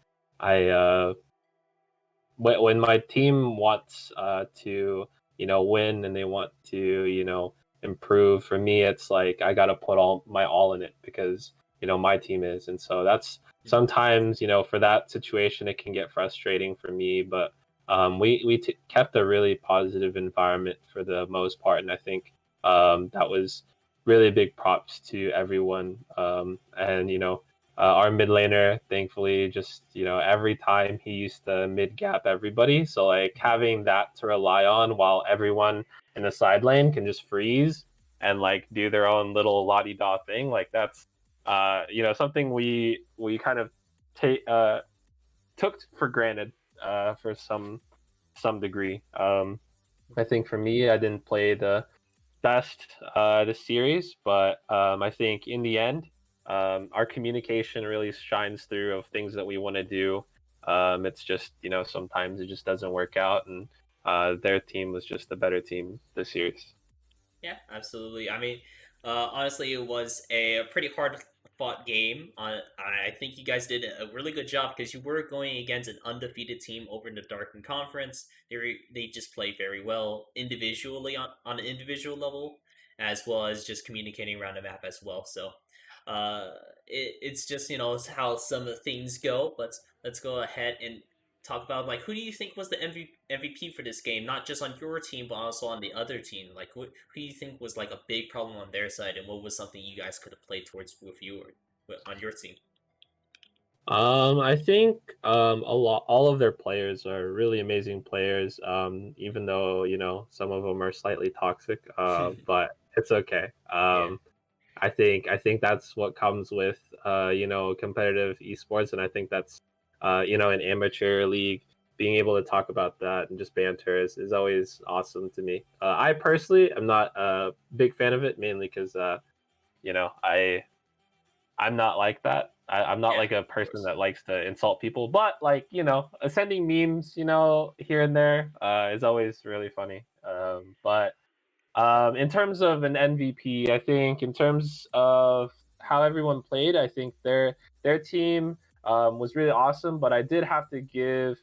when my team wants to win and they want to improve. For me, it's like I got to put all in it because my team is, and so that's sometimes for that situation it can get frustrating for me. But we kept a really positive environment for the most part, and I think that was really big props to everyone. And our mid laner, thankfully, just every time he used to mid gap everybody. So like having that to rely on while everyone in the side lane can just freeze and like do their own little la di da thing, like that's something we kind of took for granted for some degree. I think for me, I didn't play the best this series, but I think in the end, our communication really shines through of things that we want to do. It's just sometimes it just doesn't work out, and their team was just a better team this series. Yeah, absolutely. I mean, honestly, it was a pretty hard fought game. I think you guys did a really good job because you were going against an undefeated team over in the Darken Conference. They just play very well individually on an individual level, as well as just communicating around the map as well. So, it's just it's how some of the things go. But let's go ahead and talk about like who do you think was the MVP for this game, not just on your team but also on the other team. Like who do you think was like a big problem on their side, and what was something you guys could have played towards with you or on your team? I think all of their players are really amazing players. Even though some of them are slightly toxic, but it's okay. Yeah. I think that's what comes with competitive esports, and I think that's an amateur league. Being able to talk about that and just banter is always awesome to me. I personally am not a big fan of it, mainly because I'm not like that. I'm not Yeah, like a of person course. that likes to insult people, but like sending memes, here and there, is always really funny. But in terms of an MVP, I think in terms of how everyone played, I think their team was really awesome. But I did have to give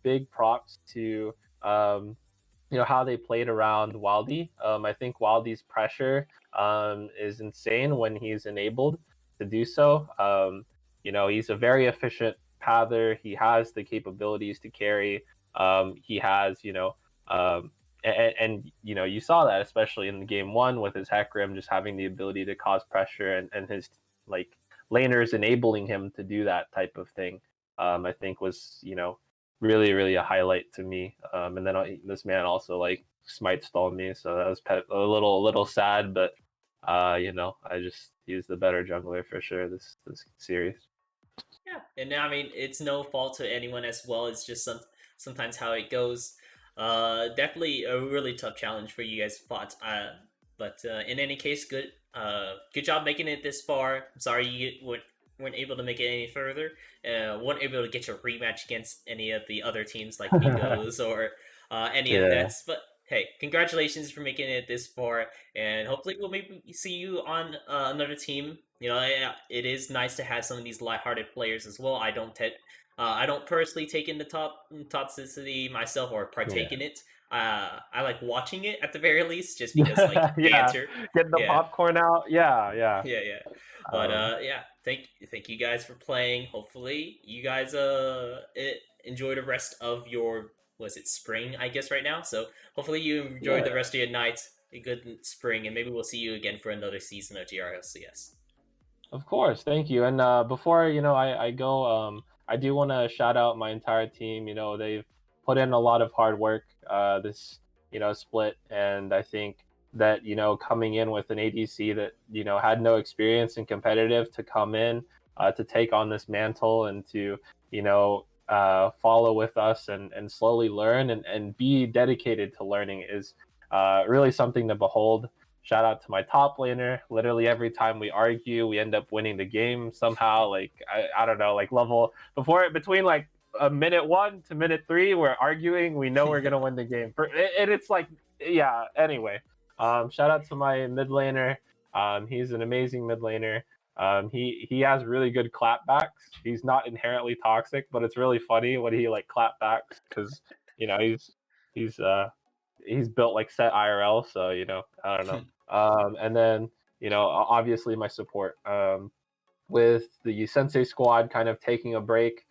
big props to how they played around Wildy. I think Wildy's pressure is insane when he's enabled to do so. He's a very efficient pather. He has the capabilities to carry. He has, and you saw that especially in the game one with his Hecarim just having the ability to cause pressure and his like laners enabling him to do that type of thing. I think was really really a highlight to me. And then this man also like smite stalled me, so that was a little sad, but I just he's the better jungler for sure this series. Yeah, and I mean it's no fault to anyone as well. It's just sometimes how it goes. Definitely a really tough challenge for you guys fought. But in any case, good job making it this far. I'm sorry you weren't able to make it any further. Weren't able to get your rematch against any of the other teams like Migos or any of Yeah. that. But hey, congratulations for making it this far, and hopefully we'll maybe see you on another team it is nice to have some of these lighthearted players as well. I don't personally take in the toxicity myself or partake Yeah. in it. I like watching it at the very least, just because like Yeah, banter. get the Yeah, popcorn out. Yeah, yeah. yeah. But Um, yeah, thank you guys for playing. Hopefully, you guys enjoy the rest of your was it spring? I guess right now. So hopefully you enjoy the yeah. rest of your night. A good spring, and maybe we'll see you again for another season of GRLCS. Of course, thank you. And before I go, I do want to shout out my entire team. They've put in a lot of hard work this split, and I think that coming in with an ADC that had no experience in competitive to come in to take on this mantle and to follow with us and slowly learn and be dedicated to learning is really something to behold. Shout out to my top laner. Literally every time we argue, we end up winning the game somehow. Like I don't know, like level before between like a minute 1 to minute 3, we're arguing. We know we're gonna win the game. And it's like, yeah. Anyway, shout out to my mid laner. He's an amazing mid laner. He has really good clapbacks. He's not inherently toxic, but it's really funny when he like clapbacks because he's he's built like set IRL. So I don't know. And then obviously my support with the Sensei squad kind of taking a break,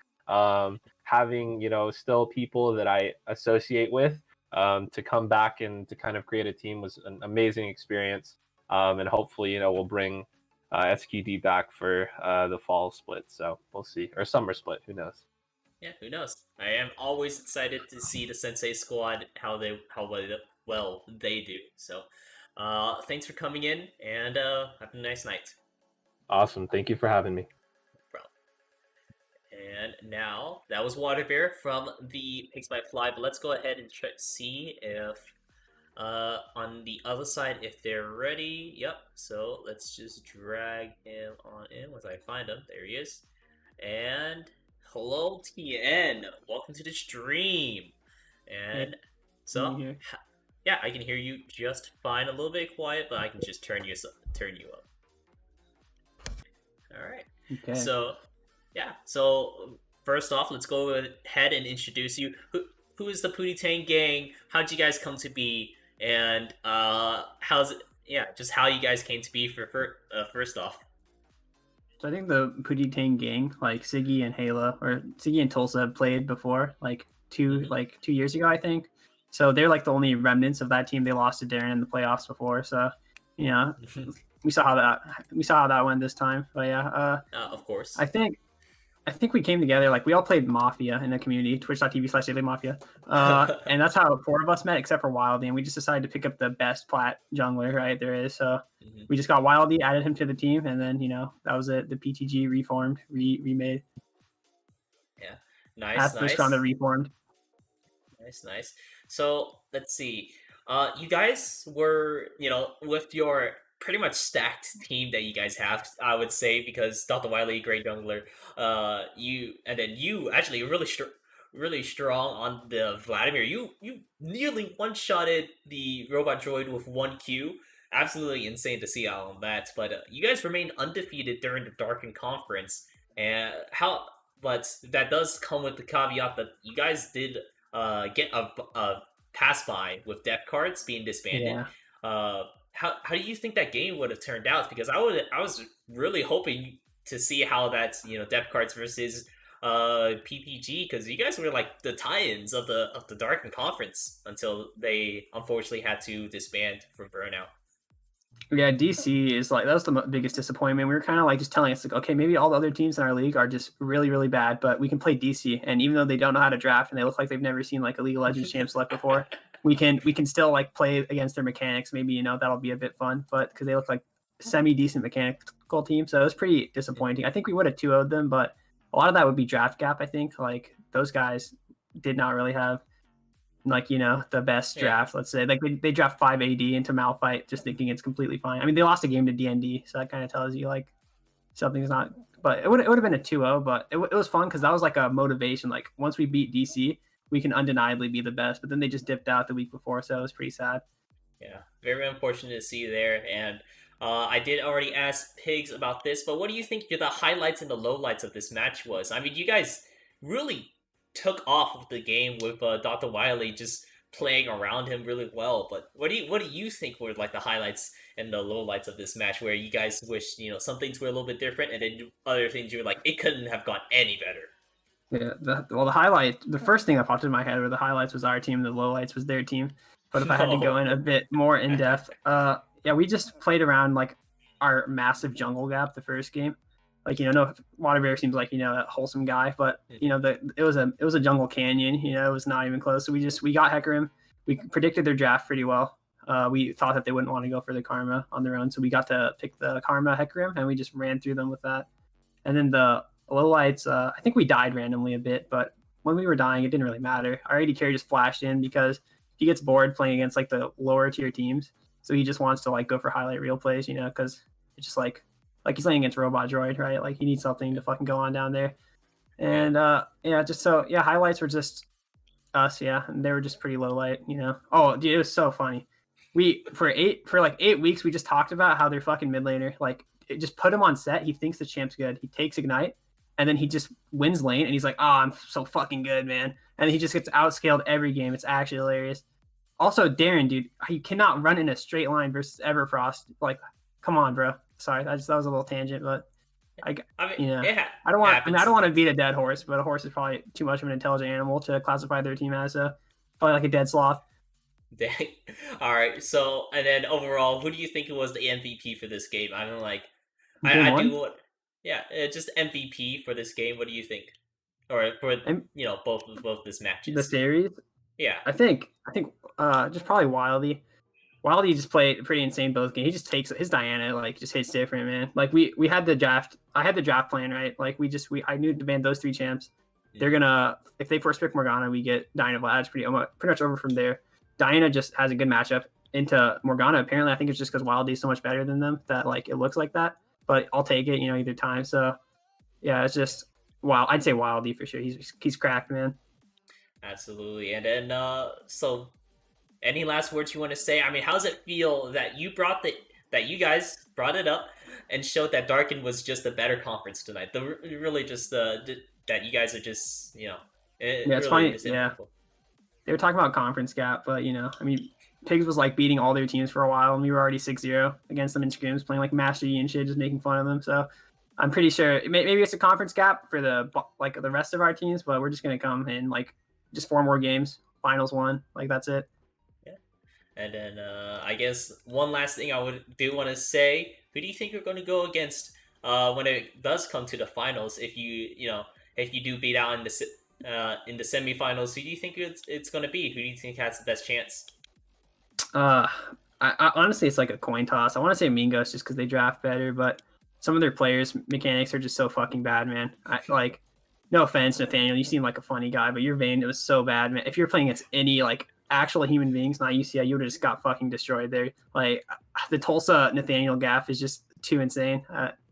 having still people that I associate with to come back and to kind of create a team was an amazing experience. And hopefully we'll bring SQD back for the fall split. So we'll see, or summer split. Who knows? Yeah, who knows? I am always excited to see the Sensei squad how well they do. So, thanks for coming in, and have a nice night. Awesome. Thank you for having me. Bro. And now that was Water Bear from the Pigs by Fly, but let's go ahead and see if on the other side if they're ready. Yep. So let's just drag him on in once I find him. There he is. And hello TN, welcome to the stream. And so yeah, I can hear you just fine. A little bit quiet, but I can just turn you up. All right. Okay. So yeah. So first off, let's go ahead and introduce you. Who is the Pooty Tang gang? How'd you guys come to be? And how's it? Yeah, just how you guys came to be for first off. So I think the Pooty Tang gang, like Siggy and Halo, or Siggy and Tulsa have played before, like 2 years ago, I think. So they're like the only remnants of that team. They lost to Darren in the playoffs before, so we saw how that went this time. But yeah, Of course. I think we came together, like we all played Mafia in the community, twitch.tv/dailymafia. And that's how 4 of us met, except for Wildy, and we just decided to pick up the best plat jungler, right, there is. So we just got Wildy, added him to the team, and then, that was it. The PTG reformed, remade. Yeah. Nice. Kind of reformed. Nice. So let's see. You guys were, with your pretty much stacked team that you guys have, I would say, because Dr. Wiley, great jungler, you actually really strong on the Vladimir. You nearly one-shotted the robot droid with 1Q. Absolutely insane to see on that. But you guys remained undefeated during the Darkened Conference, and but that does come with the caveat that you guys did get a pass by with depth cards being disbanded. Yeah. How do you think that game would have turned out? Because I was really hoping to see how that's depth cards versus PPG, because you guys were like the tie-ins of the Darkened Conference until they unfortunately had to disband from burnout. Yeah, DC is like, that was the biggest disappointment. We were kind of like just telling us, like, okay, maybe all the other teams in our league are just really, really bad, but we can play DC. And even though they don't know how to draft and they look like they've never seen like a League of Legends champ select before, we can still like play against their mechanics. Maybe that'll be a bit fun, but because they look like semi decent mechanical team, so it was pretty disappointing. I think we would have 2-0'd them, but a lot of that would be draft gap. I think like those guys did not really have the best draft. Let's say like they draft 5 AD into Malphite just thinking it's completely fine. I mean, they lost a game to DND, so that kind of tells you like something's not. But it would have been a 2-0, but it was fun because that was like a motivation. Like once we beat DC, we can undeniably be the best. But then they just dipped out the week before, so it was pretty sad. Yeah, very unfortunate to see there. And I did already ask Pigs about this, but what do you think the highlights and the lowlights of this match was? I mean, you guys really took off with the game with Dr. Wily just playing around him really well. But what do you think were like the highlights and the lowlights of this match, where you guys wish some things were a little bit different, and then other things you were like it couldn't have gone any better. Yeah, the first thing that popped in my head were the highlights was our team, the lowlights was their team. But if I had to go in a bit more in depth, yeah, we just played around like our massive jungle gap the first game. Like no, Waterbear seems like a wholesome guy, but it was a jungle canyon. It was not even close. So we got Hecarim. We predicted their draft pretty well. We thought that they wouldn't want to go for the Karma on their own, so we got to pick the Karma Hecarim, and we just ran through them with that. And then the lowlights, I think we died randomly a bit, but when we were dying, it didn't really matter. Our AD carry just flashed in because he gets bored playing against like the lower tier teams, so he just wants to like go for highlight reel plays, because it's just like he's playing against Robot Droid, right? Like he needs something to fucking go on down there. And highlights were just us, and they were just pretty low light, Oh, dude, it was so funny. For like 8 weeks, we just talked about how their fucking mid laner, like, just put him on set. He thinks the champ's good. He takes Ignite, and then he just wins lane, and he's like, "Oh, I'm so fucking good, man!" And he just gets outscaled every game. It's actually hilarious. Also, Darren, dude, you cannot run in a straight line versus Everfrost. Like, come on, bro. Sorry, that was a little tangent, but I mean, I don't want. I don't want to beat a dead horse, but a horse is probably too much of an intelligent animal to classify their team as. Probably like a dead sloth. Dang. All right. So, and then overall, who do you think was the MVP for this game? I mean, like, I do. Yeah, just MVP for this game. What do you think? Or for both this matches. The series. Yeah. I think just probably Wildy. Wildy just played pretty insane both games. He just takes his Diana, like, just hits different, man. Like we had the draft. I had the draft plan, right? Like I knew to ban those 3 champs. They're gonna, if they first pick Morgana, we get Diana Vlad's pretty much over from there. Diana just has a good matchup into Morgana. Apparently, I think it's just because Wildy is so much better than them that like it looks like that. But I'll take it, either time. So yeah, it's just I'd say Wildy for sure. He's cracked, man. Absolutely. And then so any last words you want to say? I mean, how does it feel that you guys brought it up and showed that Darken was just a better conference tonight? Really just that you guys are just it's funny. Yeah, they were talking about conference gap, but I mean, Pigs was like beating all their teams for a while, and we were already 6-0 against them in scrims, playing like Master Yi and shit, just making fun of them. So I'm pretty sure maybe it's a conference gap for the rest of our teams, but we're just gonna come in like just 4 more games, finals 1, like that's it. Yeah, and then I guess one last thing I want to say: who do you think you're going to go against when it does come to the finals? If you do beat out in the semifinals, who do you think it's going to be? Who do you think has the best chance? I honestly, it's like a coin toss. I want to say Mingos just because they draft better, but some of their players' mechanics are just so fucking bad, man. No offense, Nathaniel, you seem like a funny guy, but your Vayne, it was so bad, man. If you're playing against any like actual human beings, not UCI, you would have just got fucking destroyed there. Like the Tulsa Nathaniel gaff is just too insane.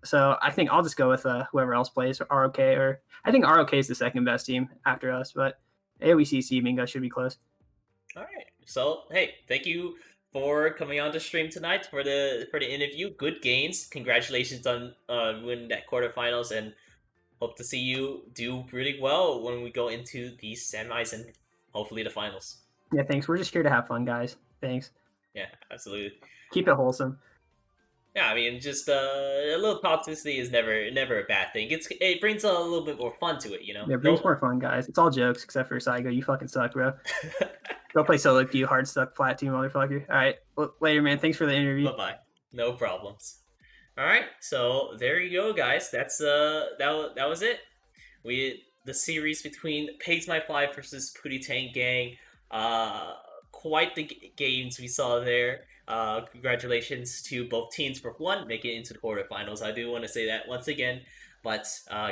So I think I'll just go with whoever else plays, ROK, or I think ROK is the second best team after us, but AOECC Mingo should be close. All right. So hey, thank you for coming on the stream tonight for the interview. Good gains. Congratulations on winning that quarterfinals, and hope to see you do pretty well when we go into the semis and hopefully the finals. Yeah, thanks. We're just here to have fun, guys. Thanks. Yeah, absolutely. Keep it wholesome. Yeah, I mean, just a little toxicity is never a bad thing. It brings a little bit more fun to it, Yeah, it brings more fun, guys. It's all jokes except for Saigo. You fucking suck, bro. Go play solo queue, hard stuck plat team, motherfucker. All right, later, man. Thanks for the interview. Bye-bye. No problems. All right, so there you go, guys. That's that was it. The series between Pigs My Fly versus Pooty Tang Gang. Quite the games we saw there. Congratulations to both teams for one making it into the quarterfinals. I do want to say that once again, but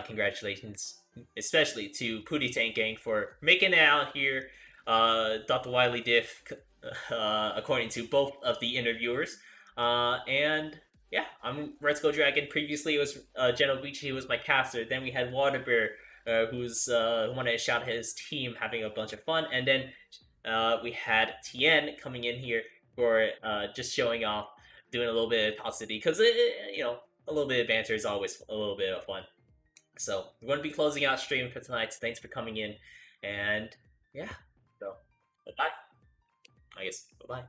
congratulations especially to Pooty Tang Gang for making it out here. Dr. Wiley diff, according to both of the interviewers, and yeah, I'm Red Skull Dragon. Previously, it was General Guichi, who was my caster. Then we had Waterbear, who wanted to shout at his team, having a bunch of fun. And then we had Tien coming in here for just showing off doing a little bit of positivity because you know, a little bit of banter is always a little bit of fun. So we're going to be closing out stream for tonight. So thanks for coming in, and yeah, so bye. I guess bye.